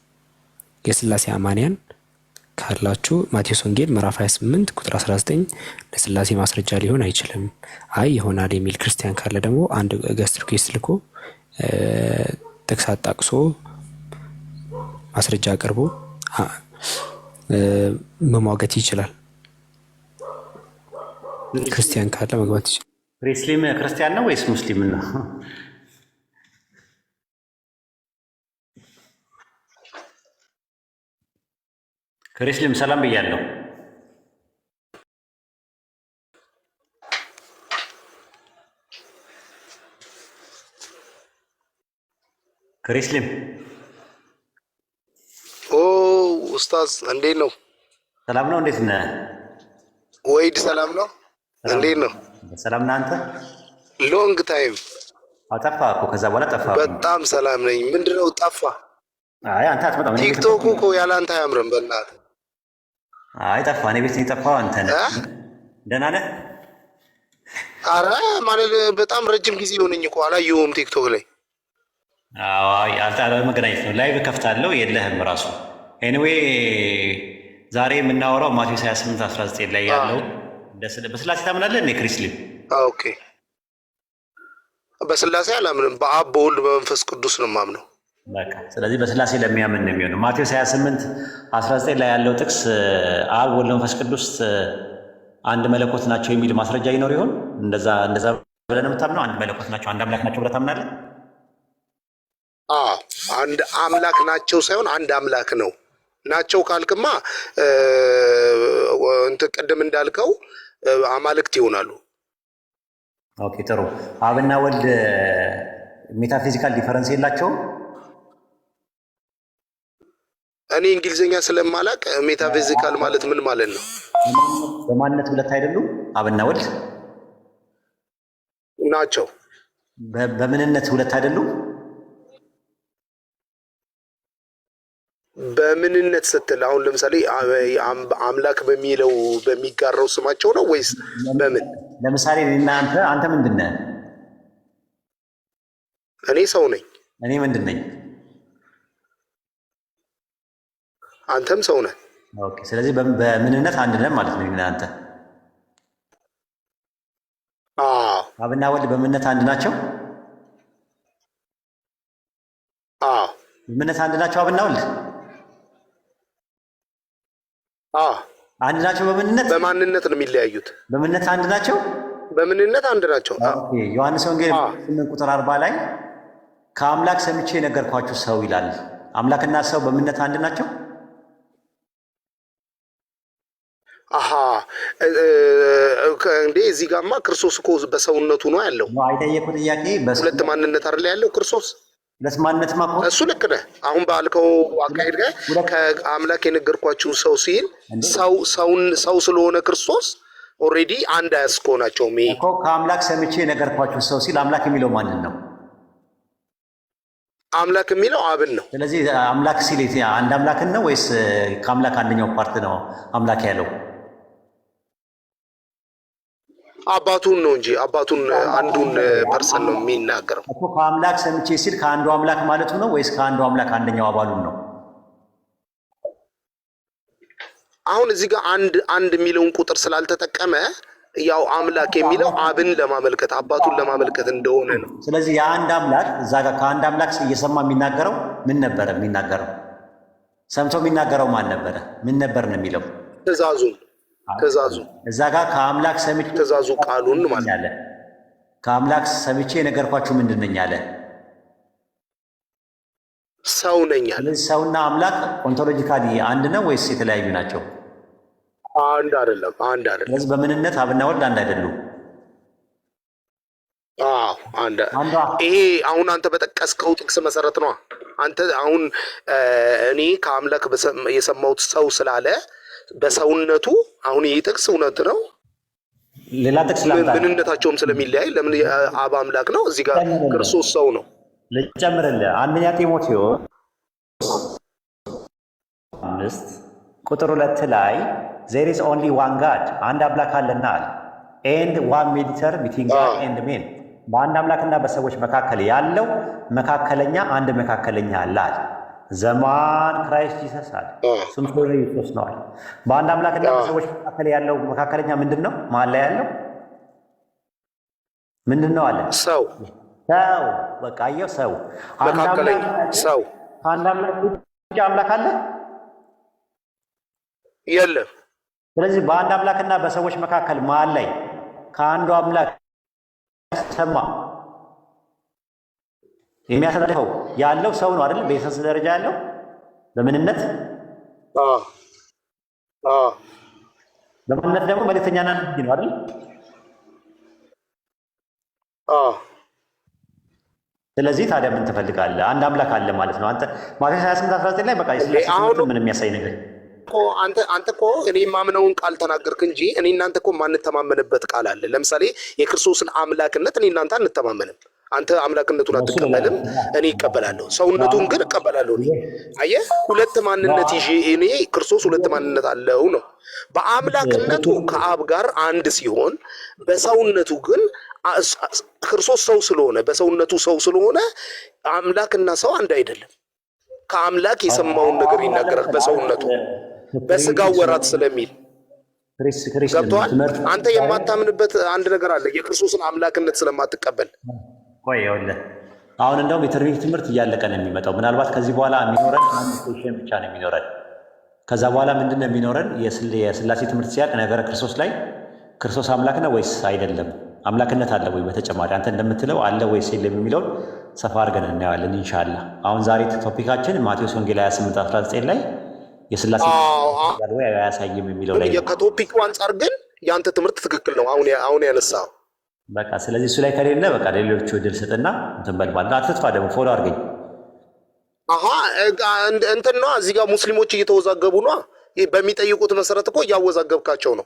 የስላሴ አማንያን ካላችሁ ማቴዎስ ወንጌል ምዕራፍ 28 ቁጥር 19 ለስላሴ ማስረጃ ሊሆን አይችልም፣ አይ ይሆናል የሚል ክርስቲያን ካለ ደግሞ አንድ ገስት ሪኩዌስት ልኮ ጥቅስ አጣቅሶ ማስረጃ አቅርቦ መሟገት ይችላል። ክርስቲያን ካለ መግባት ይችላል። ሬስሊም ክርስቲያን ነው ወይስ ሙስሊም ነው? ክርስሊም ሰላም ብያለሁ። ክሪስሊም ኦ ኡስታዝ እንዴት ነው? ሰላም ነው? እንዴት ነህ? ወይድ ሰላም ነው? እንዴት ነው? ሰላም ነህ አንተ? ሎንግ ታይም ጠፋህ እኮ። ከዛ በኋላ ጠፋህ። በጣም ሰላም ነኝ። ምንድነው ጠፋ? አይ አንተ አትመጣም። ቲክቶክ እኮ ያለ አንተ አያምርም። በእናትህ አይ ጠፋህ። እኔ ቤት ነው የጠፋኸው። አንተ ነህ። ደህና ነህ? አረ ማለት በጣም ረጅም ጊዜ ሆነኝ እኮ አላየሁም ቲክቶክ ላይ። አይ መገናኘት ነው። ላይቭ ከፍታለሁ የለህም ራሱ። ኤኒዌይ ዛሬ የምናወራው ማቴዎስ 28:19 ላይ ያለው በስላሴ ታምናለህ? እኔ ክሪስሊም ኦኬ፣ በስላሴ አላምንም። በአብ በወልድ በመንፈስ ቅዱስ ነው የማምነው። በቃ ስለዚህ በስላሴ ለሚያምን ነው የሚሆነው። ማቴዎስ 28:19 ላይ ያለው ጥቅስ አብ ወልድ መንፈስ ቅዱስ አንድ መለኮት ናቸው የሚል ማስረጃ ይኖር ይሆን? እንደዛ ብለህ ነው የምታምነው? አንድ መለኮት ናቸው፣ አንድ አምላክ ናቸው ብለህ ታምናለህ? አንድ አምላክ ናቸው ሳይሆን አንድ አምላክ ነው። ናቸው ካልክማ እንትን ቅድም እንዳልከው አማልክት ይሆናሉ። ኦኬ ጥሩ። አብና ወልድ ሜታፊዚካል ዲፈረንስ የላቸውም? እኔ እንግሊዝኛ ስለማላቅ ሜታፊዚካል ማለት ምን ማለት ነው? በማንነት ሁለት አይደሉም? አብና ወልድ ናቸው። በምንነት ሁለት አይደሉም? በምንነት ስትል አሁን ለምሳሌ አምላክ በሚለው በሚጋራው ስማቸው ነው ወይስ በምን? ለምሳሌ እኔና አንተ ምንድን ነህ? እኔ ሰው ነኝ። እኔ ምንድን ነኝ? አንተም ሰው ነህ። ኦኬ ስለዚህ በምንነት አንድ ነን ማለት ነው። እኔና አንተ አብና ወልድ በምንነት አንድ ናቸው? በምንነት አንድ ናቸው አብና ወልድ? አንድ ናቸው በምንነት? በማንነት ነው የሚለያዩት። በምንነት አንድ ናቸው? በምንነት አንድ ናቸው። ዮሐንስ ወንጌል 8:40 ላይ ከአምላክ ሰምቼ የነገርኳችሁ ሰው ይላል። አምላክና ሰው በምንነት አንድ ናቸው? እንዴ እዚህ ጋማ ክርስቶስ እኮ በሰውነቱ ነው ያለው። አይጠየቁ ጥያቄ ሁለት ማንነት አይደል ያለው ክርስቶስ? ሁለት ማንነት ማቆ እሱ ልክ ነህ። አሁን ባልከው አካሄድ ጋር ከአምላክ የነገርኳችሁ ሰው ሲል ሰው ስለሆነ ክርስቶስ ኦልሬዲ አንድ አያስኮናቸውም። ይሄ እኮ ከአምላክ ሰምቼ የነገርኳችሁ ሰው ሲል አምላክ የሚለው ማንን ነው? አምላክ የሚለው አብን ነው። ስለዚህ አምላክ ሲል አንድ አምላክን ነው ወይስ ከአምላክ አንደኛው ፓርት ነው አምላክ ያለው? አባቱን ነው እንጂ አባቱን አንዱን ፐርሰን ነው የሚናገረው እኮ። ከአምላክ ሰምቼ ሲል ከአንዱ አምላክ ማለቱ ነው ወይስ ከአንዱ አምላክ አንደኛው አባሉን ነው? አሁን እዚህ ጋር አንድ የሚለውን ቁጥር ስላልተጠቀመ ያው አምላክ የሚለው አብን ለማመልከት አባቱን ለማመልከት እንደሆነ ነው። ስለዚህ የአንድ አምላክ እዛ ጋር ከአንድ አምላክ እየሰማ የሚናገረው ምን ነበረ? የሚናገረው ሰምቶ የሚናገረው ማን ነበረ? ምን ነበር ነው የሚለው? ትእዛዙ እዛ ጋር ከአምላክ ሰምቼ ትእዛዙ ቃሉን ማለት አለ። ከአምላክ ሰምቼ የነገርኳችሁ ምንድን ነኝ አለ? ሰው ነኝ አለ። ስለዚህ ሰውና አምላክ ኦንቶሎጂካሊ አንድ ነው ወይስ የተለያዩ ናቸው? አንድ አይደለም። ስለዚህ በምንነት አብና ወልድ አንድ አይደሉም። ይሄ አሁን አንተ በጠቀስከው ጥቅስ መሰረት ነው። አንተ አሁን እኔ ከአምላክ የሰማሁት ሰው ስላለ በሰውነቱ አሁን ይህ ጥቅስ እውነት ነው። ሌላ ጥቅስ ምንነታቸውም ስለሚለያይ ለምን አብ አምላክ ነው፣ እዚህ ጋር ክርስቶስ ሰው ነው። ልጨምርልህ። አንደኛ ጢሞቴዎስ 5:2 ላይ there is only one God አንድ አምላክ አለና አለ and one mediator between God and men በአንድ አምላክና በሰዎች መካከል ያለው መካከለኛ አንድ መካከለኛ አለ አለ ዘማን ክራይስት ጂሰስ አለ እሱም ኢየሱስ ነው አለ። በአንድ አምላክና በሰዎች መካከል ያለው መካከለኛ ምንድን ነው? መሀል ላይ ያለው ምንድን ነው አለ? ሰው በቃ አየው፣ ሰው መካከለኛ ሰው። አንድ አምላክ ብቻ አምላክ አለ የለም። ስለዚህ በአንድ አምላክና በሰዎች መካከል መሀል ላይ ከአንዱ አምላክ ሰማ የሚያስተላልፈው ያለው ሰው ነው አይደል? በኢየሱስ ደረጃ ያለው በምንነት በምንነት ደግሞ መልእክተኛና ነብይ ነው አይደል? ስለዚህ ታዲያ ምን ትፈልጋለህ? አንድ አምላክ አለ ማለት ነው። አንተ ማቴዎስ 28:19 ላይ በቃ የሥላሴ ትምህርት ምን የሚያሳይ ነገር አንተ እኮ እኔ የማምነውን ቃል ተናገርክ እንጂ እኔ እናንተ እኮ ማንተማመንበት ቃል አለ። ለምሳሌ የክርስቶስን አምላክነት እኔ እናንተ አንተማመንም። አንተ አምላክነቱን አትቀበልም፣ እኔ እቀበላለሁ። ሰውነቱን ግን እቀበላለሁ። እኔ አየህ፣ ሁለት ማንነት ይዤ እኔ ክርስቶስ ሁለት ማንነት አለው ነው። በአምላክነቱ ከአብ ጋር አንድ ሲሆን፣ በሰውነቱ ግን ክርስቶስ ሰው ስለሆነ በሰውነቱ ሰው ስለሆነ አምላክና ሰው አንድ አይደለም። ከአምላክ የሰማውን ነገር ይናገራል በሰውነቱ በስጋው ወራት ስለሚል ገብቶሃል። አንተ የማታምንበት አንድ ነገር አለ፣ የክርስቶስን አምላክነት ስለማትቀበል። ቆይ ይኸውልህ አሁን እንደውም የትርቢት ትምህርት እያለቀ ነው የሚመጣው። ምናልባት ከዚህ በኋላ የሚኖረን ኮሽን ብቻ ነው የሚኖረን። ከዛ በኋላ ምንድን ነው የሚኖረን? የሥላሴ ትምህርት ሲያልቅ ነገረ ክርስቶስ ላይ ክርስቶስ አምላክ ነው ወይስ አይደለም፣ አምላክነት አለ ወይ በተጨማሪ አንተ እንደምትለው አለ ወይስ የለም የሚለውን ሰፋ አድርገን እናየዋለን ኢንሻአላህ። አሁን ዛሬ ቶፒካችን ማቴዎስ ወንጌል 28:19 ላይ የሥላሴ ያለው ወይ አያሳይም የሚለው ላይ ነው። ከቶፒኩ አንጻር ግን ያንተ ትምህርት ትክክል ነው አሁን ያነሳው። በቃ ስለዚህ እሱ ላይ ከሌለ በቃ ሌሎቹ እድል ስጥና እንትን በልባልና አትጥፋ። ደግሞ ፎሎ አድርገኝ። እንትን ነው እዚህ ጋር ሙስሊሞች እየተወዛገቡ ነው። በሚጠይቁት መሰረት እኮ እያወዛገብካቸው ነው።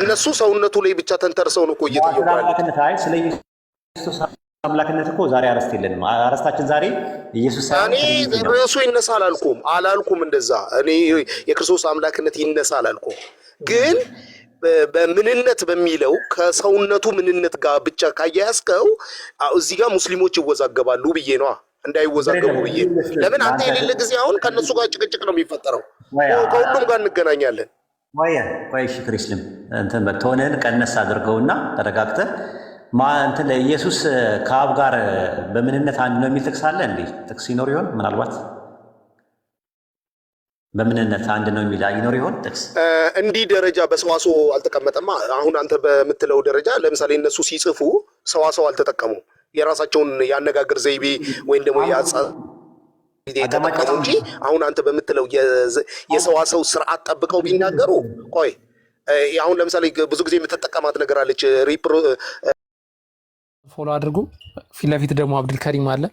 እነሱ ሰውነቱ ላይ ብቻ ተንተርሰው ነው እኮ እየጠየቁ ያሉት። ስለ ኢየሱስ አምላክነት እኮ ዛሬ አረስት የለንም። አረስታችን ዛሬ ኢየሱስ እኔ ርዕሱ ይነሳ አላልኩም እንደዛ። እኔ የክርስቶስ አምላክነት ይነሳ አላልኩም። ግን በምንነት በሚለው ከሰውነቱ ምንነት ጋር ብቻ ካያያዝከው እዚህ ጋር ሙስሊሞች ይወዛገባሉ ብዬ ነዋ። እንዳይወዛገቡ ብዬ ለምን አንተ የሌለ ጊዜ አሁን ከእነሱ ጋር ጭቅጭቅ ነው የሚፈጠረው። ከሁሉም ጋር እንገናኛለን። ቆይ እሺ ክሪስልም እንትን በትሆንህን ቀነስ አድርገውና ተረጋግተህ እንትን ኢየሱስ ከአብ ጋር በምንነት አንድ ነው የሚል ጥቅስ አለ እንዴ? ጥቅስ ይኖር ይሆን? ምናልባት በምንነት አንድ ነው የሚል ይኖር ይሆን ጥቅስ? እንዲህ ደረጃ በሰዋሰው አልተቀመጠማ። አሁን አንተ በምትለው ደረጃ ለምሳሌ እነሱ ሲጽፉ ሰዋሰው አልተጠቀሙ። የራሳቸውን የአነጋገር ዘይቤ ወይም ደግሞ የተጠቀሙ እንጂ አሁን አንተ በምትለው የሰዋሰው ስርዓት ጠብቀው ቢናገሩ ቆይ አሁን ለምሳሌ ብዙ ጊዜ የምትጠቀማት ነገር አለች። ፎሎ አድርጉ። ፊት ለፊት ደግሞ አብዱልከሪም አለ።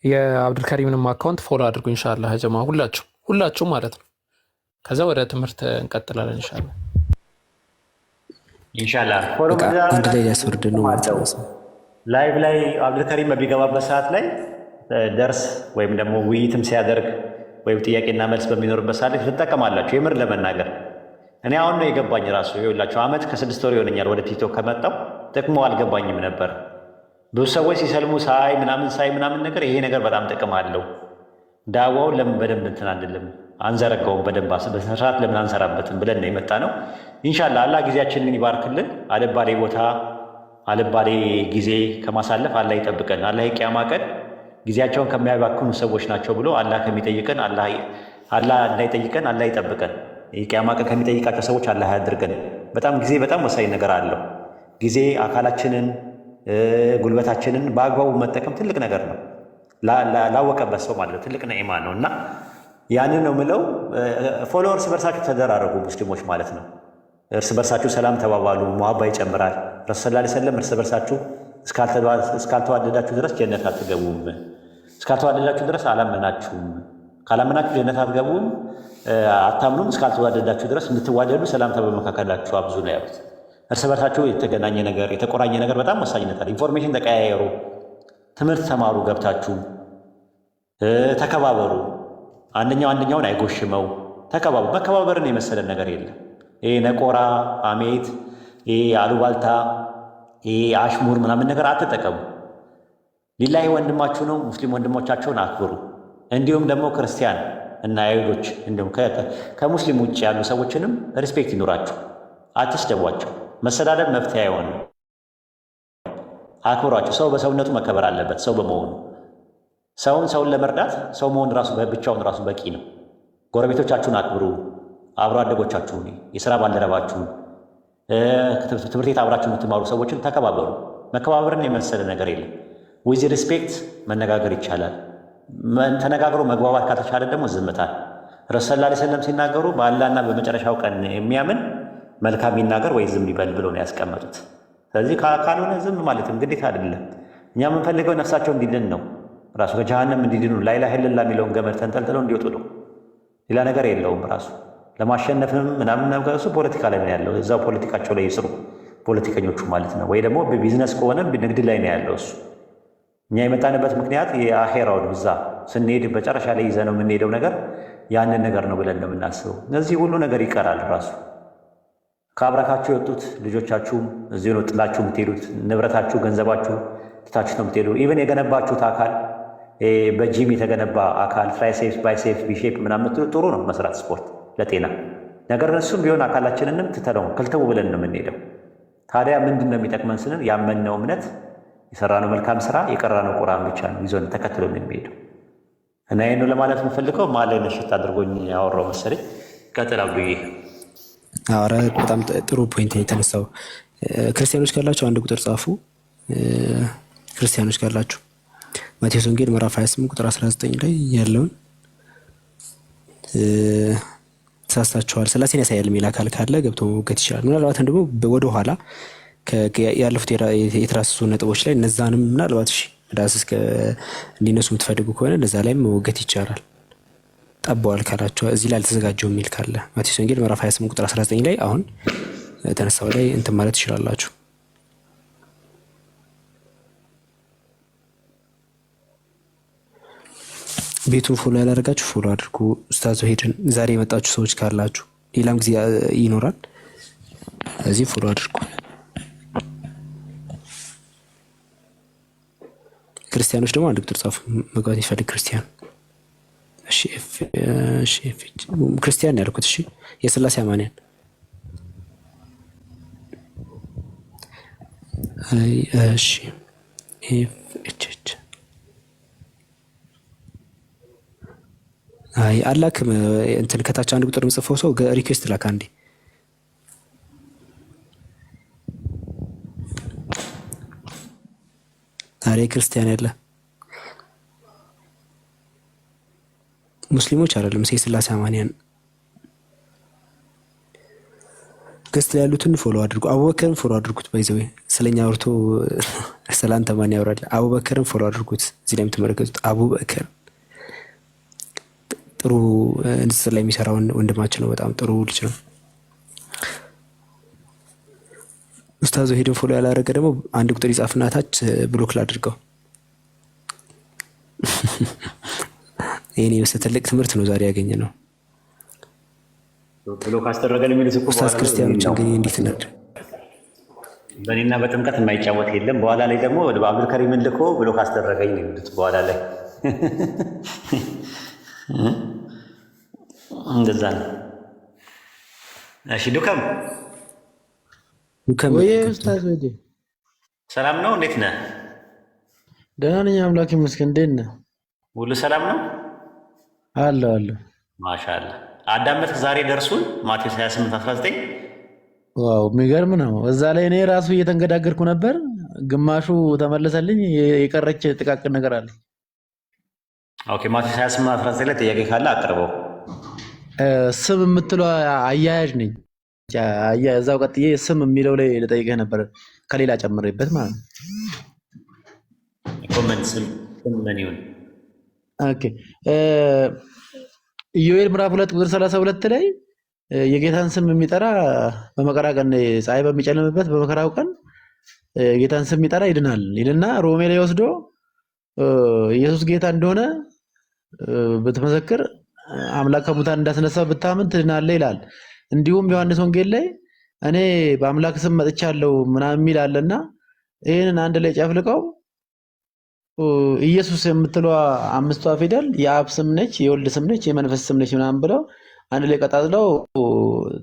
የአብዱልከሪምንም አካውንት ፎሎ አድርጉ ኢንሻአላህ ጀማ፣ ሁላችሁ ማለት ነው። ከዛ ወደ ትምህርት እንቀጥላለን ኢንሻአላህ። ፎሎ አንድ ላይ ያስወርድ ነው ማለት ነው። ላይቭ ላይ አብዱልከሪም በሚገባበት ሰዓት ላይ ደርስ ወይም ደግሞ ውይይትም ሲያደርግ ወይም ጥያቄና መልስ በሚኖርበት ሰዓት ላይ ትጠቀማላችሁ። የምር ለመናገር እኔ አሁን ነው የገባኝ ራሱ። ይኸውላችሁ ዓመት ከ6 ወር ይሆነኛል ወደ ቲክቶክ ከመጣሁ። ጥቅሙ አልገባኝም ነበር። ብዙ ሰዎች ሲሰልሙ ሳይ ምናምን ነገር ይሄ ነገር በጣም ጥቅም አለው። ዳዋውን ለምን በደንብ እንትን አንልም አንዘረጋውም በደንብ በስርዓት ለምን አንሰራበትም ብለን ነው የመጣ ነው። ኢንሻአላህ አላህ ጊዜያችንን ይባርክልን። አልባሌ ቦታ አልባሌ ጊዜ ከማሳለፍ አላህ ይጠብቀን። አላህ የቂያማ ቀን ጊዜያቸውን ከሚያባክኑ ሰዎች ናቸው ብሎ አላህ ከሚጠይቀን አላህ እንዳይጠይቀን አላህ ይጠብቀን። የቂያማ ቀን ከሚጠይቃቸው ሰዎች አላህ ያድርገን። በጣም ጊዜ በጣም ወሳኝ ነገር አለው። ጊዜ አካላችንን ጉልበታችንን በአግባቡ መጠቀም ትልቅ ነገር ነው። ላወቀበት ሰው ማለት ትልቅ ነዒማ ነው እና ያንን ነው ምለው። ፎሎወርስ በርሳችሁ ተደራረጉ ሙስሊሞች ማለት ነው። እርስ በርሳችሁ ሰላም ተባባሉ፣ ሙሀባ ይጨምራል። ረሱል ሰለላሁ ዐለይሂ ወሰለም እርስ በርሳችሁ እስካልተዋደዳችሁ ድረስ ጀነት አትገቡም፣ እስካልተዋደዳችሁ ድረስ አላመናችሁም፣ ካላመናችሁ ጀነት አትገቡም፣ አታምኑም፣ እስካልተዋደዳችሁ ድረስ እንድትዋደዱ ሰላምታ በመካከላችሁ አብዙ ነው ያሉት። እርስ በርሳችሁ የተገናኘ ነገር የተቆራኘ ነገር በጣም ወሳኝነት አለ። ኢንፎርሜሽን ተቀያየሩ፣ ትምህርት ተማሩ፣ ገብታችሁ ተከባበሩ። አንደኛውን አይጎሽመው፣ ተከባበሩ። መከባበርን የመሰለን ነገር የለም። ይሄ ነቆራ፣ አሜት፣ ይሄ አሉባልታ፣ ይሄ አሽሙር ምናምን ነገር አትጠቀሙ። ሊላሂ ወንድማችሁ ነው። ሙስሊም ወንድሞቻቸውን አክብሩ። እንዲሁም ደግሞ ክርስቲያን እና አይሁዶች እንዲሁም ከሙስሊም ውጭ ያሉ ሰዎችንም ሪስፔክት ይኑራችሁ። አትስደቧቸው። መሰዳደብ መፍትሄ አይሆንም። አክብሯቸው። ሰው በሰውነቱ መከበር አለበት። ሰው በመሆኑ ሰውን ለመርዳት ሰው መሆን ራሱ ብቻውን ራሱ በቂ ነው። ጎረቤቶቻችሁን አክብሩ። አብሮ አደጎቻችሁን፣ የሥራ ባልደረባችሁን፣ ትምህርት ቤት አብራችሁ የምትማሩ ሰዎችን ተከባበሩ። መከባበርን የመሰለ ነገር የለም። ዊዝ ሪስፔክት መነጋገር ይቻላል። ተነጋግሮ መግባባት ካልተቻለ ደግሞ ዝምታል። ረሱል ሰለላሁ ዐለይሂ ወሰለም ሲናገሩ በአላህና በመጨረሻው ቀን የሚያምን መልካም ይናገር ወይ ዝም ይበል ብሎ ነው ያስቀመጡት። ስለዚህ ካልሆነ ዝም ማለትም ግዴታ አይደለም። እኛ የምንፈልገው ነፍሳቸው እንዲድን ነው። ራሱ ከጀሃነም እንዲድኑ ላ ኢላሀ ኢለላህ የሚለውን ገመድ ተንጠልጥለው እንዲወጡ ነው። ሌላ ነገር የለውም። ራሱ ለማሸነፍም ምናምን ነገር እሱ ፖለቲካ ላይ ነው ያለው። እዛው ፖለቲካቸው ላይ ይስሩ ፖለቲከኞቹ ማለት ነው። ወይ ደግሞ በቢዝነስ ከሆነ ንግድ ላይ ነው ያለው እሱ። እኛ የመጣንበት ምክንያት የአኼራውን እዛ ስንሄድ መጨረሻ ላይ ይዘ ነው የምንሄደው ነገር ያንን ነገር ነው ብለን ነው የምናስበው። እነዚህ ሁሉ ነገር ይቀራል። ራሱ ከአብራካችሁ የወጡት ልጆቻችሁም እዚሁ ነው ጥላችሁ የምትሄዱት። ንብረታችሁ፣ ገንዘባችሁ ትታችሁ ነው የምትሄዱ። ኢቨን የገነባችሁት አካል በጂም የተገነባ አካል ትራይሴፕስ፣ ባይሴፕስ፣ ቢሼፕ ምናምን ጥሩ ነው መስራት ስፖርት ለጤና ነገር። እሱም ቢሆን አካላችንንም ትተነው ክልተው ብለን ነው የምንሄደው። ታዲያ ምንድን ነው የሚጠቅመን ስንል ያመንነው እምነት፣ የሰራነው መልካም ስራ፣ የቀራነው ቁርአን ብቻ ነው ይዞን ተከትሎ ነው የሚሄደው። እና ይህን ለማለት የምፈልገው ማለ ነሽት አድርጎኝ ያወራው መሰለኝ። ቀጥል አብዱዬ። ኧረ በጣም ጥሩ ፖይንት ነው የተነሳው። ክርስቲያኖች ካላችሁ አንድ ቁጥር ጻፉ። ክርስቲያኖች ካላችሁ ማቴዎስ ወንጌል ምዕራፍ 28 ቁጥር 19 ላይ ያለውን ተሳስታችኋል ስላሴን ያሳያል የሚል አካል ካለ ገብቶ መውገት ይችላል። ምናልባትም ደግሞ ወደኋላ ያለፉት የተራሰሱ ነጥቦች ላይ እነዛንም ምናልባት ዳስ እስከ እንዲነሱ የምትፈልጉ ከሆነ እነዛ ላይም መወገት ይቻላል። ጠበዋል ካላቸው እዚህ ላይ አልተዘጋጀው የሚል ካለ ማቴዎስ ወንጌል ምዕራፍ 28 ቁጥር 19 ላይ አሁን ተነሳው ላይ እንትን ማለት ትችላላችሁ። ቤቱን ፎሎ ያላደረጋችሁ ፎሎ አድርጉ። ኡስታዝ ሄድን ዛሬ የመጣችሁ ሰዎች ካላችሁ ሌላም ጊዜ ይኖራል፣ እዚህ ፎሎ አድርጉ። ክርስቲያኖች ደግሞ አንድ ቁጥር ጻፉ። መግባት ይፈልግ ክርስቲያን። እሺ ክርስቲያን ያልኩት እሺ፣ የሥላሴ አማንያን እሺ አይ አላክም እንትን ከታች አንድ ቁጥር ምጽፈው ሰው ሪኩዌስት ላክ አንዴ። ዛሬ ክርስቲያን ያለ ሙስሊሞች አይደለም የሥላሴ አማንያን ገስት ላይ ያሉትን ፎሎ አድርጉ። አቡበከርን ፎሎ አድርጉት። ባይዘው ስለኛ አውርቶ ሰላንተ ማን ያወራል? አቡበከርን ፎሎ አድርጉት። እዚህ ላይ የምትመለከቱት አቡበከር ጥሩ ንጽጽር ላይ የሚሰራው ወንድማችን ነው። በጣም ጥሩ ልጅ ነው። ኡስታዝ ሄደን ፎሎ ያላደረገ ደግሞ አንድ ቁጥር ይጻፍና ታች ብሎክ ላድርገው። ይሄን የመሰለ ትልቅ ትምህርት ነው ዛሬ ያገኘ ነው። ብሎክ አስደረገን የሚሉት እኮ ኡስታዝ ክርስቲያኖች እንግዲህ እንዴት እናድር? በእኔና በጥምቀት የማይጫወት የለም። በኋላ ላይ ደግሞ ወደ አብዱል ከሪምን ልኮ ብሎክ አስደረገኝ ነው የሚሉት በኋላ ላይ እንደዛ ነው። እሺ ዱከም ወይ ኡስታዝ ወዲ ሰላም ነው? እንዴት ነህ? ደህና ነኝ አምላክ ይመስገን። እንዴት ነህ? ሁሉ ሰላም ነው? አለ ማሻአላህ። አዳመጥክ ዛሬ ደርሱን ማቴዎስ 28:19? ዋው የሚገርም ነው። እዛ ላይ እኔ ራሱ እየተንገዳገርኩ ነበር። ግማሹ ተመለሰልኝ። የቀረች ጥቃቅን ነገር አለ። ኦኬ ማቴዎስ 28:19 ላይ ጥያቄ ካለ አቅርበው። ስም የምትለው አያያዥ ነኝ። እዛው ቀጥዬ ስም የሚለው ላይ ልጠይቅህ ነበር ከሌላ ጨምሬበት ማለት ነው። ኮመንት ስም ምን ይሁን? ኦኬ ኢዮኤል ምዕራፍ 2 ቁጥር 32 ላይ የጌታን ስም የሚጠራ በመከራ ቀን ፀሐይ በሚጨልምበት በመከራው ቀን የጌታን ስም የሚጠራ ይድናል ይልና ሮሜ ላይ ወስዶ ኢየሱስ ጌታ እንደሆነ ብትመሰክር አምላክ ከሙታን እንዳስነሳው ብታምን ትድናለህ ይላል። እንዲሁም ዮሐንስ ወንጌል ላይ እኔ በአምላክ ስም መጥቻለሁ ምናምን የሚል አለና ይሄንን አንድ ላይ ጨፍልቀው ኢየሱስ የምትለው አምስቷ ፊደል የአብ ስም ነች፣ የወልድ ስም ነች፣ የመንፈስ ስም ነች ምናምን ብለው አንድ ላይ ቀጣጥለው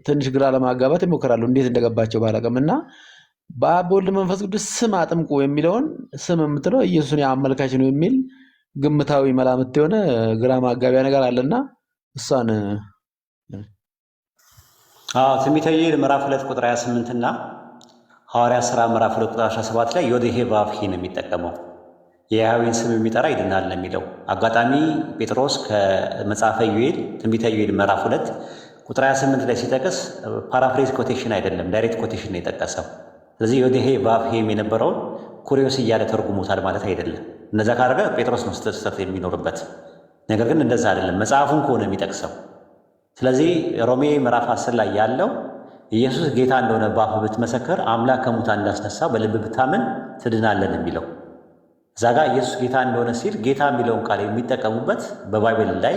ትንሽ ግራ ለማጋባት ይሞክራሉ። እንዴት እንደገባቸው ባላውቅም እና በአብ ወልድ መንፈስ ቅዱስ ስም አጥምቁ የሚለውን ስም የምትለው ኢየሱስን አመልካች ነው የሚል ግምታዊ መላምት የሆነ ግራ ማጋቢያ ነገር አለና እሷን ትንቢተ ኢዩኤል ምዕራፍ 2 ቁጥር 28 እና ሐዋርያት ሥራ ምዕራፍ 2 ቁጥር 17 ላይ ዮዴሄ ቫቭሂ ነው የሚጠቀመው። የያህዌን ስም የሚጠራ ይድናል ነው የሚለው። አጋጣሚ ጴጥሮስ ከመጽሐፈ ኢዩኤል ትንቢተ ኢዩኤል ምዕራፍ 2 ቁጥር 28 ላይ ሲጠቅስ ፓራፍሬዝ ኮቴሽን አይደለም፣ ዳይሬክት ኮቴሽን ነው የጠቀሰው። ስለዚህ ዮዴሄ ቫቭሂም የነበረውን ኩሪዮስ እያለ ተርጉሞታል ማለት አይደለም። እነዛ ካደረገ ጴጥሮስ ነው ስህተት የሚኖርበት። ነገር ግን እንደዛ አይደለም መጽሐፉን ከሆነ የሚጠቅሰው። ስለዚህ ሮሜ ምዕራፍ 10 ላይ ያለው ኢየሱስ ጌታ እንደሆነ በአፍህ ብትመሰክር አምላክ ከሙታን እንዳስነሳው በልብ ብታምን ትድናለን የሚለው እዛ ጋር ኢየሱስ ጌታ እንደሆነ ሲል ጌታ የሚለውን ቃል የሚጠቀሙበት በባይብል ላይ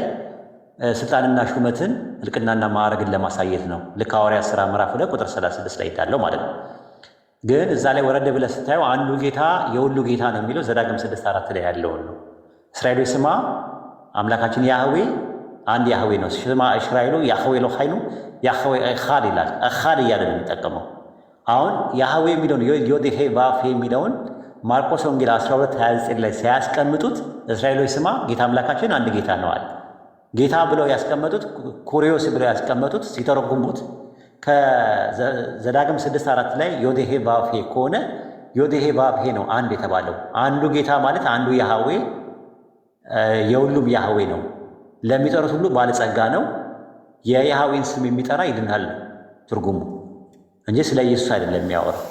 ስልጣንና ሹመትን እልቅናና ማዕረግን ለማሳየት ነው። ልክ ሐዋርያት ሥራ ምዕራፍ 2 ቁጥር 36 ላይ እንዳለው ማለት ነው። ግን እዛ ላይ ወረድ ብለህ ስታየው አንዱ ጌታ የሁሉ ጌታ ነው የሚለው ዘዳግም 6:4 ላይ ያለውን ነው። እስራኤሎች ስማ አምላካችን ያህዌ አንድ ያህዌ ነው። ስማ እስራኤሉ ያህዌ ሎሃይኑ ያህዌ ኤኻድ ይላል። ኤኻድ እያለ ነው የሚጠቀመው። አሁን ያህዌ የሚለውን ዮዴሄ ቫፌ የሚለውን ማርቆስ ወንጌል 12:29 ላይ ሲያስቀምጡት እስራኤሎች ስማ ጌታ አምላካችን አንድ ጌታ ነው አለ። ጌታ ብለው ያስቀመጡት ኩሪዮስ ብለው ያስቀመጡት ሲተረጉሙት ከዘዳግም 6:4 ላይ ዮዴሄ ቫፌ ከሆነ ዮዴሄ ቫፌ ነው አንድ የተባለው። አንዱ ጌታ ማለት አንዱ ያህዌ የሁሉም ያህዌ ነው። ለሚጠሩት ሁሉ ባለጸጋ ነው። የያህዌን ስም የሚጠራ ይድናል ትርጉሙ እንጂ ስለ ኢየሱስ አይደለም የሚያወራው።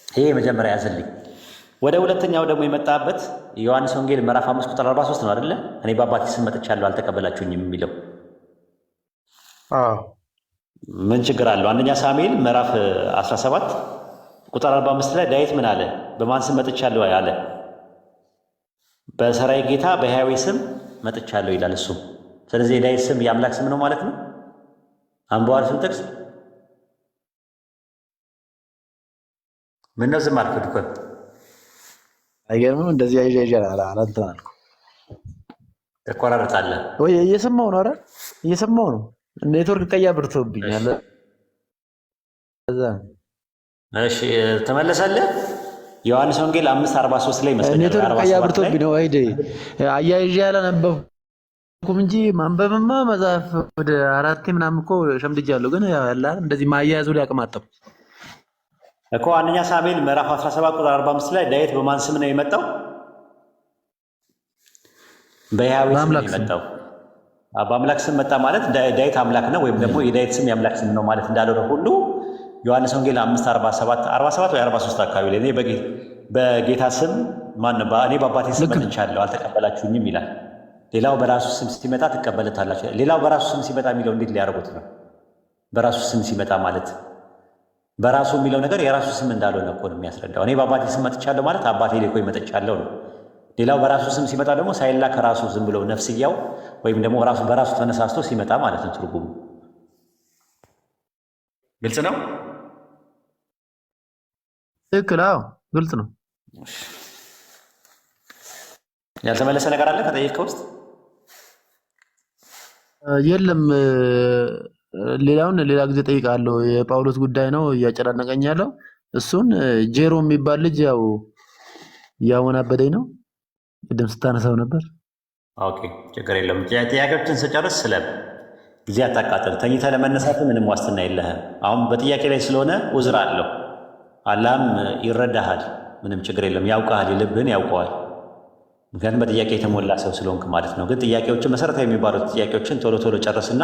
ይሄ የመጀመሪያ ያዝልኝ። ወደ ሁለተኛው ደግሞ የመጣበት ዮሐንስ ወንጌል ምዕራፍ 5 ቁጥር 43 ነው አይደለ? እኔ በአባቴ ስም መጥቻለሁ አልተቀበላችሁኝም የሚለው ምን ችግር አለው? አንደኛ ሳሙኤል ምዕራፍ 17 ቁጥር 45 ላይ ዳዊት ምን አለ? በማን ስም መጥቻለሁ አለ? በሰራይ ጌታ በሕያዌ ስም መጥቻለሁ ይላል እሱ። ስለዚህ የዳዊት ስም የአምላክ ስም ነው ማለት ነው። አንበዋል ስም ጥቅስ ምን ነው ዝም አልክ? ድኮን አይገርምም? እንደዚህ አይዣዣ አላንተ አልኩ ተቆራረጣለህ ወይ? እየሰማው ነው። ኧረ እየሰማው ነው። ኔትወርክ ቀያ ብርቶብኛል። እዛ እሺ ተመለሰልህ። ዮሐንስ ወንጌል 5:43 ላይ መስለኛል። ኔትወርክ ቀያ ብርቶብኝ ነው። አይደ አያይዤ ያላነበብኩም እንጂ ማንበብማ መጽሐፍ ወደ 4 ምናምን እኮ ሸምድጃለሁ። ግን ያላ እንደዚህ ማያያዙ ላይ አቅማጠው እኮ አንደኛ ሳሙኤል ምዕራፍ 17 ቁጥር 45 ላይ ዳዊት በማን ስም ነው የመጣው? በሕያዌ ስም ነው የመጣው። በአምላክ ስም መጣ ማለት ዳዊት አምላክ ነው ወይም ደግሞ የዳዊት ስም የአምላክ ስም ነው ማለት እንዳልሆነ ሁሉ ዮሐንስ ወንጌል 5:47 ወይ 43 አካባቢ ላይ በጌታ ስም እኔ በአባቴ ስም መጥቻለሁ አልተቀበላችሁኝም ይላል። ሌላው በራሱ ስም ሲመጣ ትቀበሉታላችሁ። ሌላው በራሱ ስም ሲመጣ የሚለው እንዴት ሊያደርጉት ነው? በራሱ ስም ሲመጣ ማለት በራሱ የሚለው ነገር የራሱ ስም እንዳልሆነ እኮ ነው የሚያስረዳው። እኔ በአባቴ ስም መጥቻለሁ ማለት አባቴ ልኮኝ መጥቻለሁ ነው። ሌላው በራሱ ስም ሲመጣ ደግሞ ሳይላክ ራሱ ዝም ብሎ ነፍስያው ወይም ደግሞ ራሱ በራሱ ተነሳስቶ ሲመጣ ማለት ነው። ትርጉሙ ግልጽ ነው። ትክክል። አዎ ግልጽ ነው። ያልተመለሰ ነገር አለ ከጠየቀው ውስጥ? የለም። ሌላውን ሌላ ጊዜ ጠይቃለሁ። የጳውሎስ ጉዳይ ነው እያጨናነቀኝ ያለው። እሱን ጄሮ የሚባል ልጅ ያው እያወናበደኝ ነው። ቅድም ስታነሳው ነበር። ኦኬ ችግር የለም። ጥያቄዎችን ስጨርስ ስለ ጊዜ አታቃጥል። ተኝተህ ለመነሳት ምንም ዋስትና የለህም። አሁን በጥያቄ ላይ ስለሆነ ውዝር አለው። አላህም ይረዳሃል። ምንም ችግር የለም። ያውቃል፣ የልብህን ያውቀዋል። ምክንያቱም በጥያቄ የተሞላ ሰው ስለሆንክ ማለት ነው። ግን ጥያቄዎችን መሰረታዊ የሚባሉት ጥያቄዎችን ቶሎ ቶሎ ጨርስና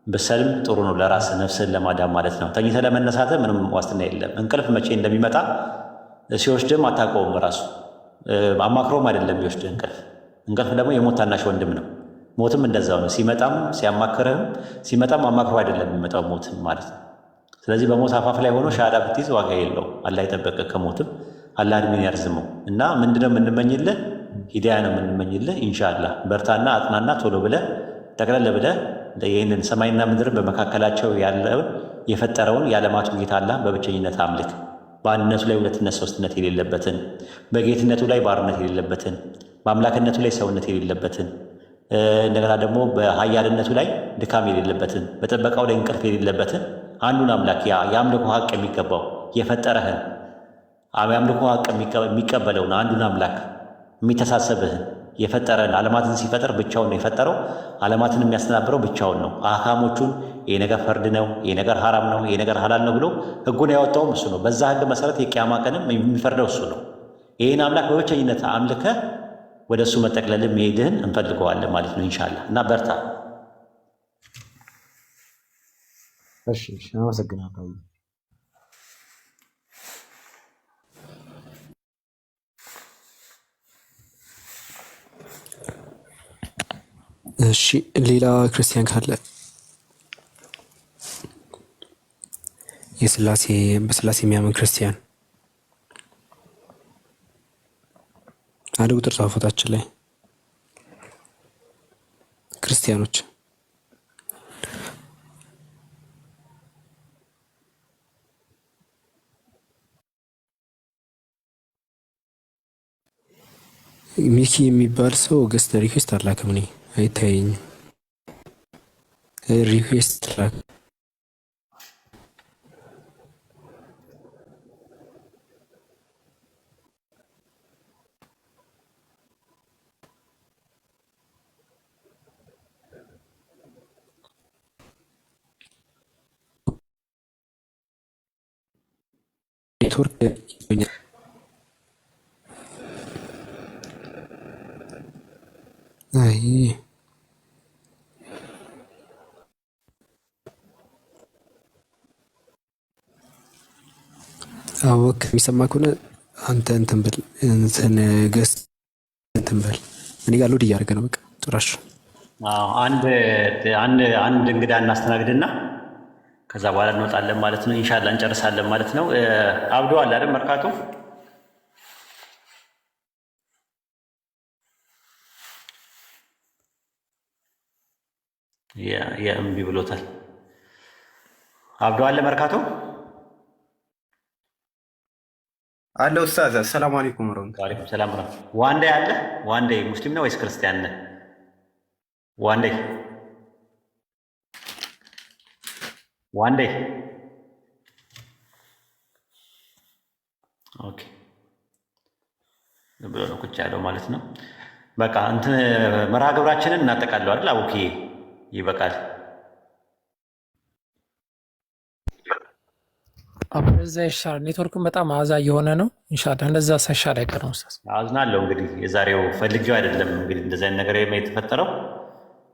ብሰልም ጥሩ ነው ለራስህ ነፍስህን ለማዳን ማለት ነው። ተኝተህ ለመነሳትህ ምንም ዋስትና የለም። እንቅልፍ መቼ እንደሚመጣ ሲወስድም አታውቀውም። ራሱ አማክሮም አይደለም የሚወስድህ እንቅልፍ ደግሞ የሞት ታናሽ ወንድም ነው። ሞትም እንደዛው ነው። ሲመጣም ሲያማክርህም ሲመጣም አማክሮ አይደለም የሚመጣው ሞትም ማለት ነው። ስለዚህ በሞት አፋፍ ላይ ሆኖ ሻሃዳ ብትይዝ ዋጋ የለውም። አላህ የጠበቀ ከሞትም አላህ እድሜን ያርዝመው እና ምንድነው የምንመኝልህ? ሂዳያ ነው የምንመኝልህ። ኢንሻአላህ በርታና አጥናና ቶሎ ብለህ ጠቅለል ብለህ ይህንን ሰማይና ምድርን በመካከላቸው ያለውን የፈጠረውን የዓለማቱ ጌታ አላህ በብቸኝነት አምልክ። በአንድነቱ ላይ ሁለትነት ሶስትነት የሌለበትን፣ በጌትነቱ ላይ ባርነት የሌለበትን፣ በአምላክነቱ ላይ ሰውነት የሌለበትን፣ እንደገና ደግሞ በሀያልነቱ ላይ ድካም የሌለበትን፣ በጥበቃው ላይ እንቅልፍ የሌለበትን አንዱን አምላክ የአምልኮ ሀቅ የሚገባው የፈጠረህን የአምልኮ ሀቅ የሚቀበለውን አንዱን አምላክ የሚተሳሰብህን የፈጠረን ዓለማትን ሲፈጠር ብቻውን ነው የፈጠረው። ዓለማትን የሚያስተናብረው ብቻውን ነው። አህካሞቹን ይሄ ነገር ፈርድ ነው፣ ይሄ ነገር ሐራም ነው፣ ይሄ ነገር ሐላል ነው ብሎ ህጉን ያወጣውም እሱ ነው። በዛ ህግ መሰረት የቂያማ ቀንም የሚፈርደው እሱ ነው። ይህን አምላክ በብቸኝነት አምልከህ ወደ እሱ መጠቅለልን መሄድህን እንፈልገዋለን ማለት ነው ኢንሻአላህ። እና በርታ። እሺ አመሰግናለሁ። እሺ ሌላ ክርስቲያን ካለ በስላሴ የሚያምን ክርስቲያን አንድ ቁጥር ጻፉታችን ላይ ክርስቲያኖች ሚኪ የሚባል ሰው ገስት ሪኩዌስት አላክም። እኔ አይታየኝም። ሪኩዌስት ላክ ኔትወርክ አይ አወክ የሚሰማ ከሆነ አንተ እንትን ብል ገስ እንትን በል። እኔ ጋር ሎድ እያደረገ ነው። በቃ ጭራሽ አንድ እንግዳ እናስተናግድና ከዛ በኋላ እንወጣለን ማለት ነው። ኢንሻአላህ እንጨርሳለን ማለት ነው። አብዶ አለ አይደል? መርካቶ የእምቢ ብሎታል። አብዶ አለ መርካቶ አለ። ኡስታዝ አሰላሙ አለይኩም ወራህመቱላሂ ወአለይኩም ሰላም። ዋንዴ አለ። ዋንዴ ሙስሊም ነው ወይስ ክርስቲያን ነው? ዋንዴ ኦኬ ብሎ ነው ቁጭ ያለው ማለት ነው። በቃ እንትን መርሃ ግብራችንን እናጠቃለው አይደል? አቡኪ ይበቃል። እዛ ይሻላል። ኔትወርክም በጣም አዛ እየሆነ ነው። ኢንሻላህ እንደዛ ሳይሻል አይቀርም። ኡስታዝ አዝናለሁ። እንግዲህ የዛሬው ፈልጌው አይደለም። እንግዲህ እንደዚህ አይነት ነገር የተፈጠረው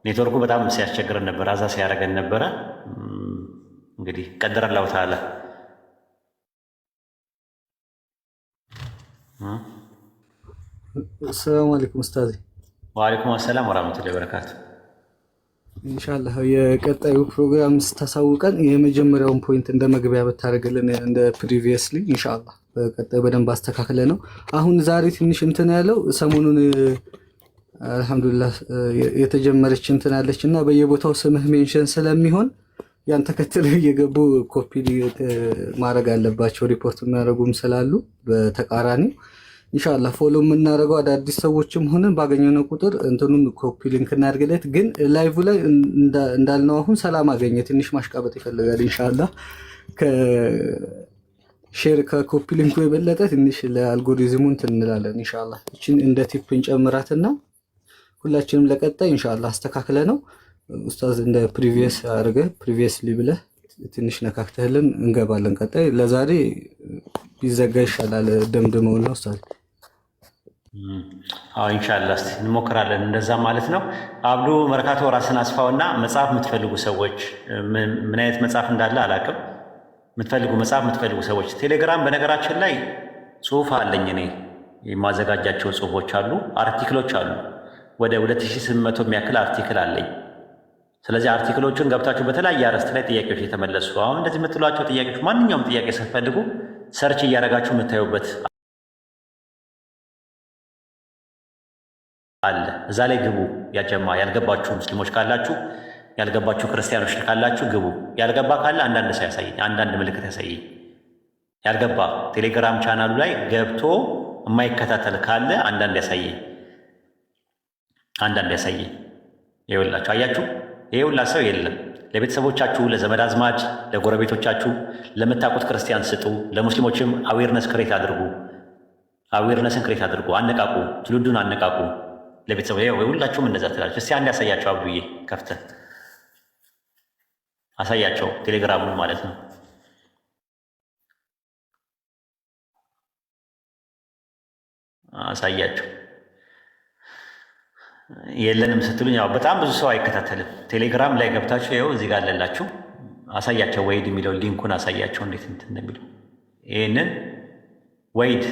ኔትወርኩ በጣም ሲያስቸግረን ነበር፣ አዛ ሲያደርገን ነበረ። እንግዲህ ቀደረ አላሁ ተዓላ። አሰላሙ አለይኩም ኡስታዝ። ወአለይኩም ሰላም ወራህመቱላሂ ወበረካቱ። ኢንሻአላህ የቀጣዩ ፕሮግራም ስታሳውቀን የመጀመሪያውን ፖይንት እንደ መግቢያ ብታደርግልን እንደ ፕሪቪየስሊ ኢንሻአላህ በቀጣዩ በደንብ አስተካክለ ነው። አሁን ዛሬ ትንሽ እንትን ያለው ሰሞኑን አልሐምዱሊላህ የተጀመረች እንትን አለች እና በየቦታው ስምህ ሜንሽን ስለሚሆን ያን ተከትለው እየገቡ ኮፒ ማድረግ አለባቸው። ሪፖርት የሚያደርጉም ስላሉ በተቃራኒው ኢንሻአላህ ፎሎ የምናደርገው አዳዲስ ሰዎችም ሆነ ባገኘነው ቁጥር እንትኑን ኮፒ ሊንክ እናድርግለት። ግን ላይቭ ላይ እንዳልነው አሁን ሰላም አገኘ ትንሽ ማሽቃበጥ ይፈልጋል። ኢንሻአላህ ከሼር ከኮፒ ሊንኩ የበለጠ ትንሽ ለአልጎሪዝሙ እንትን እንላለን። ኢንሻአላህ እቺን እንደ ቲፕ እንጨምራትና ሁላችንም ለቀጣይ ኢንሻአላህ አስተካክለ ነው ኡስታዝ እንደ ፕሪቪየስ አድርገ ፕሪቪየስሊ ብለህ ትንሽ ነካክተህልን እንገባለን። ቀጣይ ለዛሬ ቢዘጋ ይሻላል። ደምድመውና ኡስታዝ ኢንሻአላህ እስቲ እንሞክራለን እንደዛ ማለት ነው። አብዱ መርካቶ ራስን አስፋውና መጽሐፍ የምትፈልጉ ሰዎች ምን አይነት መጽሐፍ እንዳለ አላውቅም። የምትፈልጉ ሰዎች ቴሌግራም፣ በነገራችን ላይ ጽሁፍ አለኝ እኔ የማዘጋጃቸው ጽሁፎች አሉ፣ አርቲክሎች አሉ። ወደ 2800 የሚያክል አርቲክል አለኝ። ስለዚህ አርቲክሎቹን ገብታችሁ በተለያየ አርዕስት ላይ ጥያቄዎች የተመለሱ አሁን እንደዚህ የምትሏቸው ጥያቄዎች ማንኛውም ጥያቄ ስትፈልጉ ሰርች እያደረጋችሁ የምታዩበት አለ። እዛ ላይ ግቡ። ያጀማ ያልገባችሁ ሙስሊሞች ካላችሁ፣ ያልገባችሁ ክርስቲያኖች ካላችሁ ግቡ። ያልገባ ካለ አንዳንድ ሰው ያሳየኝ፣ አንዳንድ ምልክት ያሳየኝ። ያልገባ ቴሌግራም ቻናሉ ላይ ገብቶ የማይከታተል ካለ አንዳንድ ያሳየኝ። ይኸውላችሁ አያችሁ፣ ይሄ ሁላ ሰው የለም። ለቤተሰቦቻችሁ፣ ለዘመድ አዝማድ፣ ለጎረቤቶቻችሁ፣ ለምታውቁት ክርስቲያን ስጡ። ለሙስሊሞችም አዌርነስን ክሬት አድርጉ። አነቃቁ፣ ትውልዱን አነቃቁ። ለቤተሰብ ሁላችሁም እንደዛ ትላለች። እስቲ አንድ ያሳያቸው አብዱዬ፣ ከፍተህ አሳያቸው ቴሌግራሙን ማለት ነው። አሳያቸው። የለንም ስትሉኝ ያው በጣም ብዙ ሰው አይከታተልም። ቴሌግራም ላይ ገብታችሁ ይኸው እዚህ ጋር አለላችሁ። አሳያቸው ወይድ የሚለው ሊንኩን አሳያቸው እንዴት እንትን እንደሚለው። ይህንን ወይድ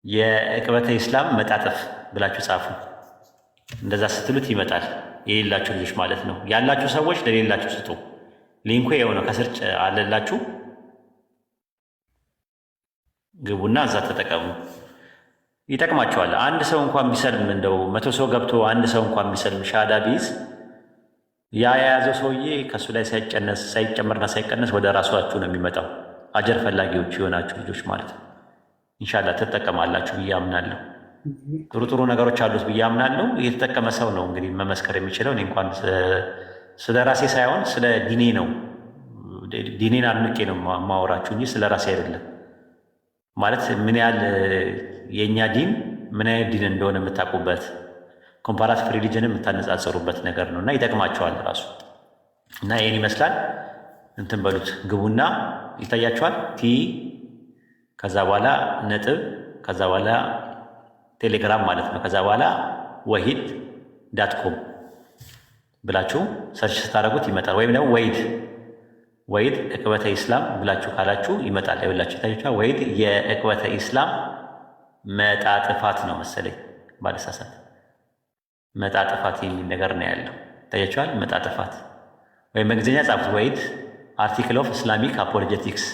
የዕቅበተ ኢስላም መጣጥፍ ብላችሁ ጻፉ። እንደዛ ስትሉት ይመጣል። የሌላችሁ ልጆች ማለት ነው። ያላችሁ ሰዎች ለሌላችሁ ስጡ። ሊንኩ የሆነ ከስር አለላችሁ፣ ግቡና እዛ ተጠቀሙ። ይጠቅማቸዋል። አንድ ሰው እንኳን ቢሰልም እንደው 100 ሰው ገብቶ አንድ ሰው እንኳን ቢሰልም ሻዳ ቢይዝ ያ የያዘው ሰውዬ ከእሱ ላይ ሳይጨመርና ሳይቀነስ ወደ ራሷችሁ ነው የሚመጣው። አጀር ፈላጊዎች የሆናችሁ ልጆች ማለት ነው። ኢንሻላህ ትጠቀማላችሁ ብዬ አምናለሁ። ጥሩ ጥሩ ነገሮች አሉት ብዬ አምናለሁ። የተጠቀመ ሰው ነው እንግዲህ መመስከር የሚችለው። እኔ እንኳን ስለ ራሴ ሳይሆን ስለ ዲኔ ነው፣ ዲኔን አድንቄ ነው ማወራችሁ እንጂ ስለ ራሴ አይደለም። ማለት ምን ያህል የእኛ ዲን ምን አይነት ዲን እንደሆነ የምታውቁበት ኮምፓራቲቭ ሪሊጅን የምታነጻጸሩበት ነገር ነው እና ይጠቅማቸዋል ራሱ እና ይህን ይመስላል። እንትን በሉት ግቡና ይታያቸዋል። ቲ ከዛ በኋላ ነጥብ ከዛ በኋላ ቴሌግራም ማለት ነው። ከዛ በኋላ ወሂድ ዳትኮም ብላችሁ ሰርች ስታደርጉት ይመጣል። ወይም ደግሞ ወሂድ ዕቅበተ ኢስላም ብላችሁ ካላችሁ ይመጣል። ይኸውላችሁ ይታያችኋል። ወሂድ የዕቅበተ ኢስላም መጣጥፋት ነው መሰለኝ ባለሳሳት፣ መጣጥፋት የሚል ነገር ነው ያለው። ይታያችኋል። መጣጥፋት ወይም በእንግሊዝኛ ጻፉት። ወሂድ አርቲክል ኦፍ ኢስላሚክ አፖሎጀቲክስ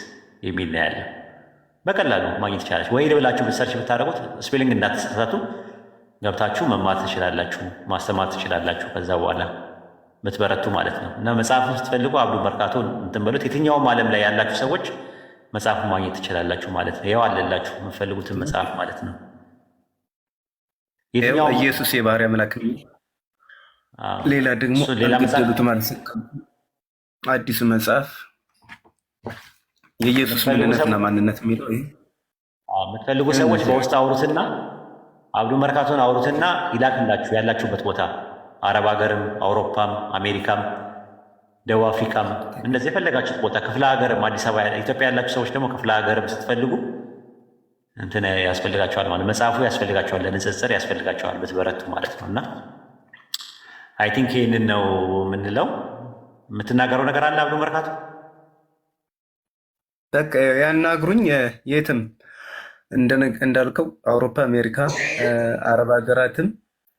የሚል ነው ያለው። በቀላሉ ማግኘት ይቻላል። ወሂድ ብላችሁ ሰርች ብታደርጉት ስፔሊንግ እንዳትሳሳቱ ገብታችሁ መማር ትችላላችሁ፣ ማስተማር ትችላላችሁ። ከዛ በኋላ ምትበረቱ ማለት ነው። እና መጽሐፉን ስትፈልጉ አብዱ መርካቶ እንትን በሉት። የትኛውም ዓለም ላይ ያላችሁ ሰዎች መጽሐፉን ማግኘት ትችላላችሁ ማለት ነው። ያው አለላችሁ የምትፈልጉትን መጽሐፍ ማለት ነው። ኢየሱስ የባህሪ አምላክ ነው። ሌላ ደግሞ አልገደሉት ማለት አዲሱ መጽሐፍ የኢየሱስ ምንነትና ማንነት የሚለው የምትፈልጉ ሰዎች በውስጥ አውሩትና አብዱ መርካቶን አውሩትና ይላክላችሁ ያላችሁበት ቦታ አረብ ሀገርም፣ አውሮፓም፣ አሜሪካም፣ ደቡብ አፍሪካም እንደዚህ የፈለጋችሁት ቦታ ክፍለ ሀገርም፣ አዲስ አበባ ኢትዮጵያ ያላችሁ ሰዎች ደግሞ ክፍለ ሀገርም ስትፈልጉ እንትን ያስፈልጋቸዋል ማለት መጽሐፉ ያስፈልጋቸዋል፣ ለንጽጽር ያስፈልጋቸዋል ብትበረቱ ማለት ነው። እና አይ ቲንክ ይህንን ነው የምንለው። የምትናገረው ነገር አለ አብዱ መርካቶ? በቃ ያናግሩኝ። የትም እንዳልከው አውሮፓ፣ አሜሪካ፣ አረብ ሀገራትም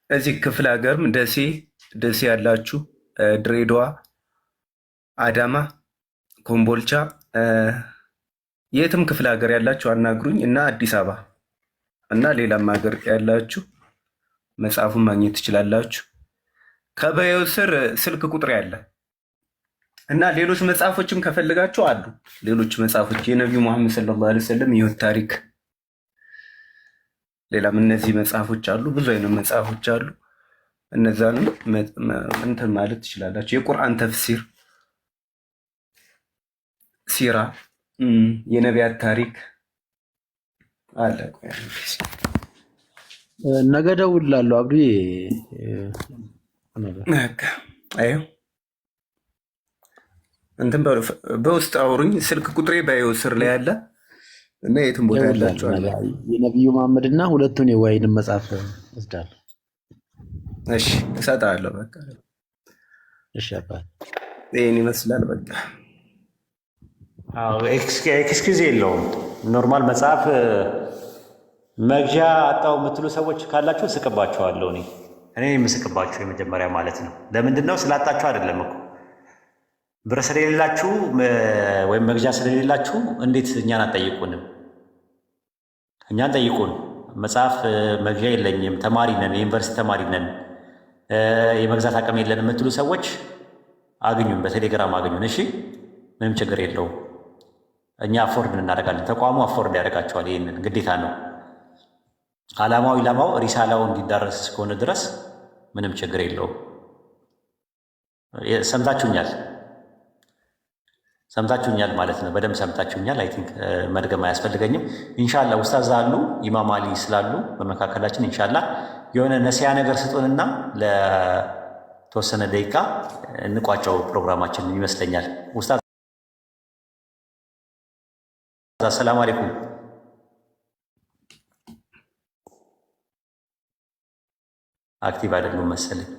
እዚህ ክፍለ ሀገርም ደሴ ያላችሁ፣ ድሬዳዋ፣ አዳማ፣ ኮምቦልቻ፣ የትም ክፍለ ሀገር ያላችሁ አናግሩኝ እና አዲስ አበባ እና ሌላም ሀገር ያላችሁ መጽሐፉን ማግኘት ትችላላችሁ። ከበየው ስር ስልክ ቁጥር ያለ እና ሌሎች መጽሐፎችም ከፈልጋችሁ አሉ። ሌሎች መጽሐፎች የነቢዩ መሐመድ ሰለላሁ ዐለይሂ ወሰለም የህይወት ታሪክ፣ ሌላም እነዚህ መጽሐፎች አሉ። ብዙ አይነት መጽሐፎች አሉ። እነዛንም እንትን ማለት ትችላላችሁ። የቁርአን ተፍሲር፣ ሲራ፣ የነቢያት ታሪክ አለ። ነገ እደውልልሃለሁ አብዱዬ። አይ እንትን በውስጥ አውሩኝ። ስልክ ቁጥሬ ባየው ስር ላይ ያለ እና የትም ቦታ ያላችኋል። የነቢዩ መሐመድ እና ሁለቱን የዋሂድን መጽሐፍ ወስዳለሁ። እሺ እሰጥሃለሁ። በቃ እሺ አባት ይህን ይመስላል። በቃ ኤክስኪውዝ የለውም። ኖርማል መጽሐፍ መግዣ አጣው የምትሉ ሰዎች ካላችሁ እስቅባችኋለሁ። እኔ የምስቅባችሁ የመጀመሪያ ማለት ነው። ለምንድን ነው? ስላጣችሁ አይደለም እኮ ብር ስለሌላችሁ ወይም መግዣ ስለሌላችሁ እንዴት እኛን አትጠይቁንም? እኛን ጠይቁን። መጽሐፍ መግዣ የለኝም፣ ተማሪ ነን፣ የዩኒቨርሲቲ ተማሪ ነን፣ የመግዛት አቅም የለን የምትሉ ሰዎች አግኙን፣ በቴሌግራም አግኙን። እሺ ምንም ችግር የለውም። እኛ አፎርድ እናደርጋለን። ተቋሙ አፎርድ ያደርጋቸዋል። ይህንን ግዴታ ነው። ዓላማው ኢላማው ሪሳላው እንዲዳረስ እስከሆነ ድረስ ምንም ችግር የለውም። ሰምታችሁኛል ማለት ነው። በደንብ ሰምታችሁኛል። አይ ቲንክ መድገም አያስፈልገኝም። ኢንሻላ ኡስታዝ አሉ ኢማም አሊ ስላሉ በመካከላችን ኢንሻላ የሆነ ነሲያ ነገር ስጡንና ለተወሰነ ደቂቃ እንቋጨው ፕሮግራማችን ይመስለኛል። ኡስታዝ አሰላሙ አለይኩም። አክቲቭ አይደሉም መሰለኝ።